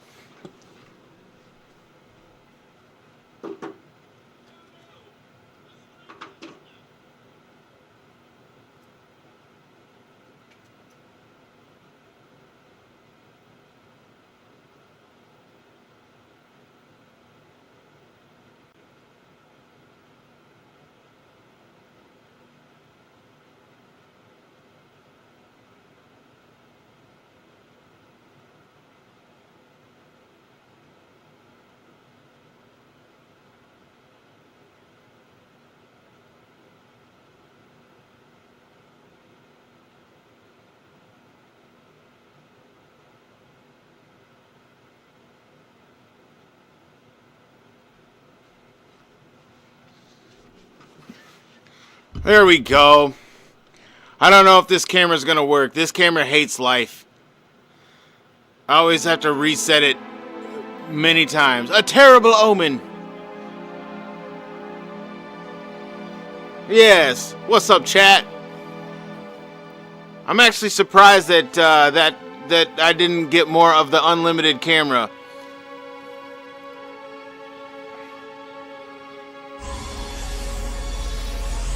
There we go. I don't know if this camera's gonna work. This camera hates life. I always have to reset it many times. A terrible omen. Yes. What's up, chat? I'm actually surprised that that I didn't get more of the unlimited camera.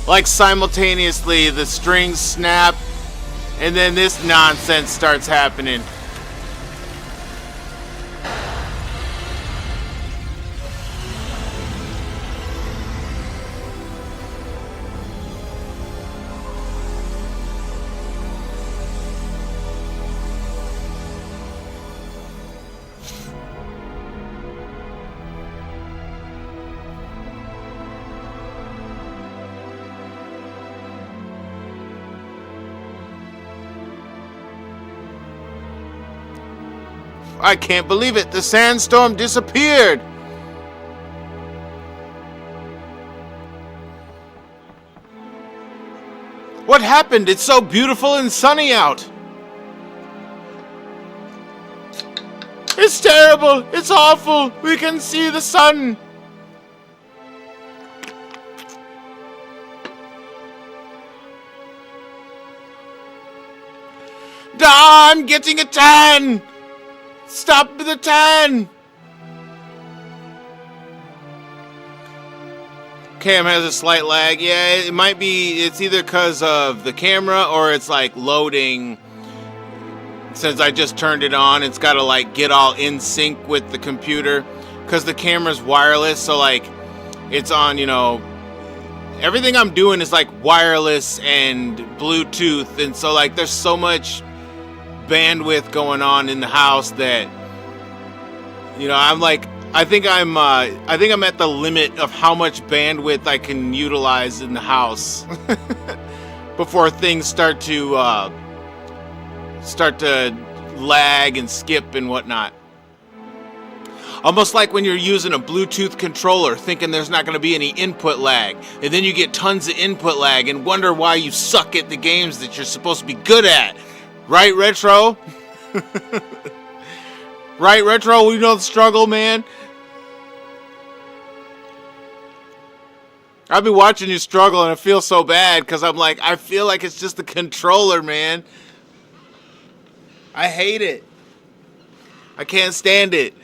Like simultaneously, the strings snap, and then this nonsense starts happening. I can't believe it. The sandstorm disappeared. What happened? It's so beautiful and sunny out. It's terrible. It's awful. We can see the sun. I'm getting a tan. Stop the tan! Cam has a slight lag. Yeah, it might be, it's either because of the camera or it's like loading. Since I just turned it on, it's got to like get all in sync with the computer. Because the camera's wireless, so like it's on, you know, everything I'm doing is like wireless and Bluetooth, and so like there's so much bandwidth going on in the house that, you know, I'm like, I think I'm at the limit of how much bandwidth I can utilize in the house before things start to lag and skip and whatnot. Almost like when you're using a Bluetooth controller thinking there's not going to be any input lag, and then you get tons of input lag and wonder why you suck at the games that you're supposed to be good at. Right, Retro? Right, Retro? We know the struggle, man. I've been watching you struggle and I feel so bad because I'm like, I feel like it's just the controller, man. I hate it. I can't stand it.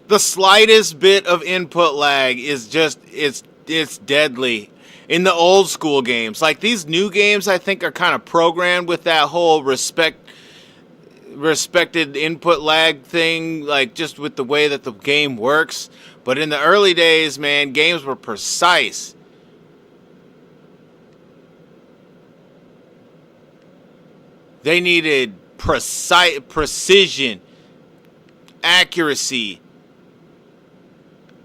The slightest bit of input lag is just, it's deadly. In the old school games, like these new games, I think are kind of programmed with that whole respected input lag thing, like just with the way that the game works. But in the early days, man, games were precise. They needed precision, accuracy,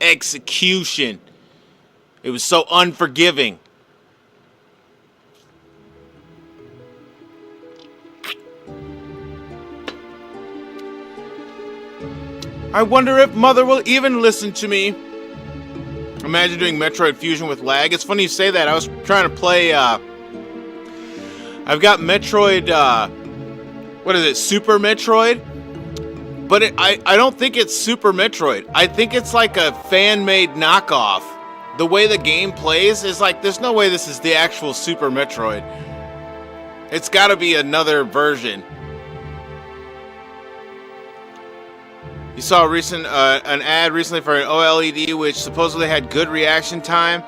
execution. It was so unforgiving. I wonder if Mother will even listen to me. Imagine doing Metroid Fusion with lag. It's funny you say that. I was trying to play, I've got Metroid, what is it, Super Metroid? But I don't think it's Super Metroid. I think it's like a fan-made knockoff. The way the game plays is like, there's no way this is the actual Super Metroid. It's gotta be another version. You saw an ad recently for an OLED which supposedly had good reaction time.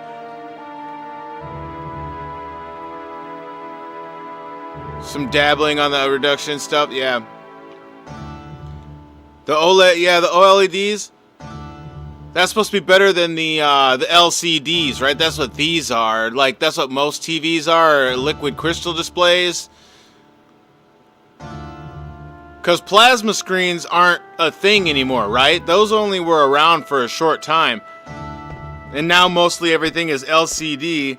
Some dabbling on the reduction stuff, yeah. The OLED, yeah, the OLEDs. That's supposed to be better than the LCDs, right? That's what these are. Like that's what most TVs are liquid crystal displays. Because plasma screens aren't a thing anymore, right? Those only were around for a short time. And now mostly everything is LCD.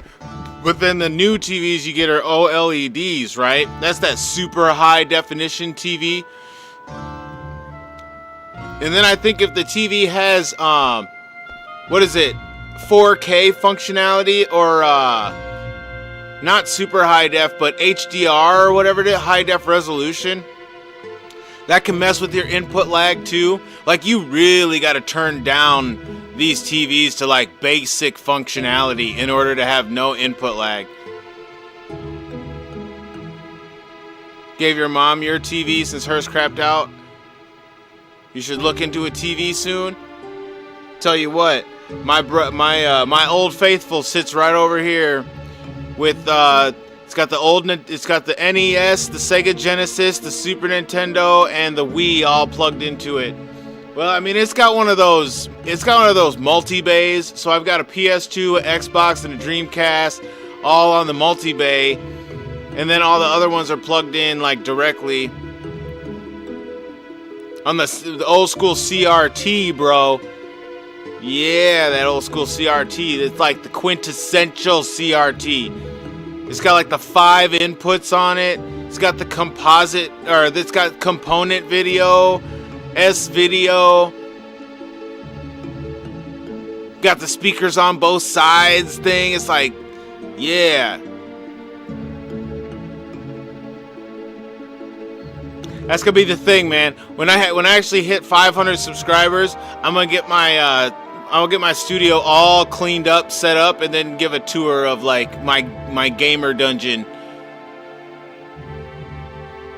But then the new TVs you get are OLEDs, right? That's that super high definition TV. And then I think if the TV has, what is it? 4K functionality or, not super high def, but HDR or whatever it is, high def resolution. That can mess with your input lag too. Like you really got to turn down these TVs to like basic functionality in order to have no input lag. Gave your mom your TV since hers crapped out. You should look into a TV soon. Tell you what, my old faithful sits right over here with it's got the NES, the Sega Genesis, the Super Nintendo, and the Wii all plugged into it. Well, I mean, it's got one of those multi-bays. So I've got a PS2, an Xbox, and a Dreamcast, all on the multi-bay, and then all the other ones are plugged in like directly on the old school CRT, bro. Yeah, that old school CRT. It's like the quintessential CRT. It's got like the 5 inputs on it. It's got the composite, or it's got component video, S video. Got the speakers on both sides thing. It's like, yeah. That's gonna be the thing, man. When I actually hit 500 subscribers, I'm gonna get my studio all cleaned up, set up, and then give a tour of like my gamer dungeon.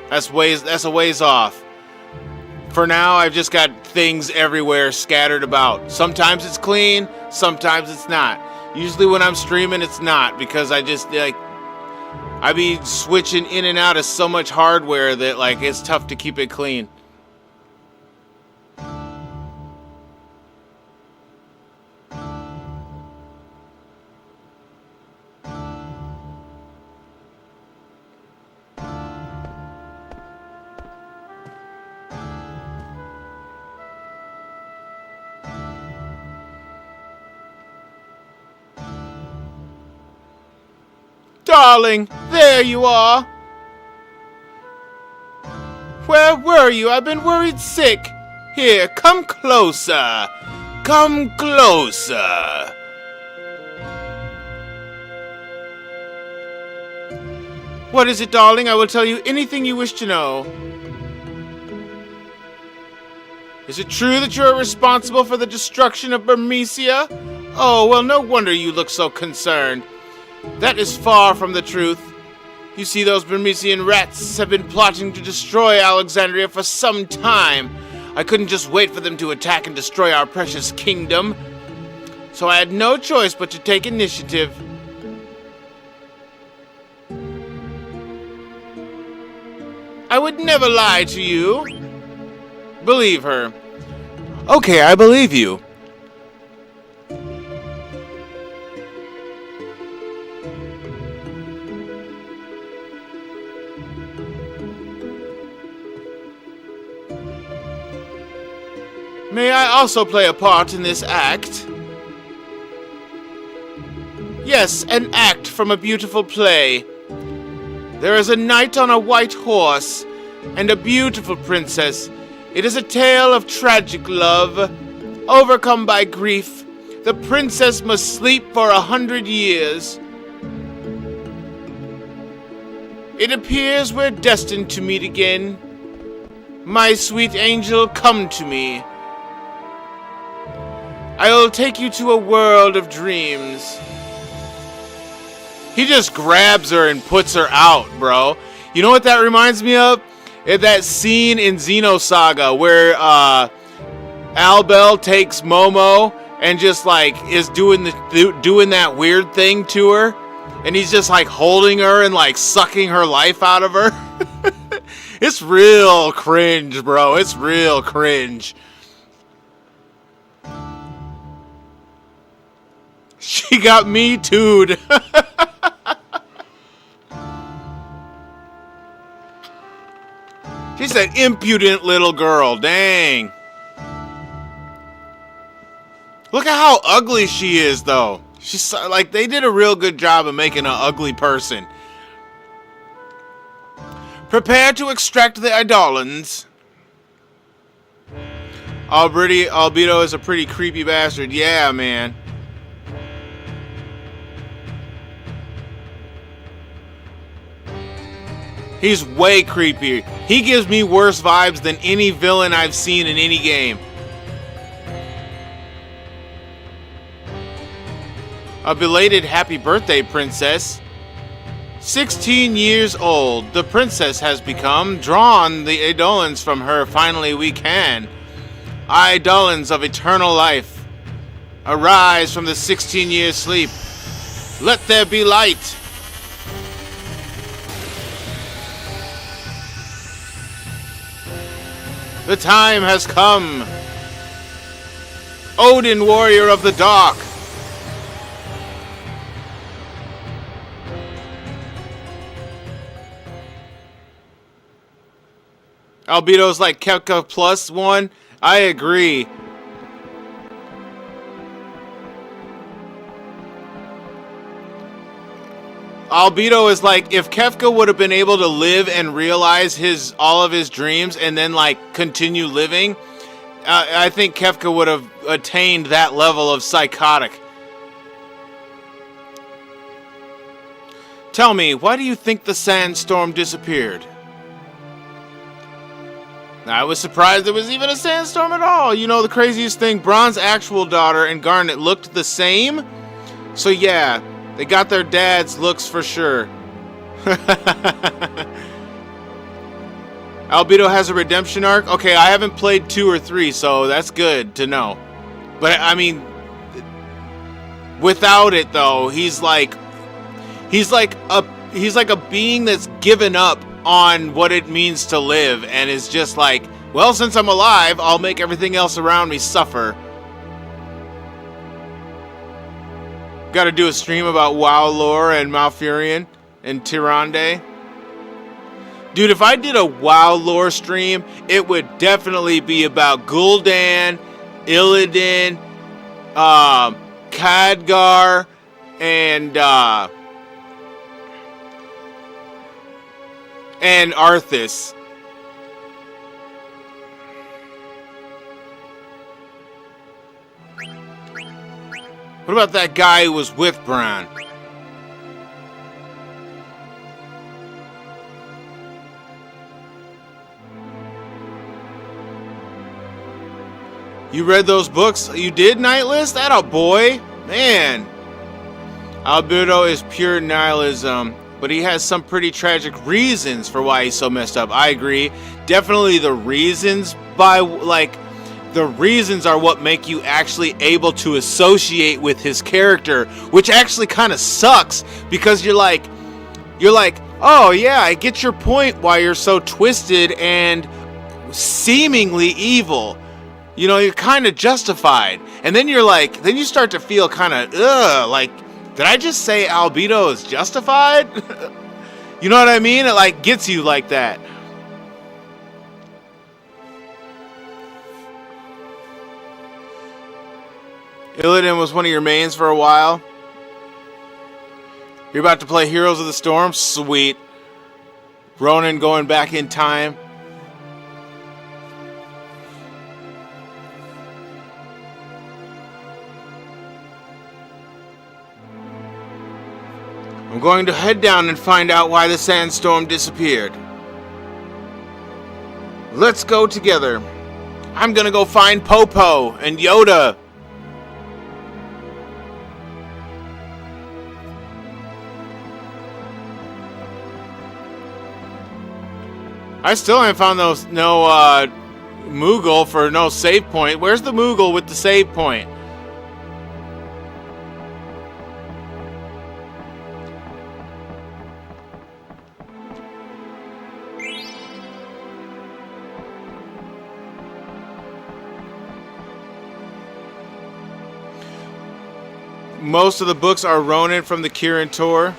That's a ways off. For now, I've just got things everywhere scattered about. Sometimes it's clean, sometimes it's not. Usually when I'm streaming, it's not, because I just like I be switching in and out of so much hardware that like it's tough to keep it clean. Darling, there you are. Where were you? I've been worried sick. Here, come closer. Come closer. What is it, darling? I will tell you anything you wish to know. Is it true that you are responsible for the destruction of Burmecia? Oh, well, no wonder you look so concerned. That is far from the truth. You see, those Burmecian rats have been plotting to destroy Alexandria for some time. I couldn't just wait for them to attack and destroy our precious kingdom. So I had no choice but to take initiative. I would never lie to you. Believe her. Okay, I believe you. May I also play a part in this act? Yes, an act from a beautiful play. There is a knight on a white horse, and a beautiful princess. It is a tale of tragic love. Overcome by grief, the princess must sleep for 100 years. It appears we're destined to meet again. My sweet angel, come to me. I will take you to a world of dreams. He just grabs her and puts her out, bro. You know what that reminds me of? That scene in Xenosaga where Albel takes Momo and just like is doing that weird thing to her, and he's just like holding her and like sucking her life out of her. It's real cringe, bro. It's real cringe. She got me too'd. She's an impudent little girl. Dang. Look at how ugly she is, though. She's like, they did a real good job of making an ugly person. Prepare to extract the Eidolons. Albedo is a pretty creepy bastard. Yeah, man. He's way creepier. He gives me worse vibes than any villain I've seen in any game. A belated happy birthday, princess. 16 years old, the princess has become. Drawn the Eidolons from her, finally we can. Eidolons of eternal life. Arise from the 16-year sleep. Let there be light. The time has come. Odin, warrior of the dark. Albedo's like Kefka +1. I agree. Albedo is like, if Kefka would have been able to live and realize all of his dreams and then like continue living, I think Kefka would have attained that level of psychotic. Tell me, why do you think the sandstorm disappeared? I was surprised there was even a sandstorm at all. You know, the craziest thing, Bronze's actual daughter and Garnet looked the same. So yeah, they got their dad's looks for sure. Albedo has a redemption arc? Okay, I haven't played 2 or 3, so that's good to know. But I mean, without it though, he's like a being that's given up on what it means to live and is just like, well, since I'm alive, I'll make everything else around me suffer. Got to do a stream about WoW lore and Malfurion and Tyrande. Dude, if I did a WoW lore stream, it would definitely be about Gul'dan, Illidan, Khadgar, and And Arthas. What about that guy who was with Bran? You read those books? You did, Nightlist? That a boy? Man. Albedo is pure nihilism, but he has some pretty tragic reasons for why he's so messed up. I agree. Definitely the reasons the reasons are what make you actually able to associate with his character, which actually kind of sucks because you're like, oh yeah, I get your point why you're so twisted and seemingly evil. You know, you're kind of justified. And then then you start to feel kind of, did I just say Albedo is justified? You know what I mean? It gets you like that. Illidan was one of your mains for a while. You're about to play Heroes of the Storm? Sweet. Ronan going back in time. I'm going to head down and find out why the sandstorm disappeared. Let's go together. I'm gonna go find Popo and Yoda. I still haven't found no Moogle for no save point. Where's the Moogle with the save point? Most of the books are Ronin from the Kirin Tor.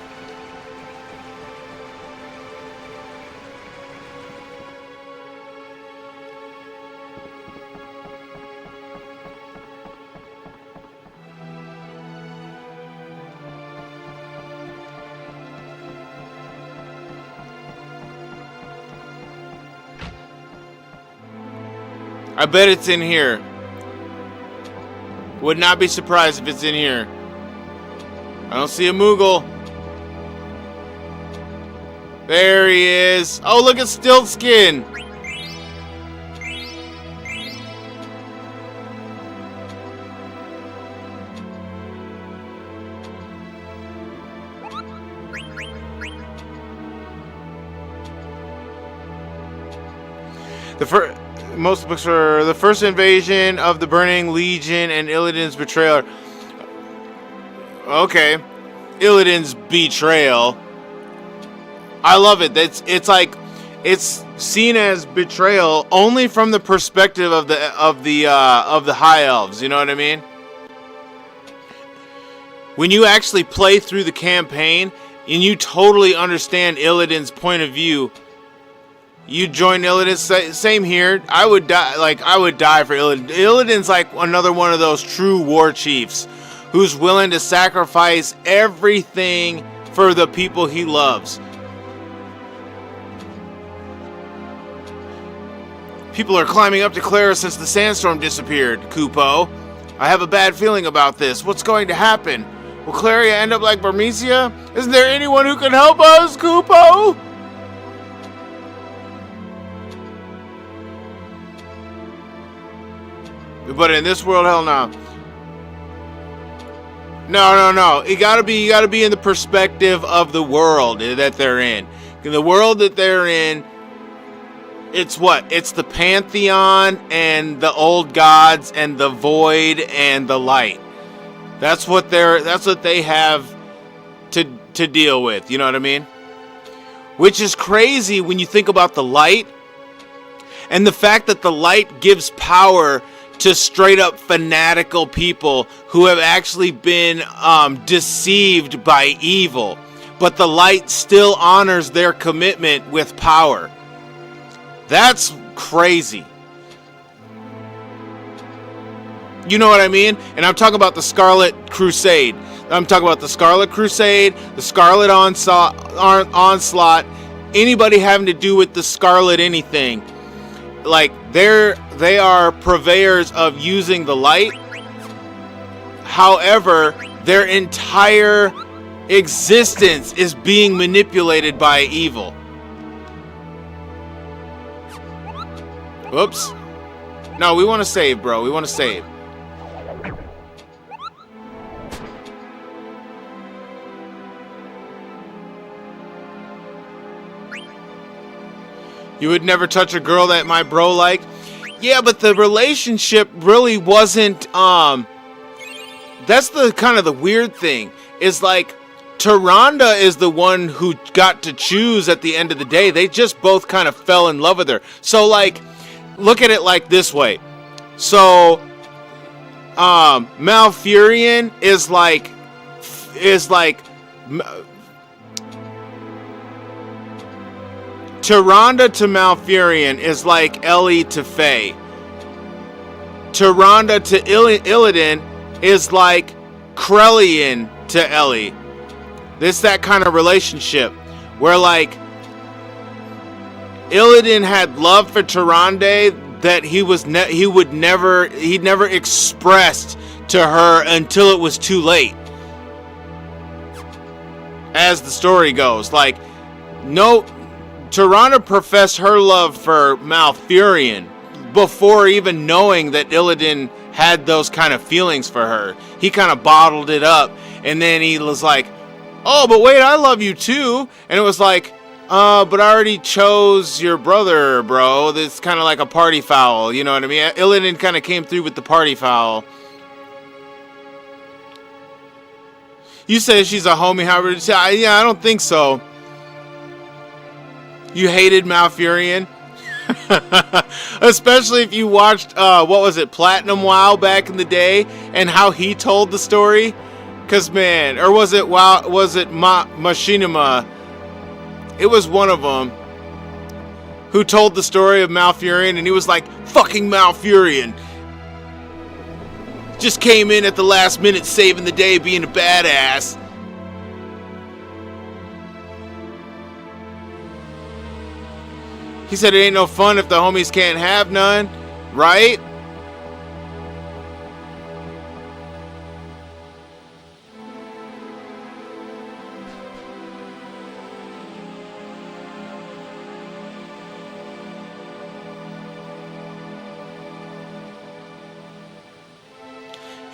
I bet it's in here. Would not be surprised if it's in here. I don't see a Moogle. There he is. Oh, look at Stiltskin. Most books are the first invasion of the Burning Legion and Illidan's betrayal. Okay, Illidan's betrayal. I love it. It's seen as betrayal only from the perspective of the High Elves. You know what I mean? When you actually play through the campaign and you totally understand Illidan's point of view, you join Illidan. Same here. I would die. I would die for Illidan. Illidan's like another one of those true war chiefs who's willing to sacrifice everything for the people he loves. People are climbing up to Clara since the sandstorm disappeared, Kupo. I have a bad feeling about this. What's going to happen? Will Claria end up like Burmecia? Isn't there anyone who can help us, Kupo? But in this world, hell no. No. You gotta be in the perspective of the world that they're in. In the world that they're in, it's what? It's the Pantheon and the old gods and the void and the light. That's what they have to deal with. You know what I mean? Which is crazy when you think about the light and the fact that the light gives power to straight up fanatical people who have actually been deceived by evil. But the light still honors their commitment with power. That's crazy. You know what I mean? And I'm talking about the Scarlet Crusade. I'm talking about the Scarlet Crusade, the Scarlet Onslaught, anybody having to do with the Scarlet anything. Like, they are purveyors of using the light. However, their entire existence is being manipulated by evil. Whoops. No, we want to save, bro. We want to save. You would never touch a girl that my bro liked? Yeah, but the relationship really wasn't, that's the kind of the weird thing. Is like, Tyrande is the one who got to choose at the end of the day. They just both kind of fell in love with her. So, like, look at it like this way. So, Malfurion is like Tyrande to Malfurion is like Ellie to Faye. Tyrande to Illidan is like Krelian to Ellie. This that kind of relationship where, like, Illidan had love for Tyrande that he never expressed to her until it was too late. As the story goes, like, no, Tyrande professed her love for Malfurion before even knowing that Illidan had those kind of feelings for her. He kind of bottled it up, and then he was like, oh, but wait, I love you too. And it was like, but I already chose your brother, bro. That's kind of like a party foul, you know what I mean? Illidan kind of came through with the party foul. You say she's a homie, however, yeah, I don't think so. You hated Malfurion? Especially if you watched, what was it, Platinum WoW back in the day, and how he told the story? Cause man, or was it WoW? Was it Machinima? It was one of them who told the story of Malfurion, and he was like, "Fucking Malfurion just came in at the last minute, saving the day, being a badass." He said it ain't no fun if the homies can't have none, right?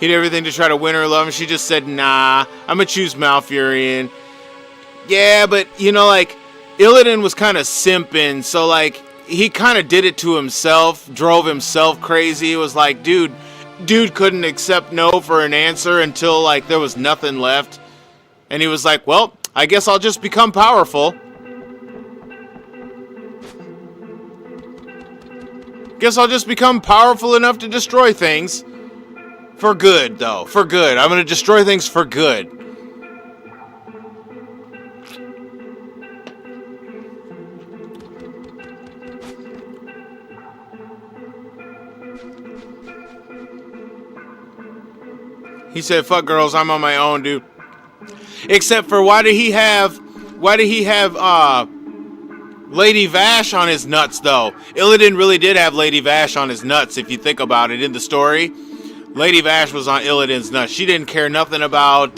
He did everything to try to win her love, and she just said, nah, I'm gonna choose Malfurion. Yeah, but, you know, like, Illidan was kind of simping, so, like, he kind of did it to himself, drove himself crazy. It was like, dude couldn't accept no for an answer until, like, there was nothing left. And he was like, well, I guess I'll just become powerful. Guess I'll just become powerful enough to destroy things. For good, though. For good. I'm going to destroy things for good. He said, fuck girls, I'm on my own, dude. Except for why did he have Lady Vash on his nuts, though? Illidan really did have Lady Vash on his nuts, if you think about it in the story. Lady Vash was on Illidan's nuts. She didn't care nothing about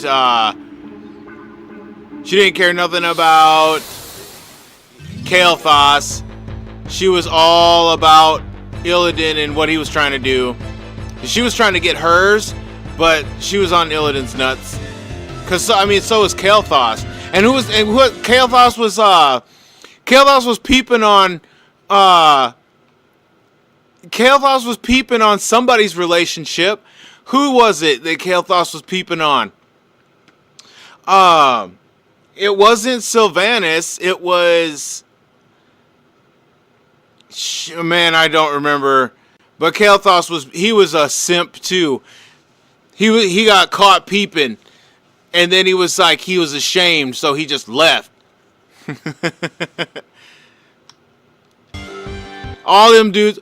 Kael'thas. She was all about Illidan and what he was trying to do. She was trying to get hers, but she was on Illidan's nuts. Cause I mean, so was Kael'thas. And Kael'thas was Kael'thas was peeping on Kael'thas was peeping on somebody's relationship. Who was it that Kael'thas was peeping on? It wasn't Sylvanas. It was... Man, I don't remember. But Kael'thas was a simp too. He got caught peeping. And then he was ashamed, so he just left. All them dudes,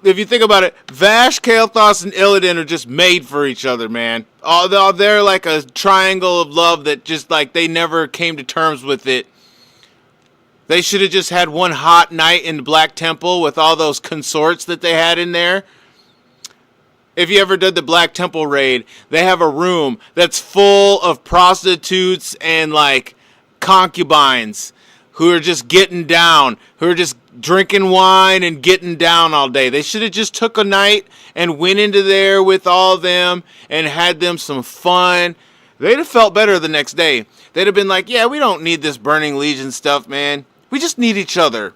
if you think about it, Vash, Kael'thas, and Illidan are just made for each other, man. They're like a triangle of love that just, like, they never came to terms with it. They should have just had one hot night in the Black Temple with all those consorts that they had in there. If you ever did the Black Temple raid, they have a room that's full of prostitutes and like concubines who are just getting down, who are just drinking wine and getting down all day. They should have just took a night and went into there with all of them and had them some fun. They'd have felt better the next day. They'd have been like, yeah, we don't need this Burning Legion stuff, man. We just need each other.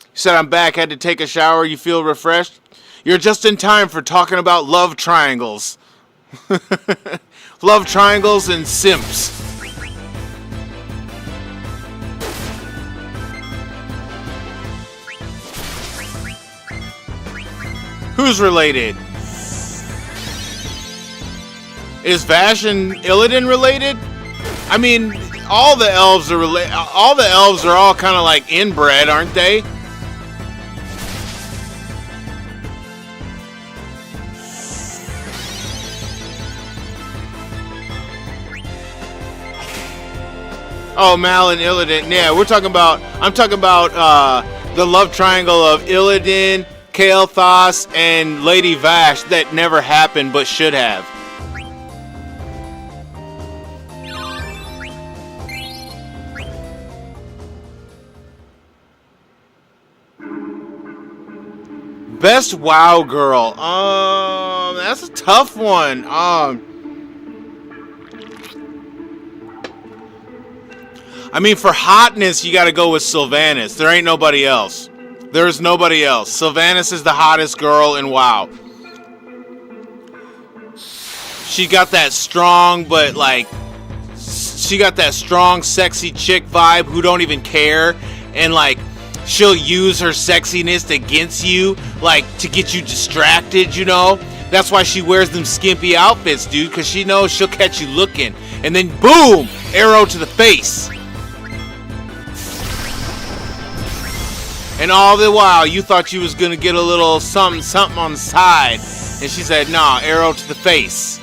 You said, I'm back, had to take a shower, you feel refreshed? You're just in time for talking about love triangles. Love triangles and simps. Who's related? Is Vash and Illidan related? I mean, all the elves are related. All the elves are all kind of like inbred, aren't they? Oh, Mal and Illidan. Yeah, I'm talking about the love triangle of Illidan, Kael'thas, and Lady Vash that never happened but should have. Best WoW girl. That's a tough one. I mean, for hotness, you got to go with Sylvanas. There ain't nobody else. There's nobody else. Sylvanas is the hottest girl in WoW. She got that strong, but like, she got that strong, sexy chick vibe who don't even care, and like, she'll use her sexiness against you, like, to get you distracted, you know? That's why she wears them skimpy outfits, dude, because she knows she'll catch you looking. And then, boom! Arrow to the face. And all the while, you thought you was going to get a little something on the side. And she said, nah, arrow to the face.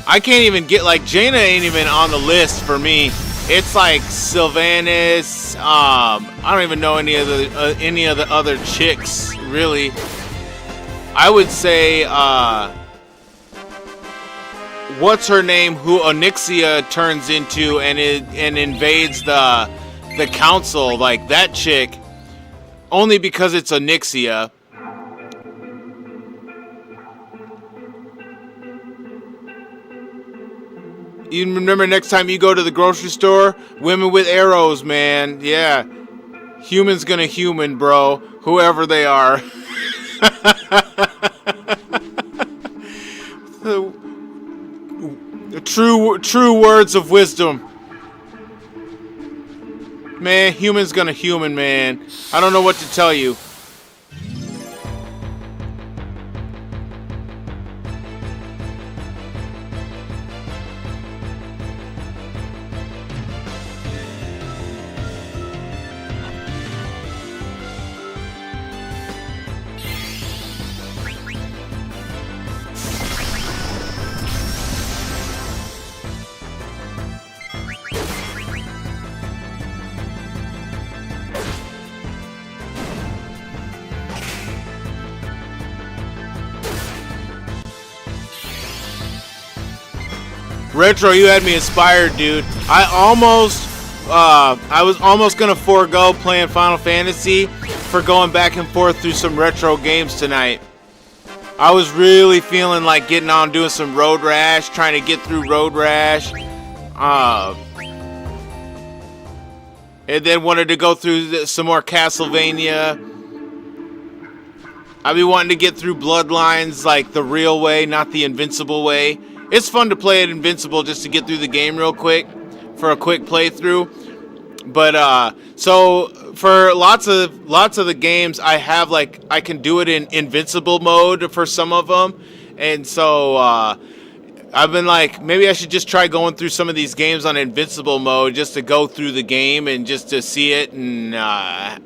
I can't even get, like, Jaina ain't even on the list for me. It's like Sylvanas. I don't even know any of the other chicks, really. I would say, what's her name? Who Onyxia turns into and invades the council, like that chick. Only because it's Onyxia. You remember next time you go to the grocery store? Women with arrows, man. Yeah. Human's gonna human, bro. Whoever they are. True words of wisdom. Man, human's gonna human, man. I don't know what to tell you. Retro, you had me inspired, dude. I was almost gonna forego playing Final Fantasy for going back and forth through some retro games tonight. I was really feeling like getting on doing some Road Rash, trying to get through Road Rash. And then wanted to go through some more Castlevania. I'd be wanting to get through Bloodlines like the real way, not the invincible way. It's fun to play it invincible just to get through the game real quick for a quick playthrough. But so for lots of the games I have, like, I can do it in invincible mode for some of them. And so I've been like, maybe I should just try going through some of these games on invincible mode just to go through the game and just to see it and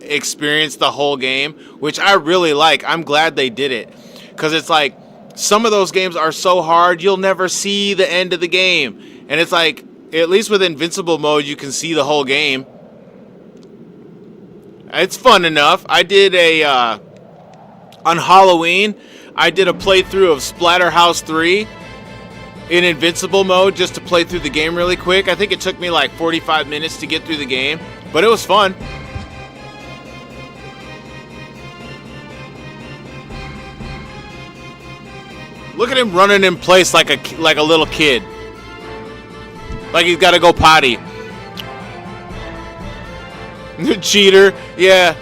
experience the whole game, which I really like. I'm glad they did it, because it's like, some of those games are so hard you'll never see the end of the game. And it's like, at least with Invincible mode, you can see the whole game. It's fun enough. I did on Halloween, I did a playthrough of Splatterhouse 3 in Invincible mode just to play through the game really quick. I think it took me like 45 minutes to get through the game, but it was fun. Look at him running in place like a little kid. Like he's got to go potty. Cheater, yeah.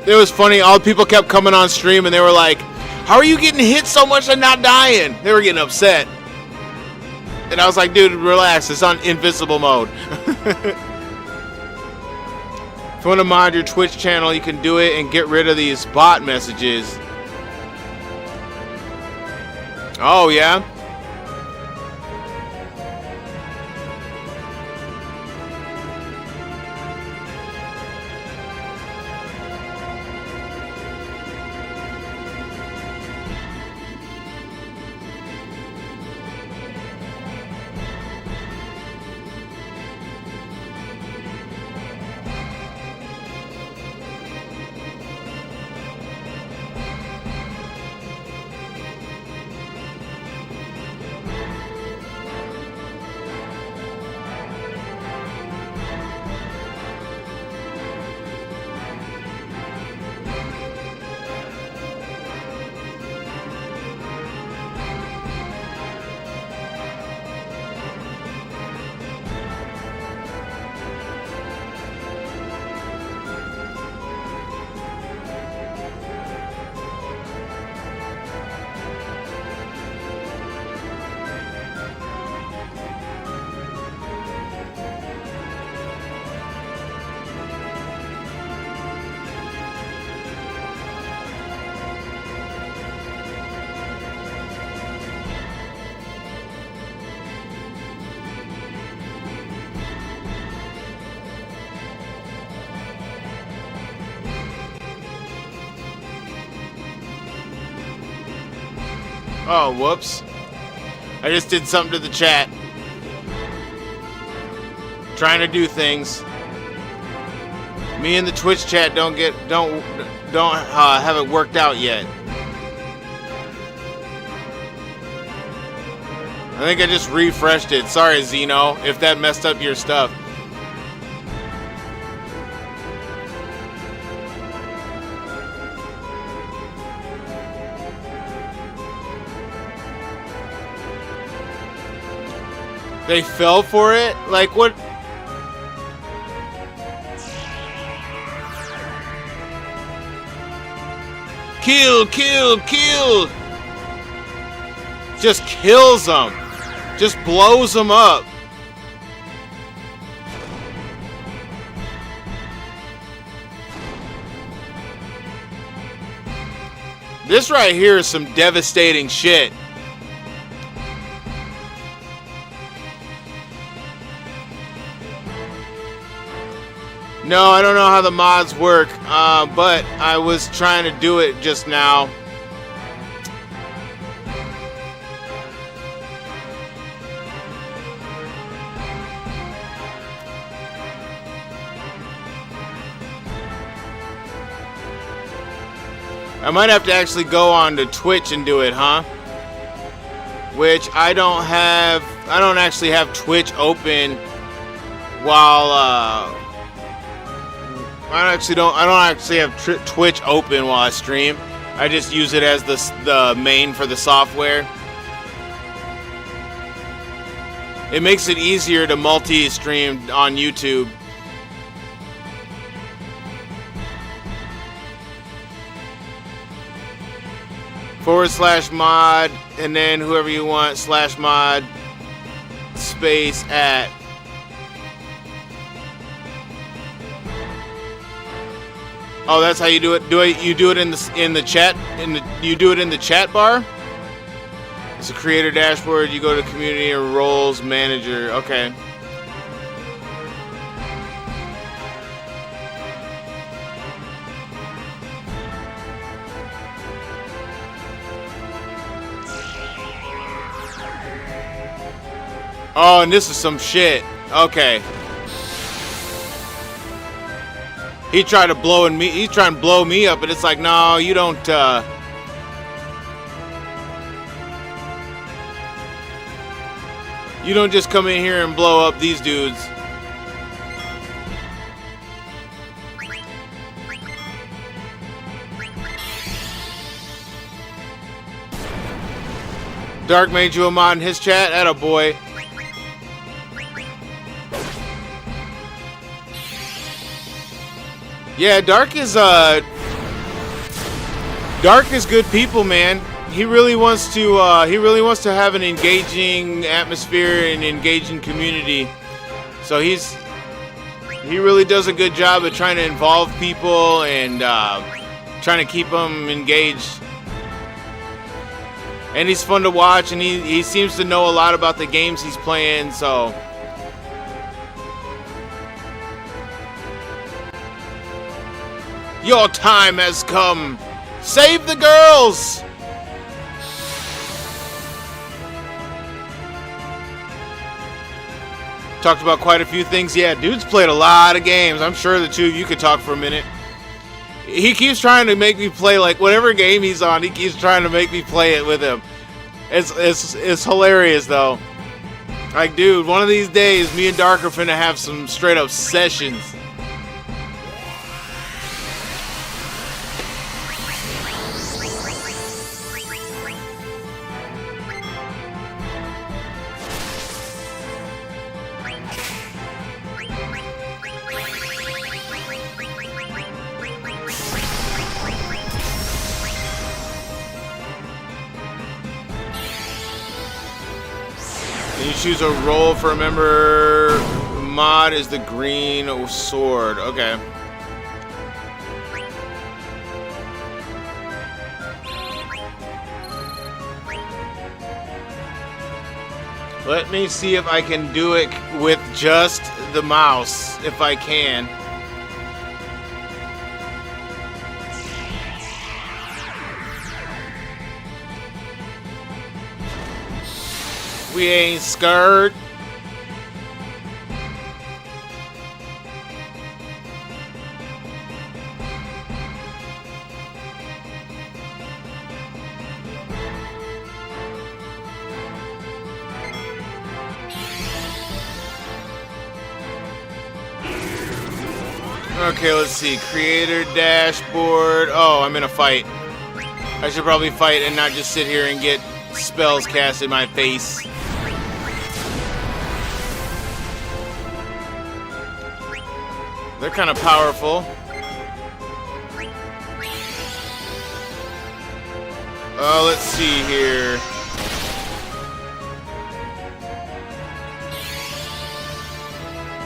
It was funny. All the people kept coming on stream and they were like, "How are you getting hit so much and not dying?" They were getting upset. And I was like, "Dude, relax. It's on Invincible mode." If you want to mod your Twitch channel, you can do it and get rid of these bot messages. Oh, yeah? Oh, whoops. I just did something to the chat. Trying to do things. Me and the Twitch chat don't have it worked out yet. I think I just refreshed it. Sorry, Zeno, if that messed up your stuff. They fell for it? Like, what? Kill, kill, kill! Just kills them. Just blows them up. This right here is some devastating shit. No, I don't know how the mods work, but I was trying to do it just now. I might have to actually go on to Twitch and do it, huh? Which I don't actually have Twitch open while, I don't actually have Twitch open while I stream. I just use it as the main for the software. It makes it easier to multi-stream on YouTube. /mod and then whoever you want /mod space at. Oh, that's how you do it. You do it in the chat. You do it in the chat bar. It's a creator dashboard. You go to community or roles manager. Okay. Oh, and this is some shit. Okay. He tried to blow me. He's trying to blow me up, and it's like, no, you don't. You don't just come in here and blow up these dudes. Dark made you a mod in his chat. Atta boy. Yeah, Dark is good people, man. He really wants to have an engaging atmosphere and engaging community. So he really does a good job of trying to involve people and trying to keep them engaged. And he's fun to watch, and he seems to know a lot about the games he's playing, so. Your time has come. Save the girls! Talked about quite a few things. Yeah, dude's played a lot of games. I'm sure the two of you could talk for a minute. He keeps trying to make me play, like, whatever game he's on, he keeps trying to make me play it with him. It's hilarious, though. Like, dude, one of these days, me and Dark are finna have some straight-up sessions. You choose a role for a member. Mod is the green sword. Okay. Let me see if I can do it with just the mouse, if I can. We ain't scared. Okay, let's see. Creator dashboard. Oh, I'm in a fight. I should probably fight and not just sit here and get spells cast in my face. They're kind of powerful. Let's see here.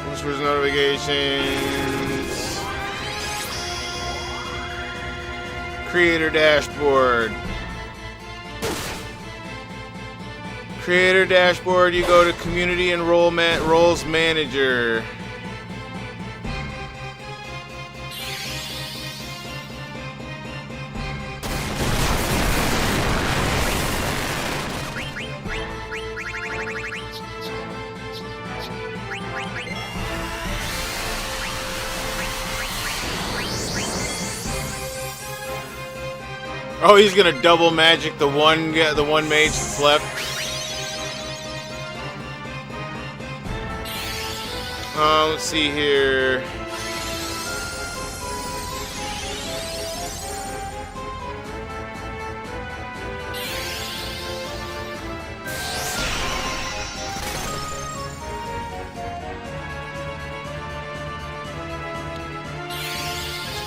Whispers notifications. Creator dashboard. Creator dashboard, you go to community and roles manager. Oh, he's gonna double magic the one mage that's left. Let's see here.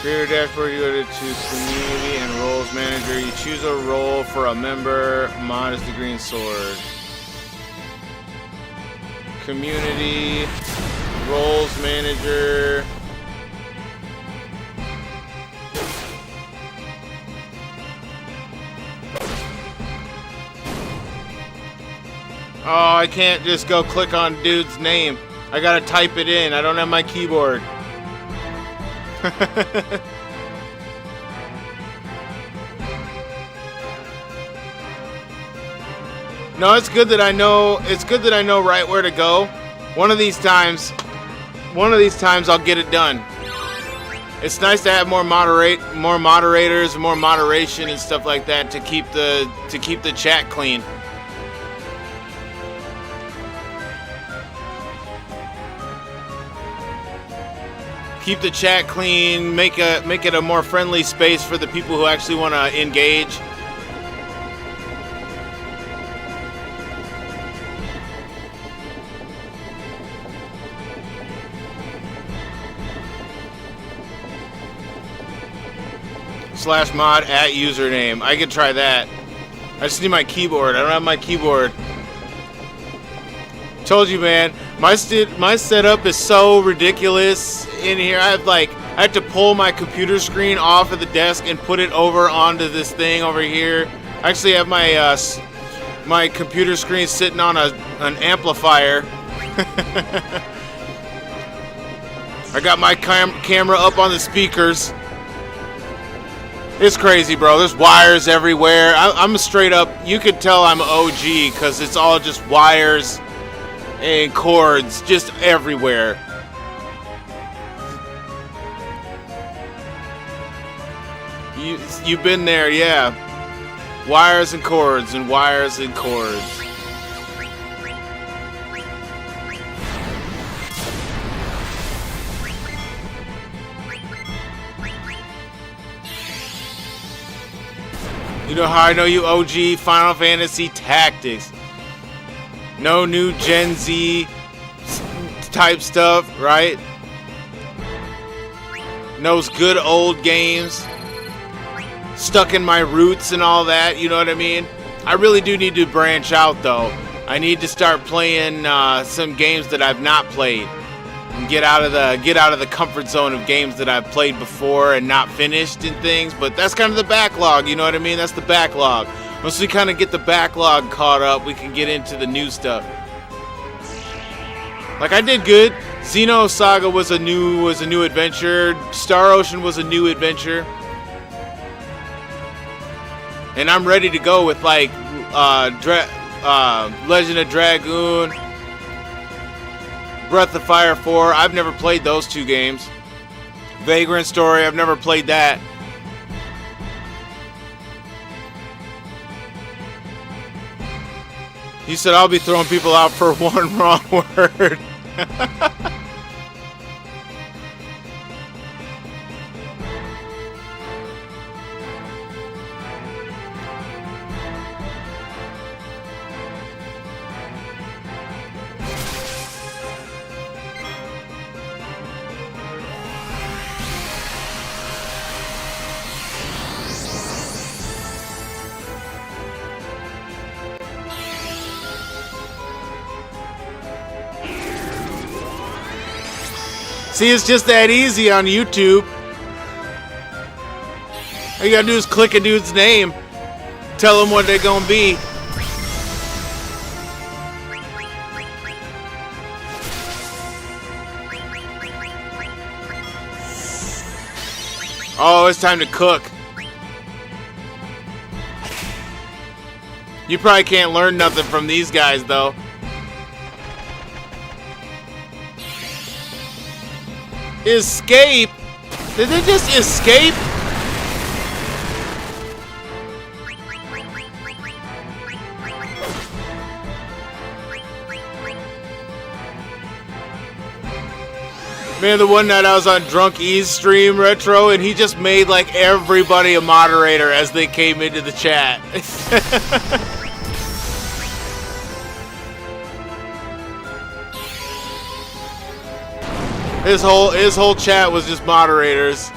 Creator dashboard, you go to community and roles manager. You choose a role for a member. Mod is the green sword. Community, roles manager. Oh, I can't just go click on dude's name. I gotta type it in. I don't have my keyboard. No, it's good that I know. It's good that I know right where to go. One of these times I'll get it done. It's nice to have more moderators, more moderation and stuff like that to keep the chat clean. Keep the chat clean, make it a more friendly space for the people who actually want to engage. /mod at username. I could try that. I just need my keyboard. I don't have my keyboard. Told you, man. My setup is so ridiculous in here. I have to pull my computer screen off of the desk and put it over onto this thing over here. I actually have my my computer screen sitting on an amplifier. I got my camera up on the speakers. It's crazy, bro. There's wires everywhere. I'm straight up. You could tell I'm OG because it's all just wires and cords just everywhere. You've been there, yeah. Wires and cords and wires and cords. You know how I know you OG Final Fantasy Tactics. No new Gen Z type stuff, right? Knows good old games. Stuck in my roots and all that, you know what I mean? I really do need to branch out though. I need to start playing some games that I've not played. And get out of the comfort zone of games that I've played before and not finished and things, but that's kind of the backlog, you know what I mean? That's the backlog. Once we kind of get the backlog caught up, we can get into the new stuff. Like I did good. Xenosaga was a new adventure. Star Ocean was a new adventure. And I'm ready to go with like Legend of Dragoon, Breath of Fire 4. I've never played those two games. Vagrant Story, I've never played that. He said I'll be throwing people out for one wrong word. See, it's just that easy on YouTube. All you gotta do is click a dude's name, tell them what they're gonna be. Oh, it's time to cook. You probably can't learn nothing from these guys, though. Escape? Did they just escape? Man, the one night I was on Drunk E's stream, Retro, and he just made like everybody a moderator as they came into the chat. His whole chat was just moderators.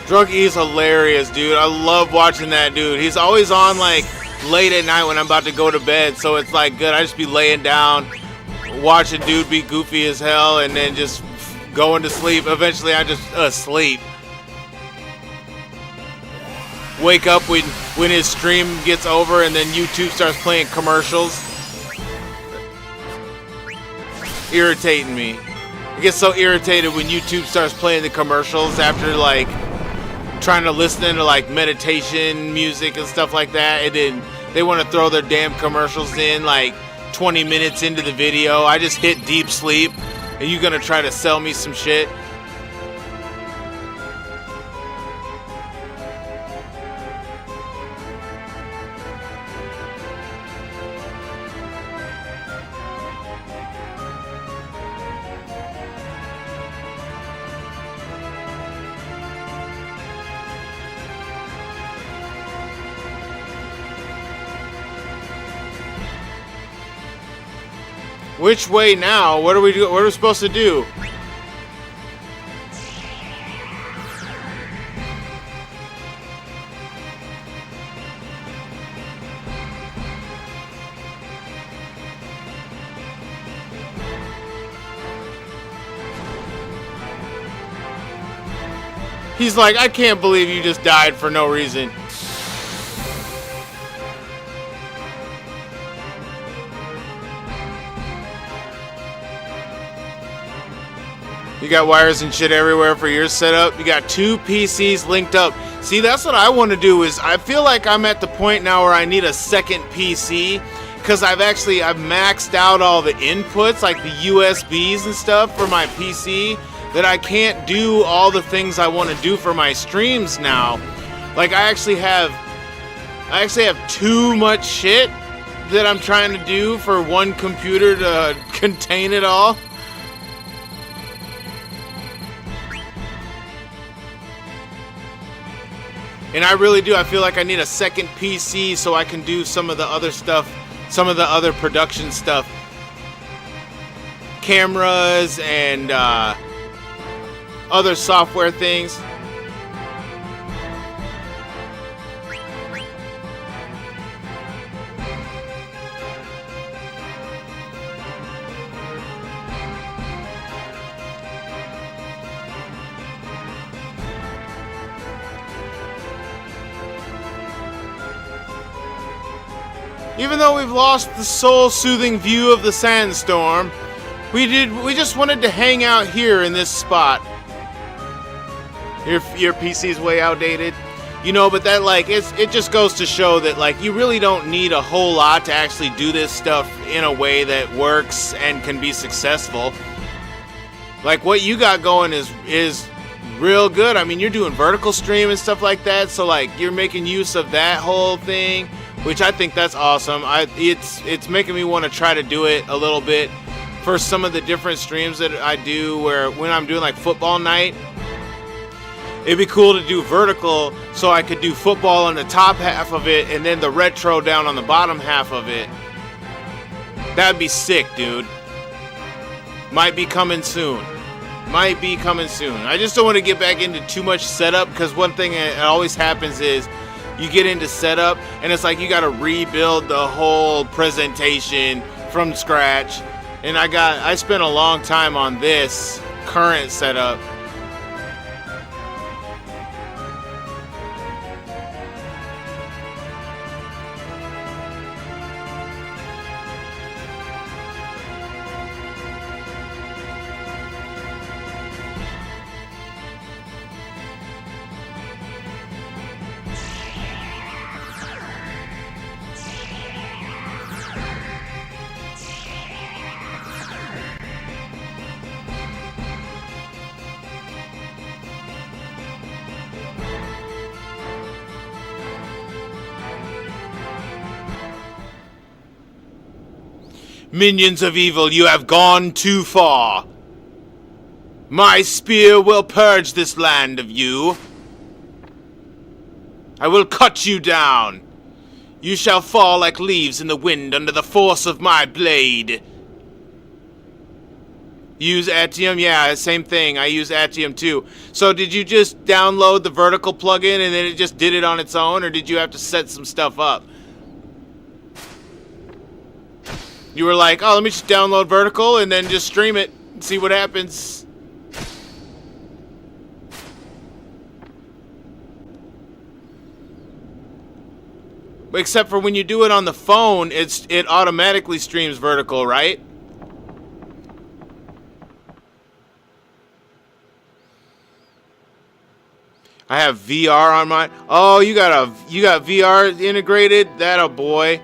Drunk E's hilarious, dude. I love watching that dude. He's always on like late at night when I'm about to go to bed, so it's like good. I just be laying down, watching dude be goofy as hell, and then just going to sleep. Eventually, I just asleep. Wake up when his stream gets over, and then YouTube starts playing commercials. irritating me. I get so irritated when YouTube starts playing the commercials after like trying to listen to like meditation music and stuff like that, and then they want to throw their damn commercials in like 20 minutes into the video. I just hit deep sleep, and you gonna try to sell me some shit? Which way now? What are we do? What are we supposed to do? He's like, I can't believe you just died for no reason. You got wires and shit everywhere for your setup. You got 2 PCs linked up. See, that's what I want to do. Is I feel like I'm at the point now where I need a second PC, because I've maxed out all the inputs, like the USBs and stuff for my PC, that I can't do all the things I want to do for my streams now. Like I actually have too much shit that I'm trying to do for one computer to contain it all. And I really do. I feel like I need a second PC so I can do some of the other stuff, some of the other production stuff. Cameras and other software things. Even though we've lost the soul-soothing view of the sandstorm, we just wanted to hang out here in this spot. Your PC's way outdated, you know, but that like it just goes to show that like you really don't need a whole lot to actually do this stuff in a way that works and can be successful. Like what you got going is real good. I mean, you're doing vertical stream and stuff like that, so like you're making use of that whole thing, which I think that's awesome. It's making me want to try to do it a little bit for some of the different streams that I do, where when I'm doing like football night, it'd be cool to do vertical so I could do football on the top half of it and then the retro down on the bottom half of it. That'd be sick, dude. Might be coming soon. Might be coming soon. I just don't want to get back into too much setup, because one thing that always happens is you get into setup and it's like you got to rebuild the whole presentation from scratch. And I spent a long time on this current setup. Minions of evil, you have gone too far. My spear will purge this land of you. I will cut you down. You shall fall like leaves in the wind under the force of my blade. Use Atium? Yeah, same thing. I use Atium too. So did you just download the vertical plugin and then it just did it on its own, or did you have to set some stuff up? You were like, oh, let me just download vertical and then just stream it and see what happens. Except for when you do it on the phone, it automatically streams vertical, right? I have VR on mine. Oh, you got VR integrated? That a boy.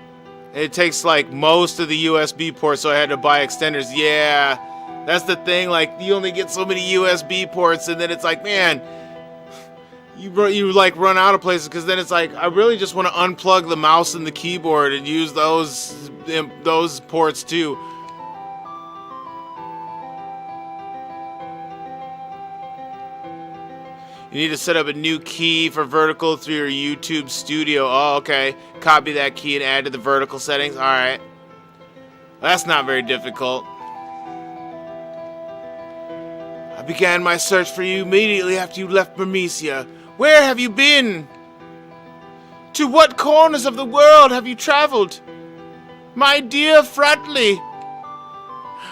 It takes like most of the USB ports, so I had to buy extenders. Yeah, that's the thing. Like you only get so many USB ports, and then it's like, man, you like run out of places because then it's like I really just want to unplug the mouse and the keyboard and use those ports too. You need to set up a new key for vertical through your YouTube Studio. Oh, okay. Copy that key and add to the vertical settings. All right. That's not very difficult. I began my search for you immediately after you left Burmecia. Where have you been? To what corners of the world have you traveled? My dear Fratley,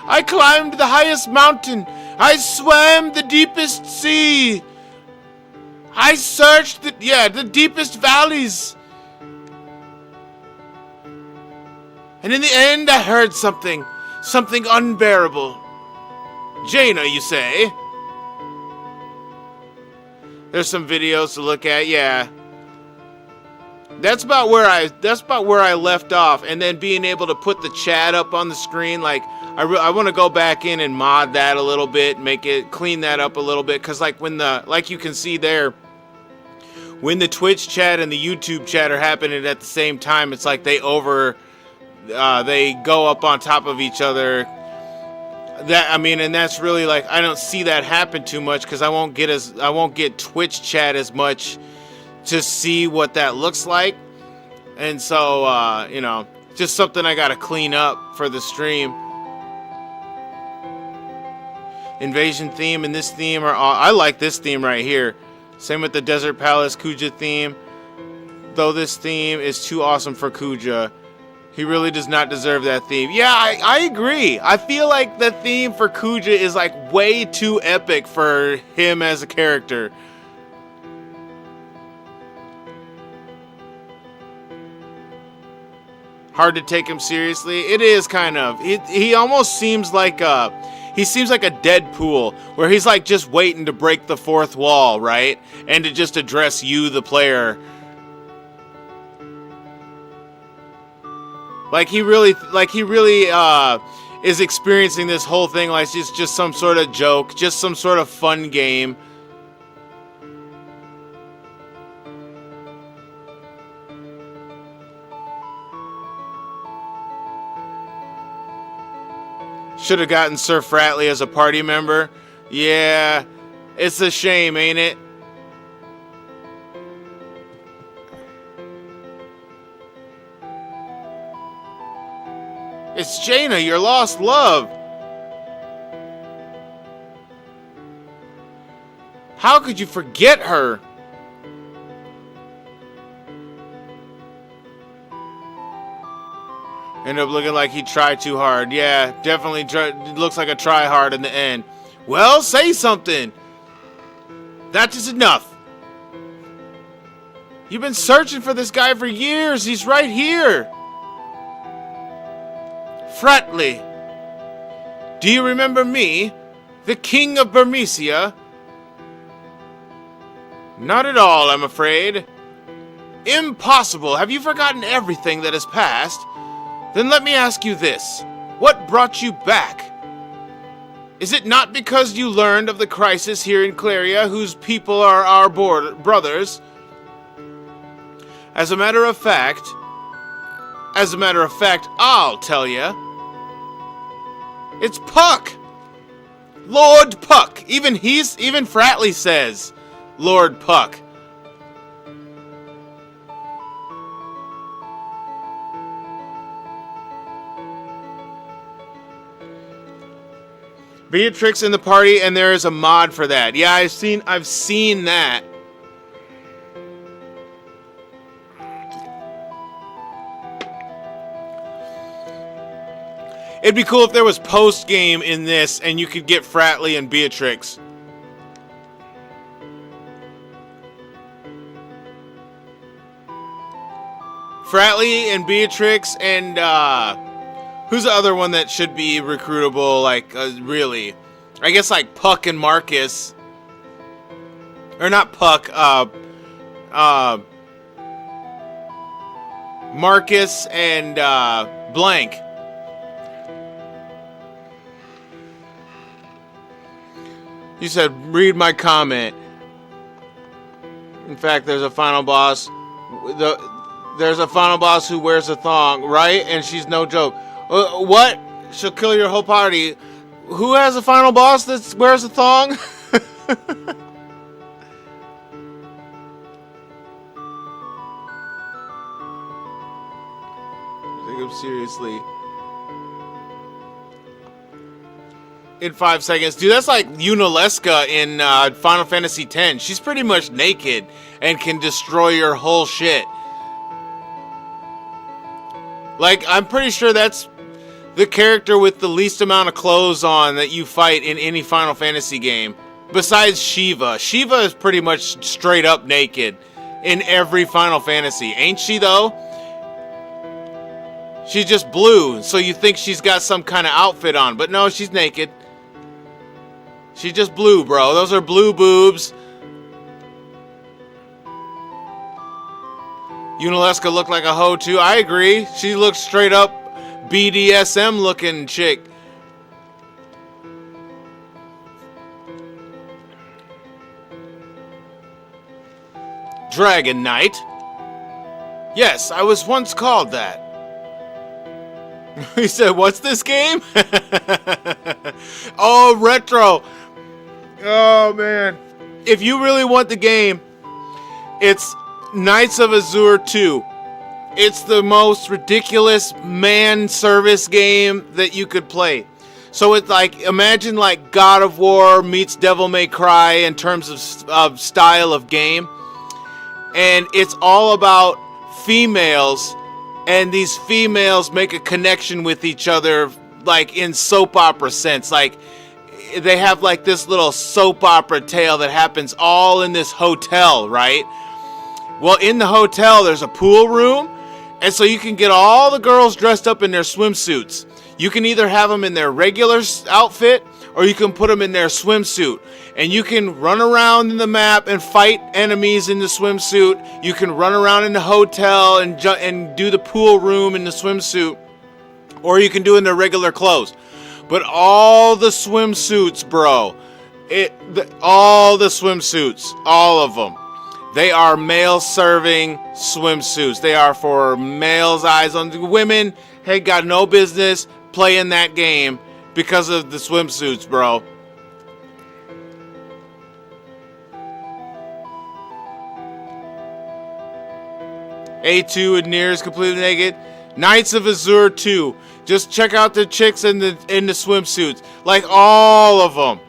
I climbed the highest mountain. I swam the deepest sea. I searched the deepest valleys. And in the end, I heard something unbearable. Jaina, you say? There's some videos to look at, yeah. That's about where I left off, and then being able to put the chat up on the screen, like I want to go back in and mod that a little bit, clean that up a little bit, because like like you can see there, when the Twitch chat and the YouTube chat are happening at the same time, it's like they go up on top of each other. And that's really like I don't see that happen too much because I won't get Twitch chat as much to see what that looks like, and so just something I gotta clean up for the stream. Invasion theme and this theme are all, I like this theme right here. Same with the Desert Palace Kuja theme. Though this theme is too awesome for Kuja. He really does not deserve that theme. Yeah, I agree. I feel like the theme for Kuja is like way too epic for him as a character. Hard to take him seriously. It is kind of. He almost seems like a Deadpool, where he's like just waiting to break the fourth wall, right? And to just address you, the player. Like he really is experiencing this whole thing like it's just some sort of joke, just some sort of fun game. Should have gotten Sir Fratley as a party member. Yeah, it's a shame, ain't it? It's Jaina, your lost love. How could you forget her? Ended up looking like he tried too hard. Yeah, definitely looks like a try hard in the end. Well, say something. That is enough. You've been searching for this guy for years. He's right here. Fratley, do you remember me, the King of Burmecia? Not at all, I'm afraid. Impossible. Have you forgotten everything that has passed? Then let me ask you this. What brought you back? Is it not because you learned of the crisis here in Cleria, whose people are our brothers? As a matter of fact, I'll tell ya. It's Puck! Lord Puck! Even Fratley says Lord Puck. Beatrix in the party, and there is a mod for that. Yeah, I've seen that. It'd be cool if there was post-game in this and you could get Fratley and Beatrix. Fratley and Beatrix and, who's the other one that should be recruitable, like, really? I guess, like, Puck and Marcus. or not Puck, Marcus and Blank. You said, read my comment. In fact, there's a final boss. There's a final boss who wears a thong, right? And she's no joke. What? She'll kill your whole party. Who has a final boss that wears a thong? Take him seriously. In 5 seconds. Dude, that's like Yunalesca in Final Fantasy X. She's pretty much naked and can destroy your whole shit. Like, I'm pretty sure that's the character with the least amount of clothes on that you fight in any Final Fantasy game. Besides Shiva. Shiva is pretty much straight up naked in every Final Fantasy. Ain't she, though? She's just blue, so you think she's got some kind of outfit on. But no, she's naked. She's just blue, bro. Those are blue boobs. Yunalesca looked like a hoe, too. I agree. She looks straight up BDSM looking chick. Dragon Knight. Yes, I was once called that. He said, what's this game? Oh, retro. Oh, man. If you really want the game, it's Knights of Azure 2. It's the most ridiculous man service game that you could play. So it's like, imagine like God of War meets Devil May Cry in terms of style of game. And it's all about females, and these females make a connection with each other like in soap opera sense. Like they have like this little soap opera tale that happens all in this hotel, right? Well, in the hotel there's a pool room, and so you can get all the girls dressed up in their swimsuits. You can either have them in their regular outfit, or you can put them in their swimsuit. And you can run around in the map and fight enemies in the swimsuit. You can run around in the hotel and do the pool room in the swimsuit. Or you can do it in their regular clothes. But all the swimsuits, bro, all the swimsuits, all of them, they are male-serving swimsuits. They are for males' eyes on the women. Hey, got no business playing that game because of the swimsuits, bro. A2 and Nier is completely naked. Knights of Azure 2. Just check out the chicks in the swimsuits. Like all of them.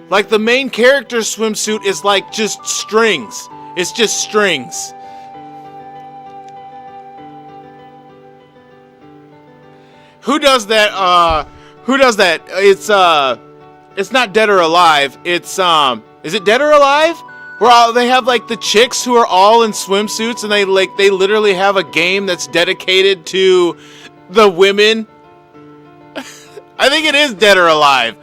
Like the main character's swimsuit is like just strings. It's just strings. Who does that? Who does that? It's not Dead or Alive. It's is it Dead or Alive? Where they have like the chicks who are all in swimsuits, and they literally have a game that's dedicated to the women. I think it is Dead or Alive.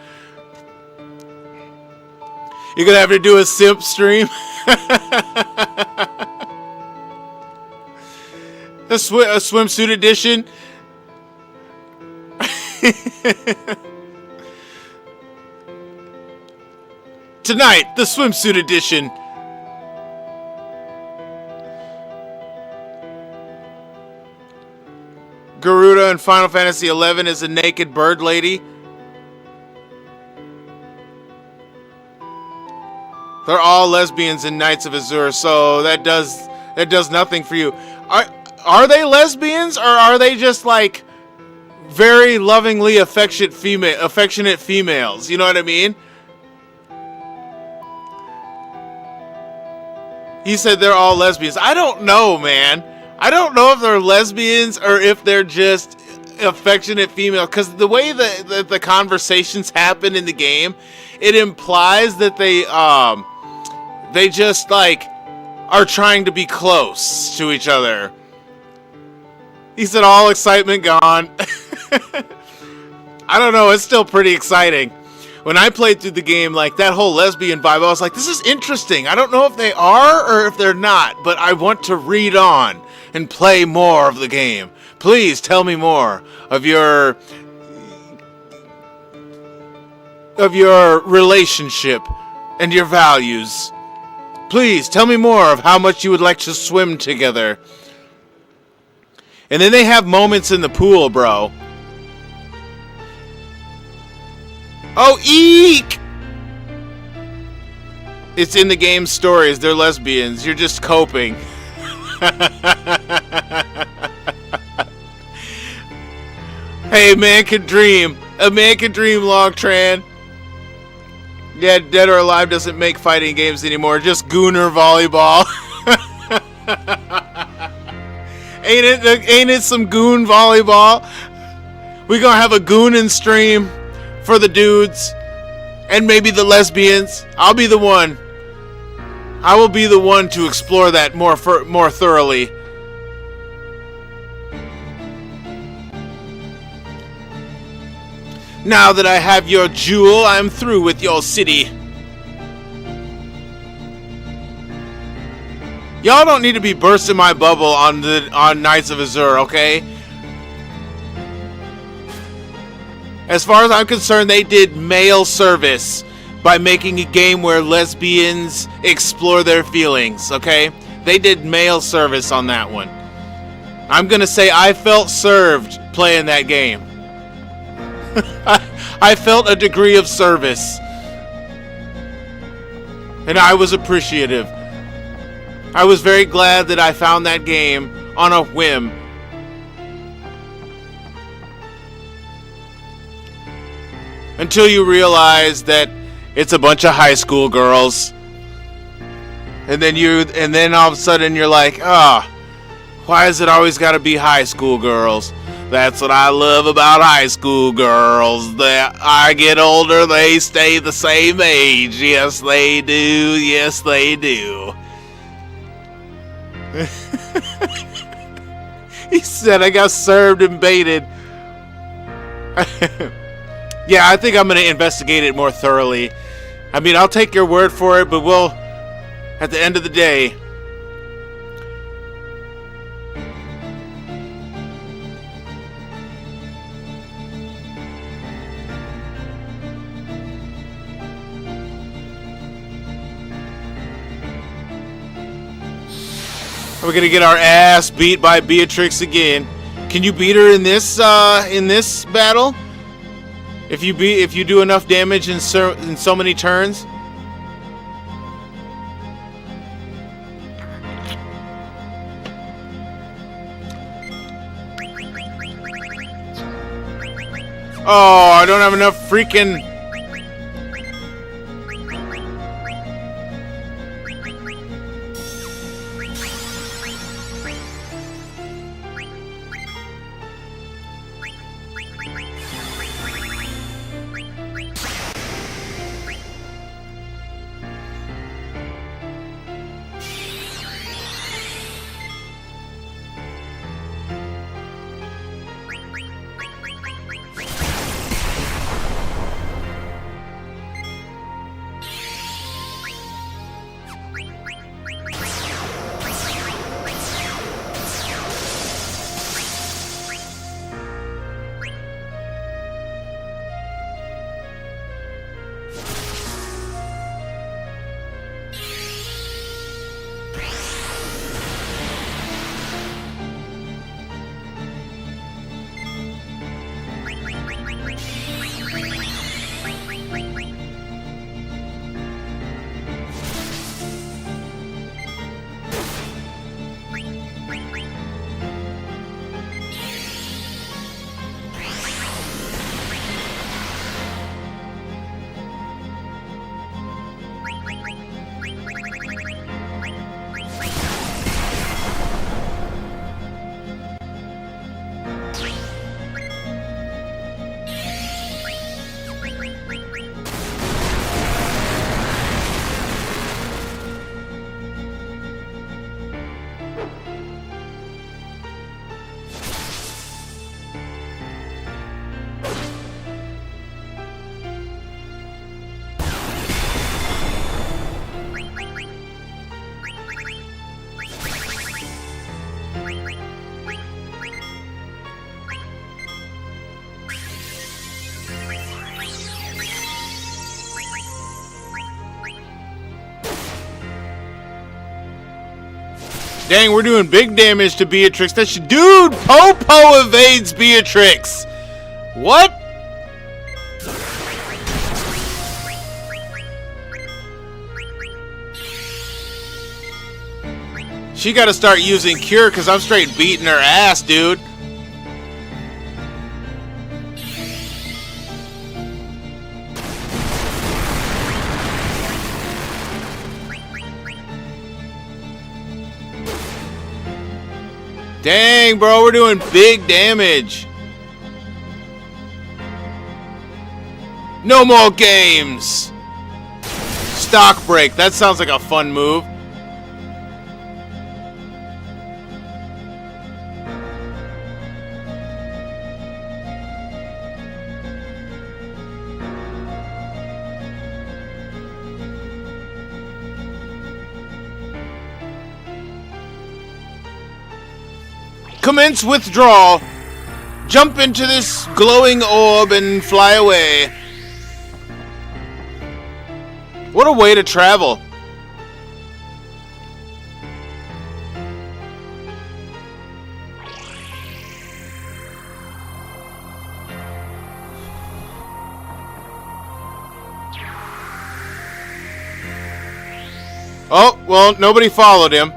You're gonna have to do a simp stream. A swimsuit edition. Tonight, the swimsuit edition. Garuda in Final Fantasy XI is a naked bird lady. They're all lesbians in Knights of Azure, so that does nothing for you. Are they lesbians, or are they just like very lovingly affectionate females? You know what I mean? He said they're all lesbians. I don't know, man. I don't know if they're lesbians or if they're just affectionate female, because the way that the conversations happen in the game, it implies that they just like are trying to be close to each other. He said all excitement gone. I don't know, it's still pretty exciting. when I played through the game, like that whole lesbian vibe, I was like, this is interesting. I don't know if they are or if they're not, but I want to read on and play more of the game. Please tell me more of your relationship and your values. Please tell me more of how much you would like to swim together. And then they have moments in the pool, bro. Oh, eek! It's in the game's stories. They're lesbians. You're just coping. Hey, man can dream. A man can dream, Longtran. Yeah, Dead or Alive doesn't make fighting games anymore. Just Gooner volleyball. Ain't it some goon volleyball? We gonna have a goonin' stream for the dudes and maybe the lesbians. I'll be the one. I will be the one to explore that more thoroughly. Now that I have your jewel, I'm through with your city. Y'all don't need to be bursting my bubble on Knights of Azure, okay? As far as I'm concerned, they did male service by making a game where lesbians explore their feelings, okay? They did male service on that one. I'm gonna say I felt served playing that game. I felt a degree of service. And I was appreciative. I was very glad that I found that game on a whim. Until you realize that it's a bunch of high school girls. And then all of a sudden you're like, why is it always gotta be high school girls? That's what I love about high school girls. That I get older, they stay the same age. Yes, they do. Yes, they do. He said I got served and baited. Yeah, I think I'm going to investigate it more thoroughly. I mean, I'll take your word for it, but at the end of the day, we're going to get our ass beat by Beatrix again. Can you beat her in this battle? If you do enough damage in so many turns? Oh, I don't have enough freaking... Dang, we're doing big damage to Beatrix. That's dude. Popo evades Beatrix. What? She got to start using Cure because I'm straight beating her ass, dude. Dang, bro, we're doing big damage. No more games. Stock break. That sounds like a fun move. Commence withdrawal. Jump into this glowing orb and fly away. What a way to travel. Oh, well, nobody followed him.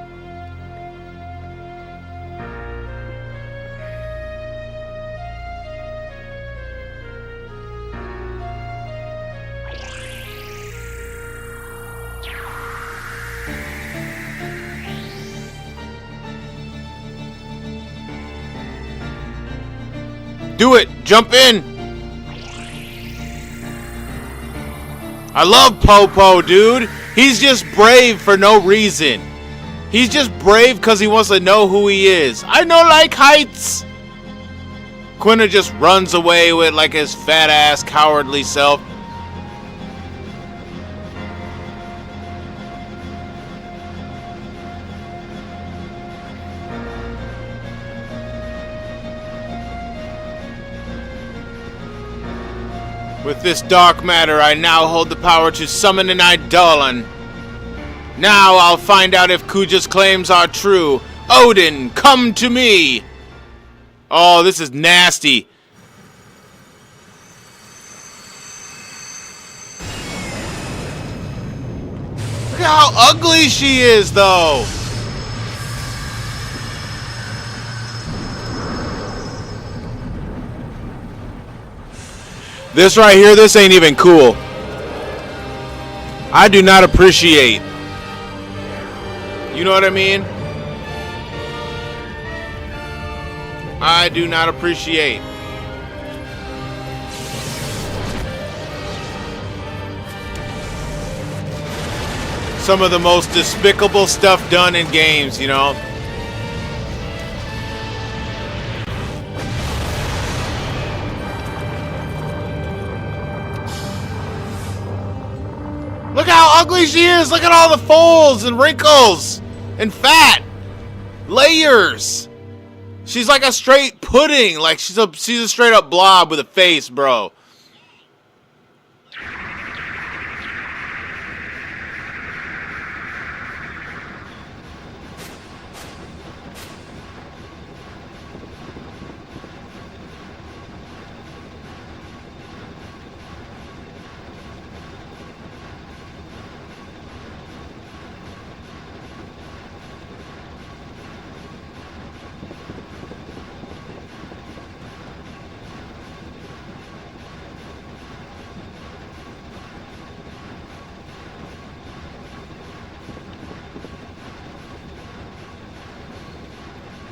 Do it! Jump in! I love Popo, dude! He's just brave for no reason. He's just brave because he wants to know who he is. I know like heights! Quina just runs away with like his fat ass cowardly self. With this dark matter, I now hold the power to summon an Eidolon. Now I'll find out if Kuja's claims are true. Odin, come to me! Oh, this is nasty. Look at how ugly she is, though! This right here, this ain't even cool. I do not appreciate. You know what I mean? I do not appreciate. Some of the most despicable stuff done in games, you know? Look how ugly she is! Look at all the folds and wrinkles and fat layers. She's like a straight pudding. Like she's a straight up blob with a face, bro.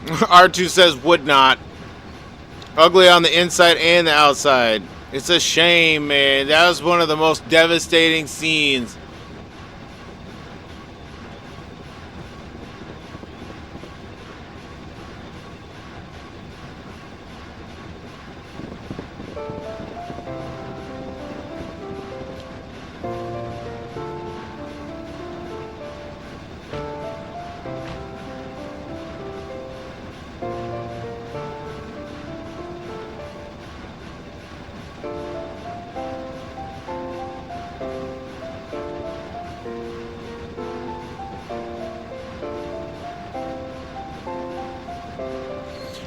R2 says would not. Ugly on the inside and the outside. It's a shame, man. That was one of the most devastating scenes.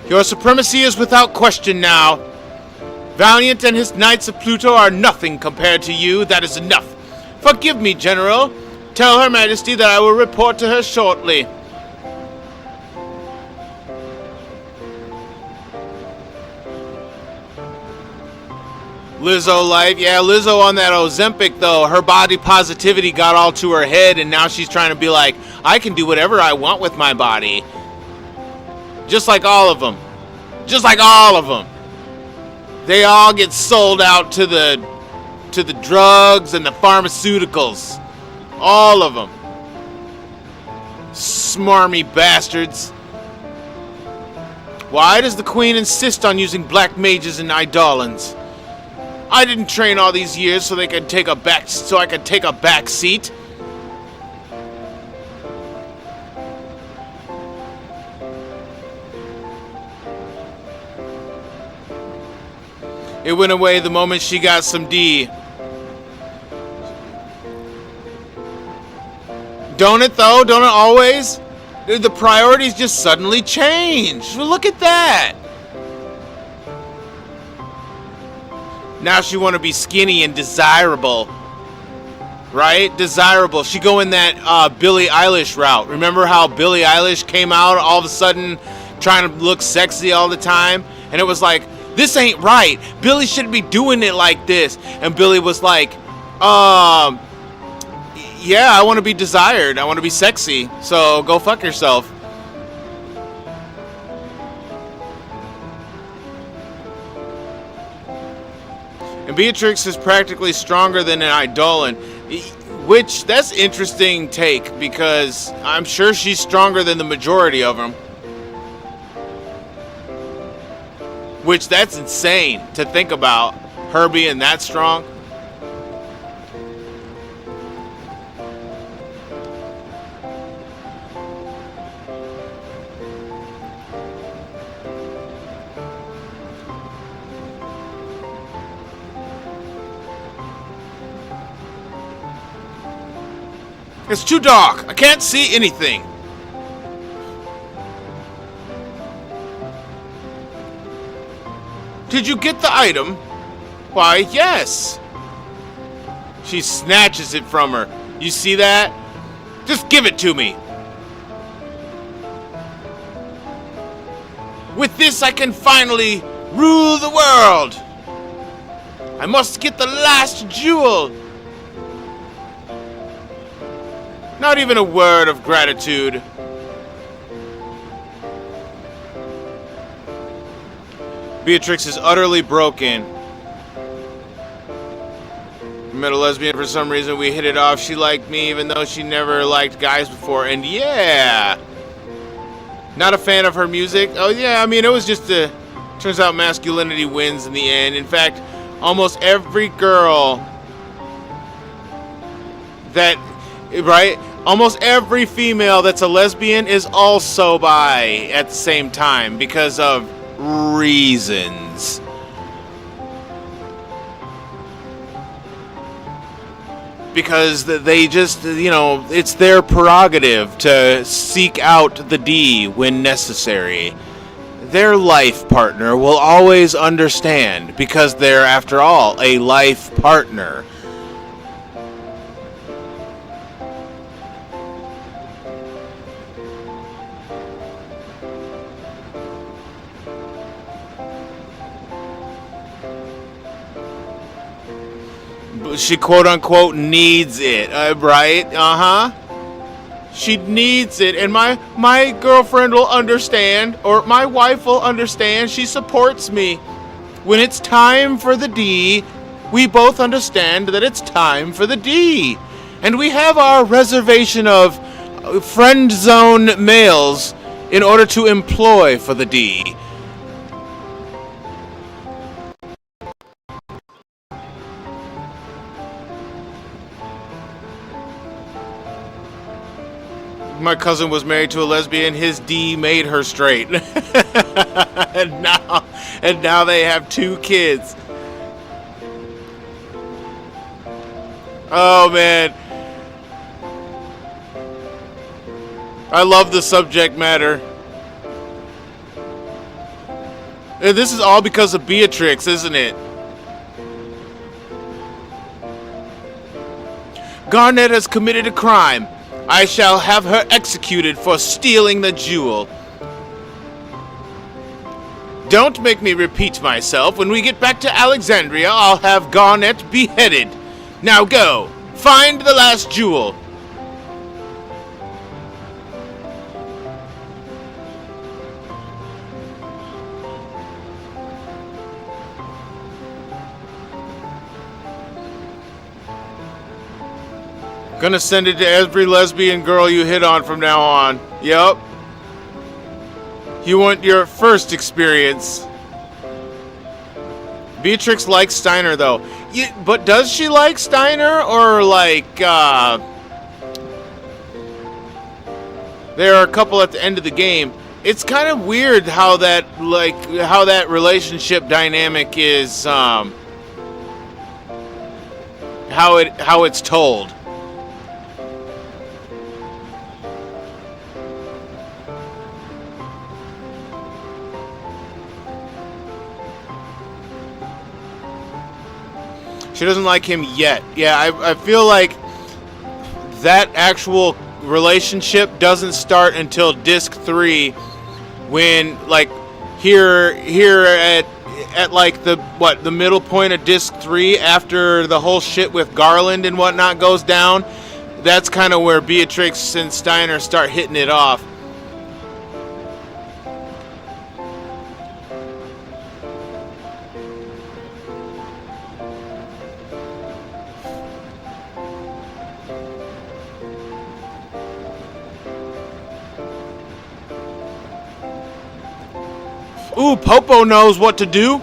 Your supremacy is without question now. Valiant and his Knights of Pluto are nothing compared to you. That is enough. Forgive me, General. Tell Her Majesty that I will report to her shortly. Lizzo life. Yeah, Lizzo on that Ozempic, though. Her body positivity got all to her head, and now she's trying to be like, I can do whatever I want with my body. Just like all of them. Just like all of them. They all get sold out to the drugs and the pharmaceuticals. All of them. Smarmy bastards. Why does the Queen insist on using black mages and eidolons? I didn't train all these years so I could take a back seat. It went away the moment she got some D. Don't it though? Don't it always? The priorities just suddenly change. Well, look at that. Now she want to be skinny and desirable. Right? Desirable. She go in that Billie Eilish route. Remember how Billie Eilish came out all of a sudden trying to look sexy all the time? And it was like, this ain't right. Billie shouldn't be doing it like this. And Billie was like, yeah, I want to be desired. I want to be sexy. So go fuck yourself. And Beatrix is practically stronger than an Eidolon. Which, that's interesting take, because I'm sure she's stronger than the majority of them. Which, that's insane to think about, her being that strong. It's too dark. I can't see anything. Did you get the item? Why, yes. She snatches it from her. You see that? Just give it to me. With this, I can finally rule the world. I must get the last jewel. Not even a word of gratitude. Beatrix is utterly broken. I met a lesbian for some reason. We hit it off. She liked me even though she never liked guys before. And yeah. Not a fan of her music. Oh yeah, I mean it was just a... Turns out masculinity wins in the end. In fact, almost every girl that... Right? Almost every female that's a lesbian is also bi at the same time because of reasons. Because they just, you know, it's their prerogative to seek out the D when necessary. Their life partner will always understand because they're, after all, a life partner. She quote-unquote needs it, right? She needs it, and my girlfriend will understand, or my wife will understand. She supports me. When it's time for the D, we both understand that it's time for the D. And we have our reservation of friend zone males in order to employ for the D. My cousin was married to a lesbian. His D made her straight. and now they have 2 kids. Oh man. I love the subject matter. This is all because of Beatrix, isn't it? Garnet has committed a crime. I shall have her executed for stealing the jewel. Don't make me repeat myself. When we get back to Alexandria, I'll have Garnet beheaded. Now go. Find the last jewel. Gonna send it to every lesbian girl you hit on from now on. Yup. You want your first experience. Beatrix likes Steiner, though. But does she like Steiner, or like, there are a couple at the end of the game. It's kind of weird how that, how that relationship dynamic is, how it's told. She doesn't like him yet. Yeah, I feel like that actual relationship doesn't start until disc 3, when like here at like the middle point of disc 3, after the whole shit with Garland and whatnot goes down. That's kind of where Beatrix and Steiner start hitting it off. Ooh, Popo knows what to do.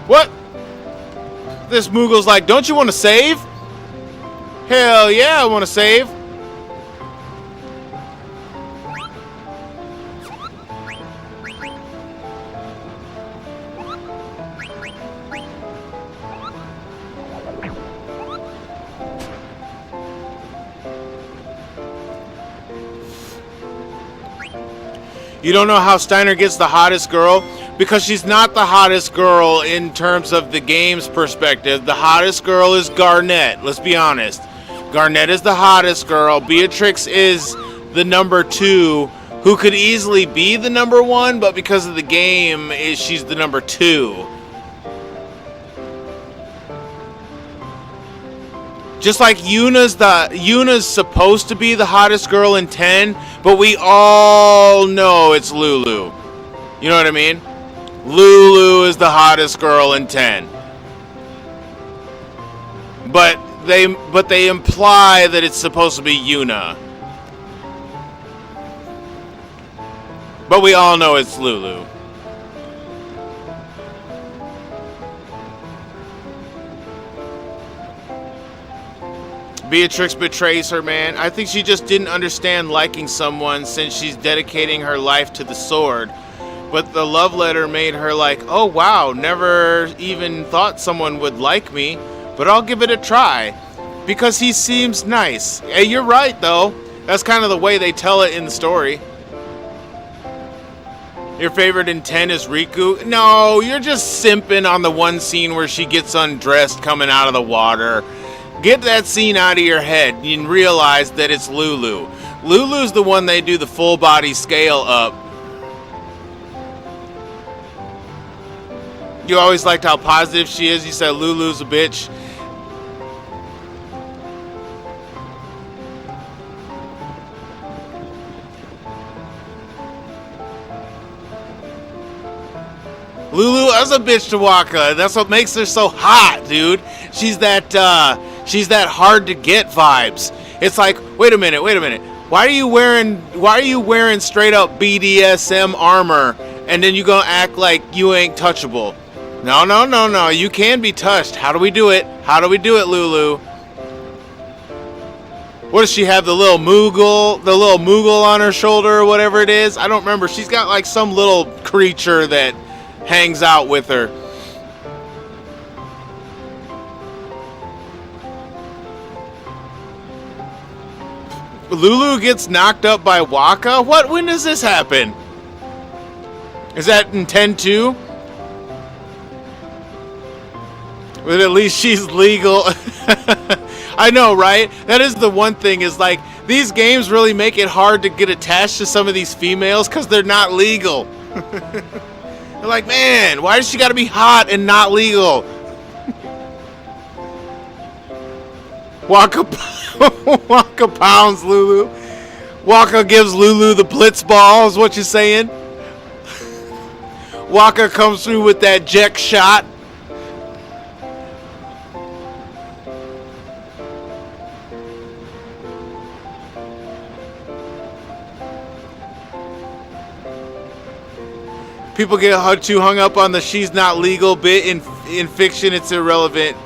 What? This Moogle's like, don't you want to save? Hell yeah, I want to save. You don't know how Steiner gets the hottest girl? Because she's not the hottest girl in terms of the game's perspective. The hottest girl is Garnet, let's be honest. Garnet is the hottest girl. Beatrix is the number 2, who could easily be the number 1, but because of the game, she's the number 2. Just like Yuna's supposed to be the hottest girl in 10, but we all know it's Lulu. You know what I mean? Lulu is the hottest girl in 10. But they imply that it's supposed to be Yuna. But we all know it's Lulu. Beatrix betrays her, man. I think she just didn't understand liking someone since she's dedicating her life to the sword. But the love letter made her like, oh wow, never even thought someone would like me, but I'll give it a try. Because he seems nice. Hey, you're right though. That's kind of the way they tell it in the story. Your favorite in 10 is Riku? No, you're just simping on the one scene where she gets undressed coming out of the water. Get that scene out of your head and realize that it's Lulu. Lulu's the one they do the full body scale up. You always liked how positive she is. You said Lulu's a bitch. Lulu is a bitch to Waka. That's what makes her so hot, dude. She's that hard to get vibes. It's like, wait a minute. Why are you wearing straight up BDSM armor and then you gonna act like you ain't touchable? No. You can be touched. How do we do it? Lulu? What does she have? The little Moogle on her shoulder or whatever it is? I don't remember. She's got like some little creature that hangs out with her. Lulu gets knocked up by Waka? What? When does this happen? Is that in 10-2? But at least she's legal. I know, right? That is the one thing, is like, these games really make it hard to get attached to some of these females because they're not legal. They're like, man, why does she gotta be hot and not legal? Waka pounds Lulu. Waka gives Lulu the blitz ball, is what you're saying? Waka comes through with that Jek shot. People get too hung up on the she's not legal bit. In fiction, it's irrelevant.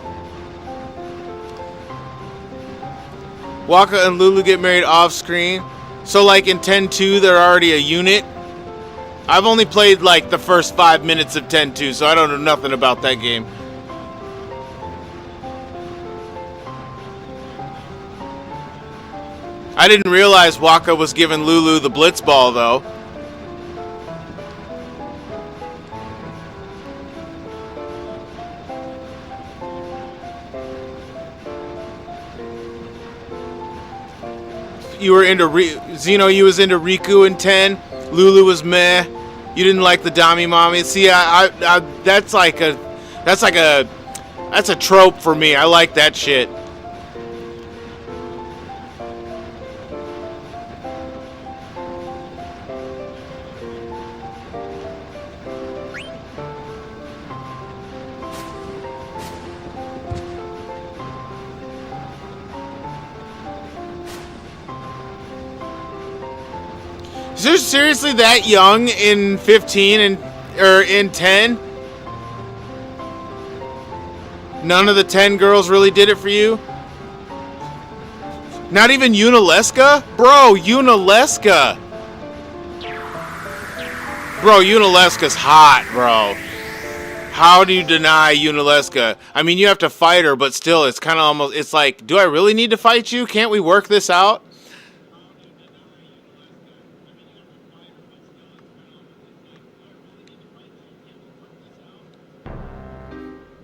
Waka and Lulu get married off screen. So like in 10-2, they're already a unit. I've only played like the first 5 minutes of 10-2, so I don't know nothing about that game. I didn't realize Waka was giving Lulu the blitz ball though. You were into Zeno. You was into Riku in 10. Lulu was meh. You didn't like the Dami Mommy. See, that's a trope for me. I like that shit. Is there seriously that young in 15 or in 10? None of the 10 girls really did it for you? Not even Unaleska? Bro, Unaleska. Bro, Unaleska's hot, bro. How do you deny Unaleska? I mean, you have to fight her, but still, it's kind of almost, it's like, do I really need to fight you? Can't we work this out?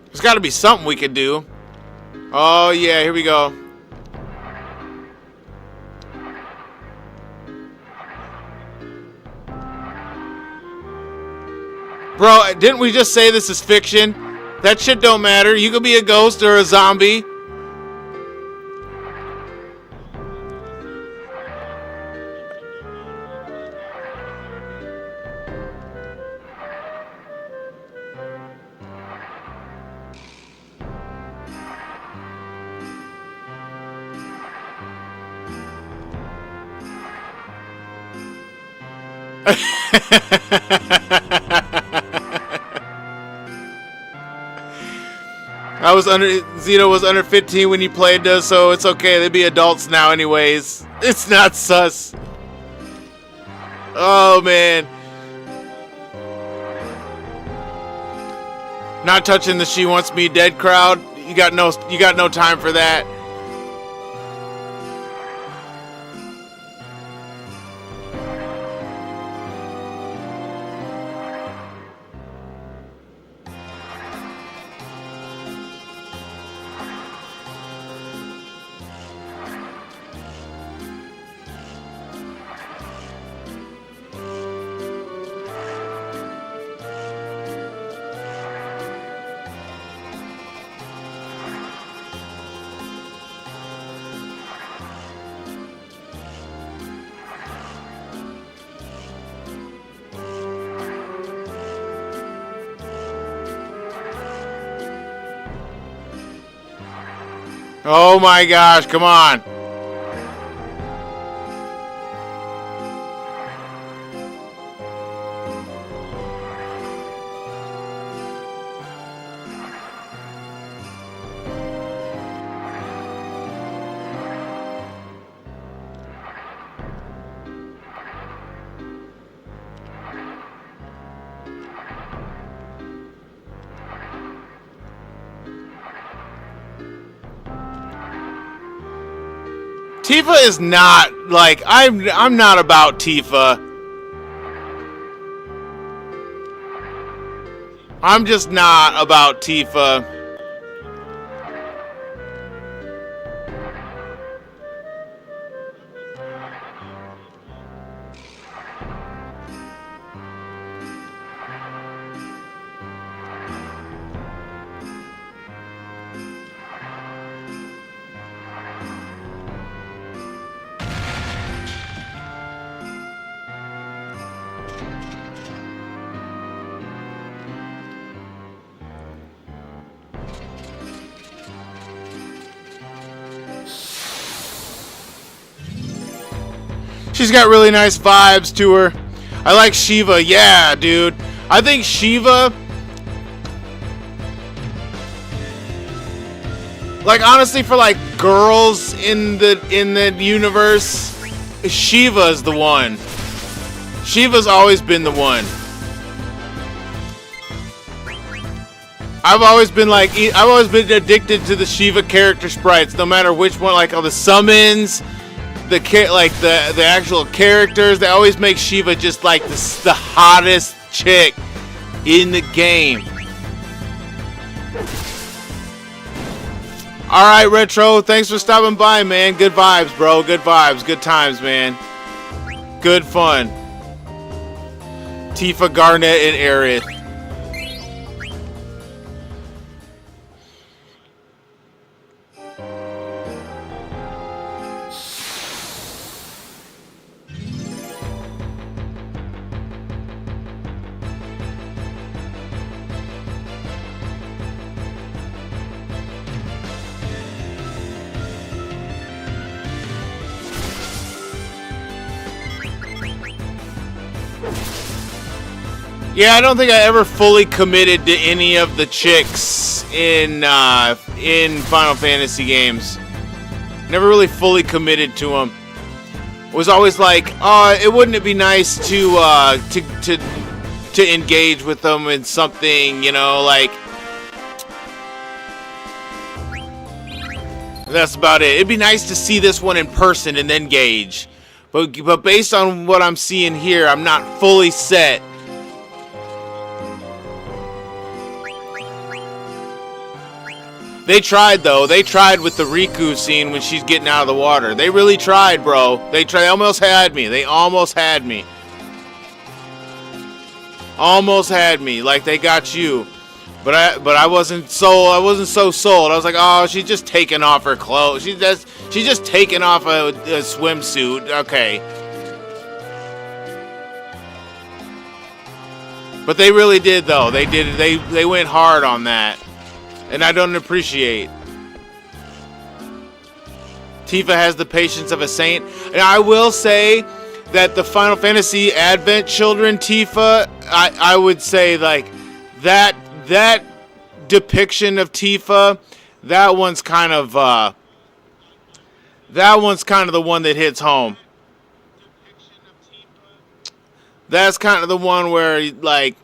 There's got to be something we could do. Oh, yeah, here we go. Bro, didn't we just say this is fiction? That shit don't matter. You could be a ghost or a zombie. Zeno was under 15 when he played this, so it's okay. They'd be adults now anyways. It's not sus. Oh, man. Not touching the she wants me dead crowd. You got no time for that. Oh my gosh, come on. Tifa is not like I'm not about Tifa. I'm just not about Tifa. She's got really nice vibes to her. I like Shiva. Yeah, dude. I think Shiva, like, honestly, for like girls in the universe, Shiva's the one. Shiva's always been the one. I've always been addicted to the Shiva character sprites, no matter which one. Like all the summons, the actual characters, they always make Shiva just like the hottest chick in the game. All right, Retro, thanks for stopping by, man. Good vibes, bro. Good vibes. Good times, man. Good fun. Tifa, Garnet, and Aerith. Yeah, I don't think I ever fully committed to any of the chicks in Final Fantasy games. Never really fully committed to them. Was always like, wouldn't it be nice to engage with them in something, you know, like. That's about it. It'd be nice to see this one in person and then gauge. But based on what I'm seeing here, I'm not fully set. They tried, though. They tried with the Riku scene when she's getting out of the water. They really tried, bro. They almost had me. They almost had me. Almost had me. Like they got you. But I wasn't so sold. I was like, oh, she's just taking off her clothes. She's just taking off a swimsuit. Okay. But they really did, though. They went hard on that. And I don't appreciate. Tifa has the patience of a saint. And I will say that the Final Fantasy Advent Children Tifa, I would say like that depiction of Tifa, that one's kind of the one that hits home. That's kind of the one where like,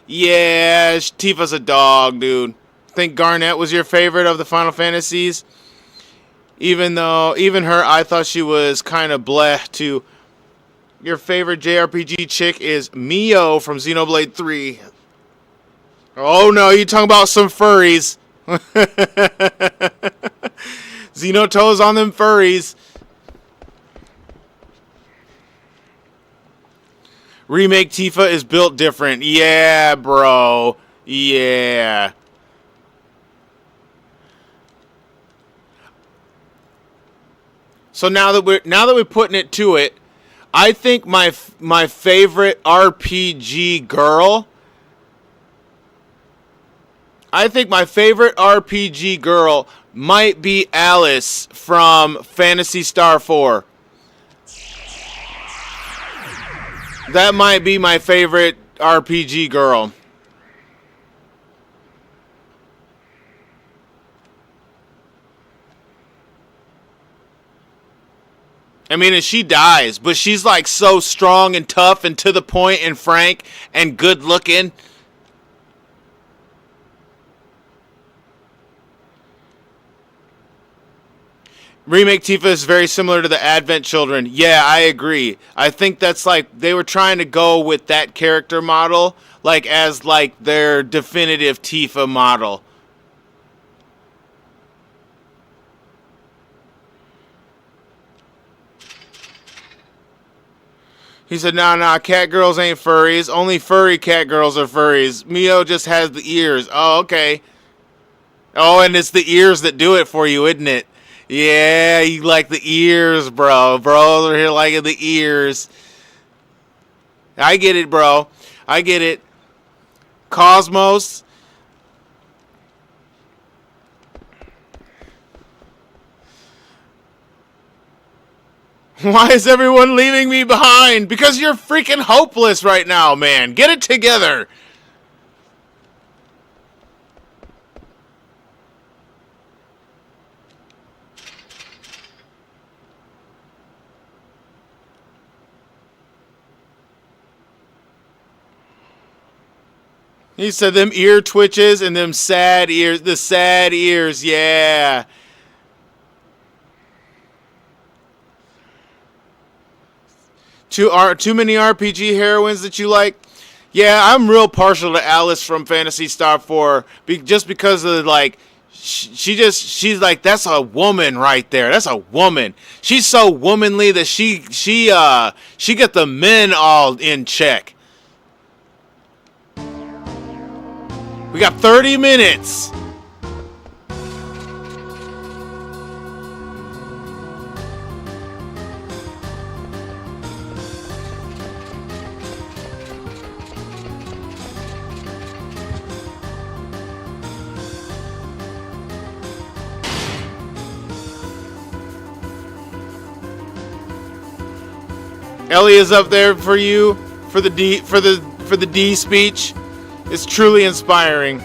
yeah, Tifa's a dog, dude. Think Garnet was your favorite of the Final Fantasies? Even her, I thought she was kind of bleh too. Your favorite JRPG chick is Mio from Xenoblade 3. Oh no, you talking about some furries. Xenotoes on them furries. Remake Tifa is built different. Yeah, bro. Yeah. So now that we're putting it to it, I think my favorite RPG girl. I think my favorite RPG girl might be Alice from Phantasy Star 4. That might be my favorite RPG girl. I mean, and she dies, but she's like so strong and tough and to the point and frank and good looking. Remake Tifa is very similar to the Advent Children. Yeah, I agree. I think that's like they were trying to go with that character model like as like their definitive Tifa model. He said, nah, cat girls ain't furries. Only furry cat girls are furries. Mio just has the ears. Oh, okay. Oh, and it's the ears that do it for you, isn't it? Yeah, you like the ears, bro. Bro, they're here liking the ears. I get it, bro. I get it. Cosmos. Why is everyone leaving me behind? Because you're freaking hopeless right now, man. Get it together. He said them ear twitches and them sad ears. The sad ears, yeah. Too many RPG heroines that you like? Yeah, I'm real partial to Alice from Phantasy Star 4 just because of like she's like that's a woman right there. That's a woman. She's so womanly that she got the men all in check. We got 30 minutes. Ellie is up there for you for the D speech. It's truly inspiring.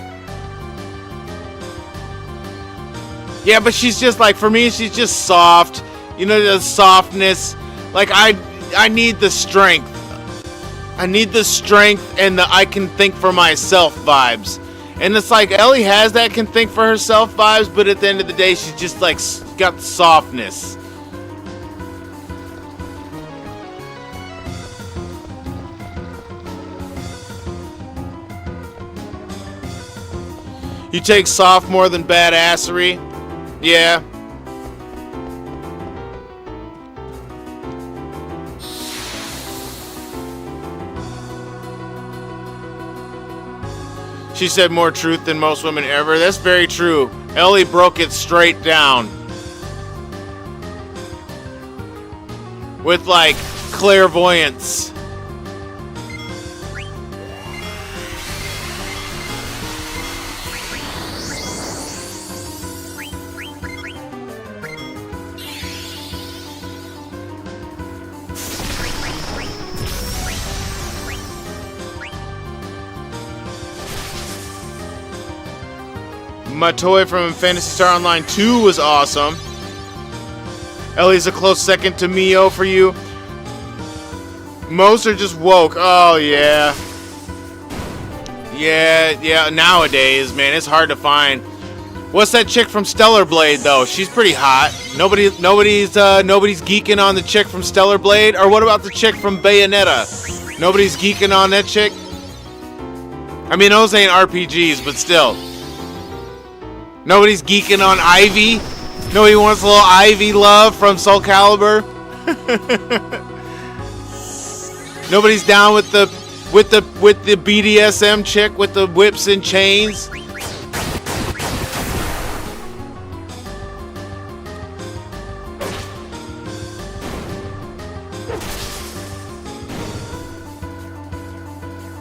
Yeah, but she's just like, for me, she's just soft. You know, the softness. Like, I need the strength. I need the strength and the I can think for myself vibes. And it's like, Ellie has that can think for herself vibes, but at the end of the day, she's just like, got softness. You take soft more than badassery? Yeah. She said more truth than most women ever. That's very true. Ellie broke it straight down. With like clairvoyance. My toy from Phantasy Star Online 2 was awesome. Ellie's a close second to Mio for you. Most are just woke. Oh, yeah. Yeah, nowadays, man, it's hard to find. What's that chick from Stellar Blade, though? She's pretty hot. Nobody's geeking on the chick from Stellar Blade? Or what about the chick from Bayonetta? Nobody's geeking on that chick? I mean, those ain't RPGs, but still. Nobody's geeking on Ivy. Nobody wants a little Ivy love from Soul Calibur. Nobody's down with the BDSM chick with the whips and chains.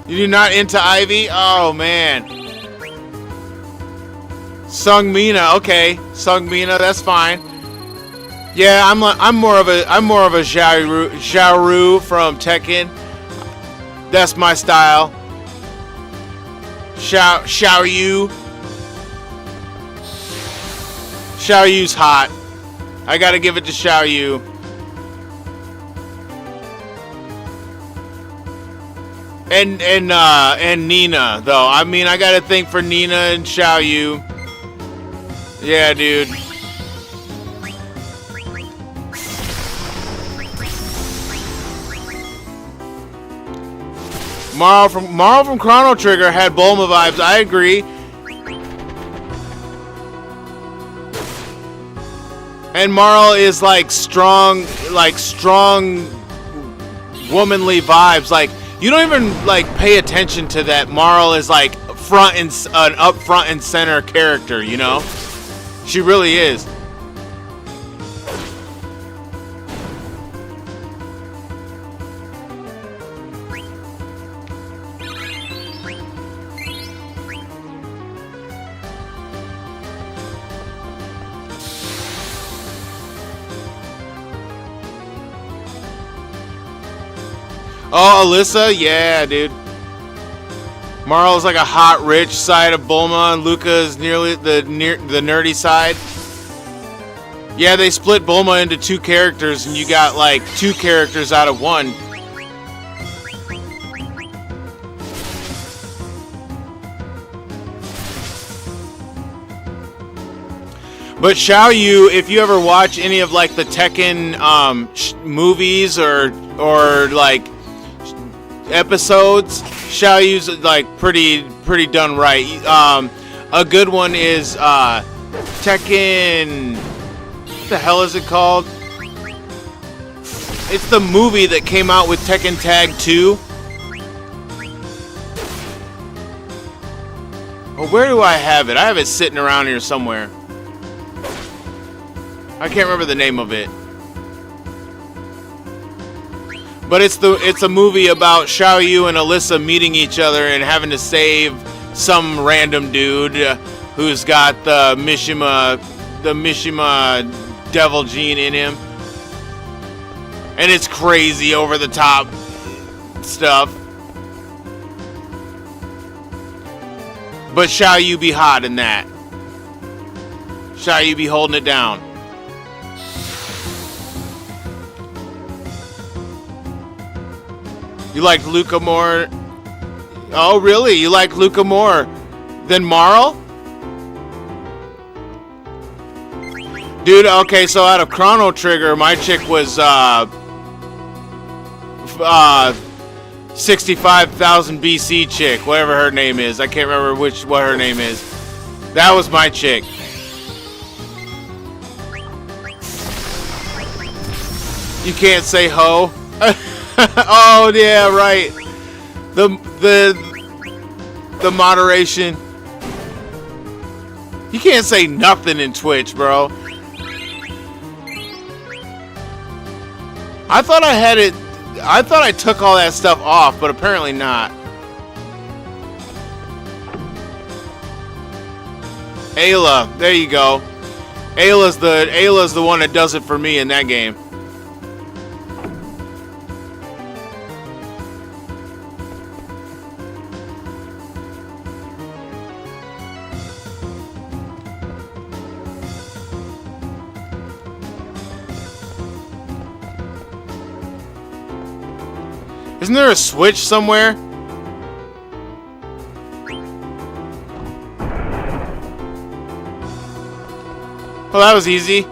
You're not into Ivy? Oh man. Sung Mina, okay. Sung Mina, that's fine. Yeah, I'm more of a Xiaoru from Tekken. That's my style. Xiaoyu. Xiaoyu's hot. I gotta give it to Xiaoyu. And Nina though. I mean, I gotta think for Nina and Xiaoyu. Yeah, dude. Marl from Chrono Trigger had Bulma vibes. I agree. And Marl is like strong womanly vibes. Like you don't even like pay attention to that. Marl is like an up front and center character. You know, she really is. Oh, Alyssa? Yeah, dude. Marl's like a hot, rich side of Bulma, and Luca's nearly the nerdy side. Yeah, they split Bulma into two characters, and you got like two characters out of one. But Xiao Yu, if you ever watch any of like the Tekken movies or like episodes, Xiao Yu's like pretty done right. A good one is Tekken. What the hell is it called? It's the movie that came out with Tekken Tag 2. Oh, where do I have it? I have it sitting around here somewhere. I can't remember the name of it. But it's a movie about Xiao Yu and Alyssa meeting each other and having to save some random dude who's got the Mishima devil gene in him. And it's crazy over the top stuff. But Xiao Yu be hot in that. Xiao Yu be holding it down. You like Luca more? Oh, really? You like Luca more than Marl? Dude, okay, so out of Chrono Trigger, my chick was 65,000 BC chick, whatever her name is. I can't remember what her name is. That was my chick. You can't say ho. Oh yeah, right. The moderation. You can't say nothing in Twitch, bro. I thought I had it. I thought I took all that stuff off, but apparently not. Ayla, there you go. Ayla's the one that does it for me in that game. Isn't there a switch somewhere? Well, that was easy.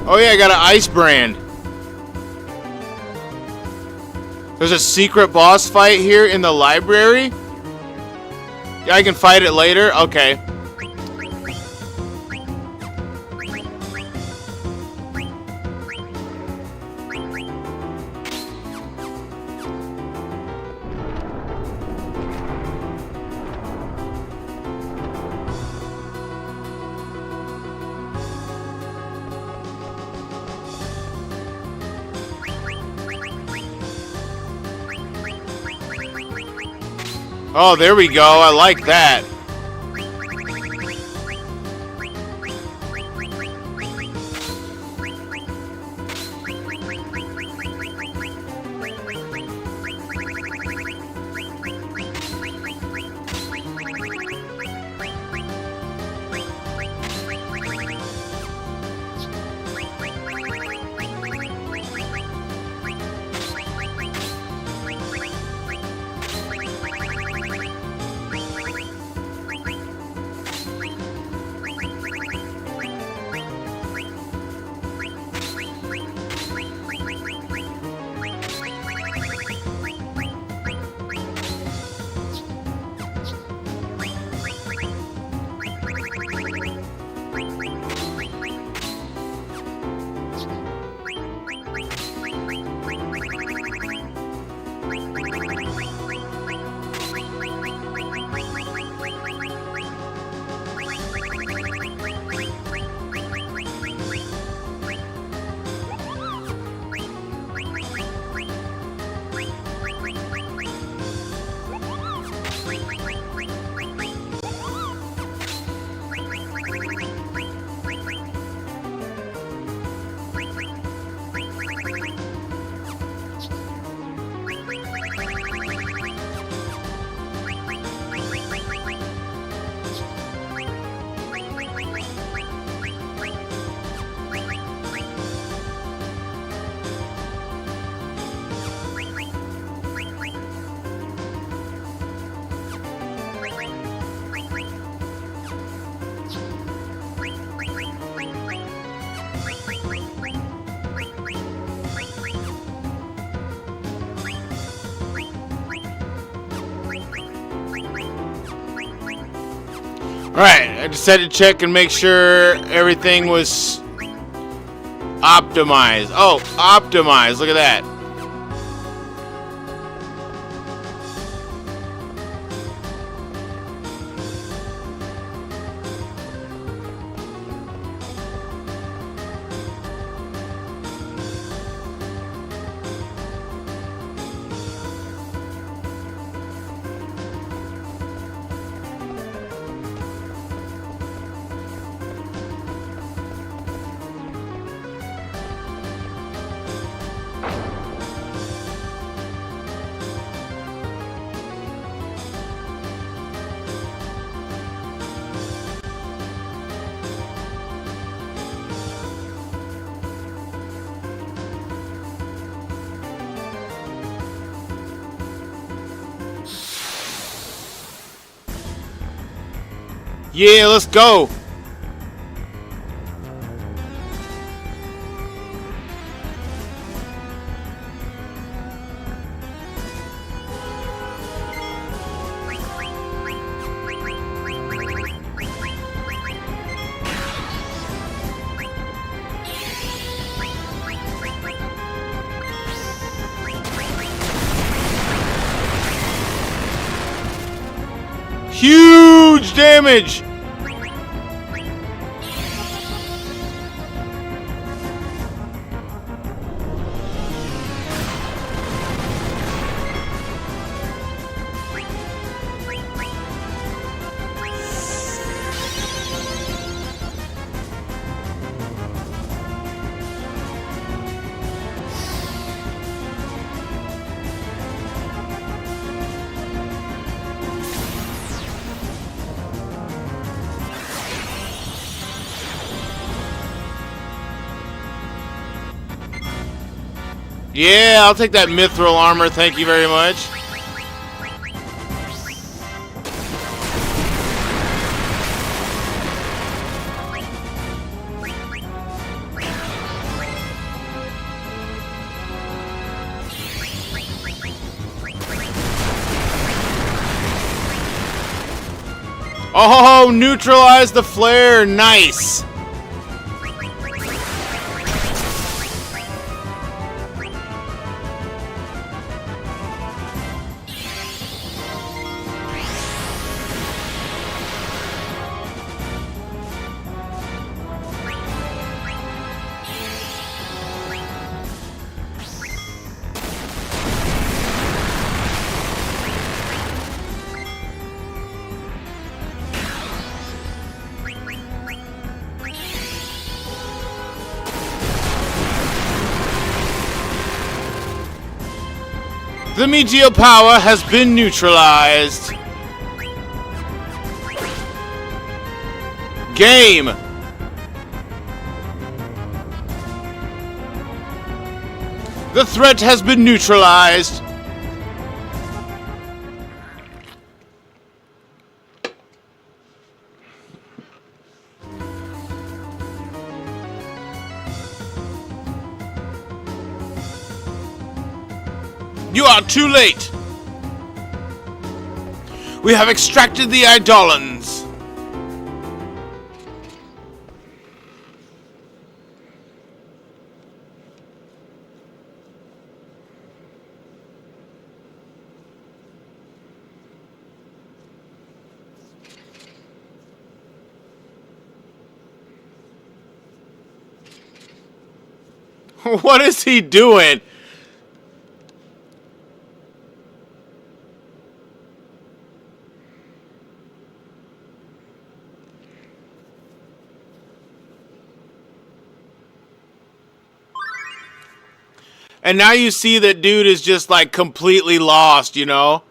Oh yeah, I got an ice brand. There's a secret boss fight here in the library? Yeah, I can fight it later? Okay. Oh, there we go. I like that. Alright, I just had to check and make sure everything was optimized. Oh, optimized. Look at that. Yeah, let's go. Huge damage. Yeah, I'll take that mithril armor, thank you very much. Oh, neutralize the flare, nice. The Megeo power has been neutralized. Game. The threat has been neutralized. You are too late. We have extracted the Eidolons. What is he doing? And now you see that dude is just like completely lost, you know?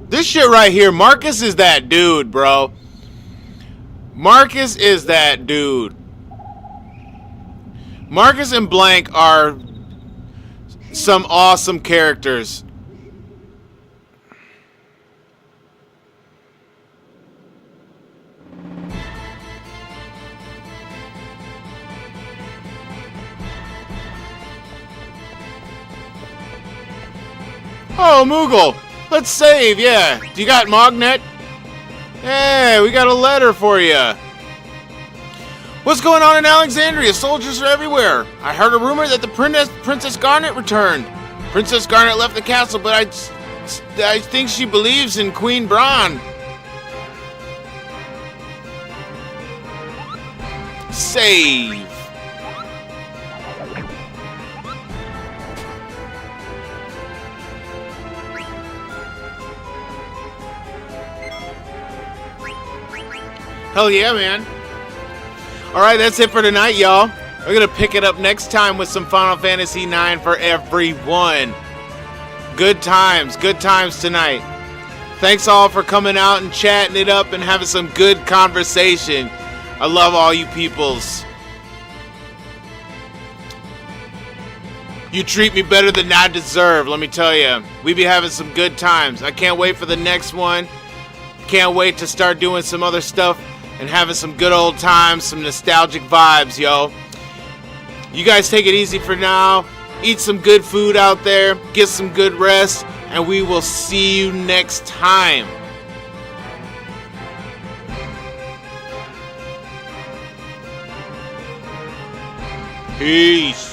This shit right here, Marcus is that dude, bro. Marcus is that dude. Marcus and Blank are some awesome characters. Oh, Moogle. Let's save, yeah. Do you got Mognet? Hey, we got a letter for you. What's going on in Alexandria? Soldiers are everywhere. I heard a rumor that the Princess Garnet returned. Princess Garnet left the castle, but I think she believes in Queen Braun. Save. Hell yeah, man. Alright, that's it for tonight, y'all. We're gonna pick it up next time with some Final Fantasy IX for everyone. Good times tonight. Thanks all for coming out and chatting it up and having some good conversation. I love all you peoples. You treat me better than I deserve, let me tell you. We be having some good times. I can't wait for the next one. Can't wait to start doing some other stuff and having some good old times, some nostalgic vibes, yo. You guys take it easy for now. Eat some good food out there. Get some good rest. And we will see you next time. Peace.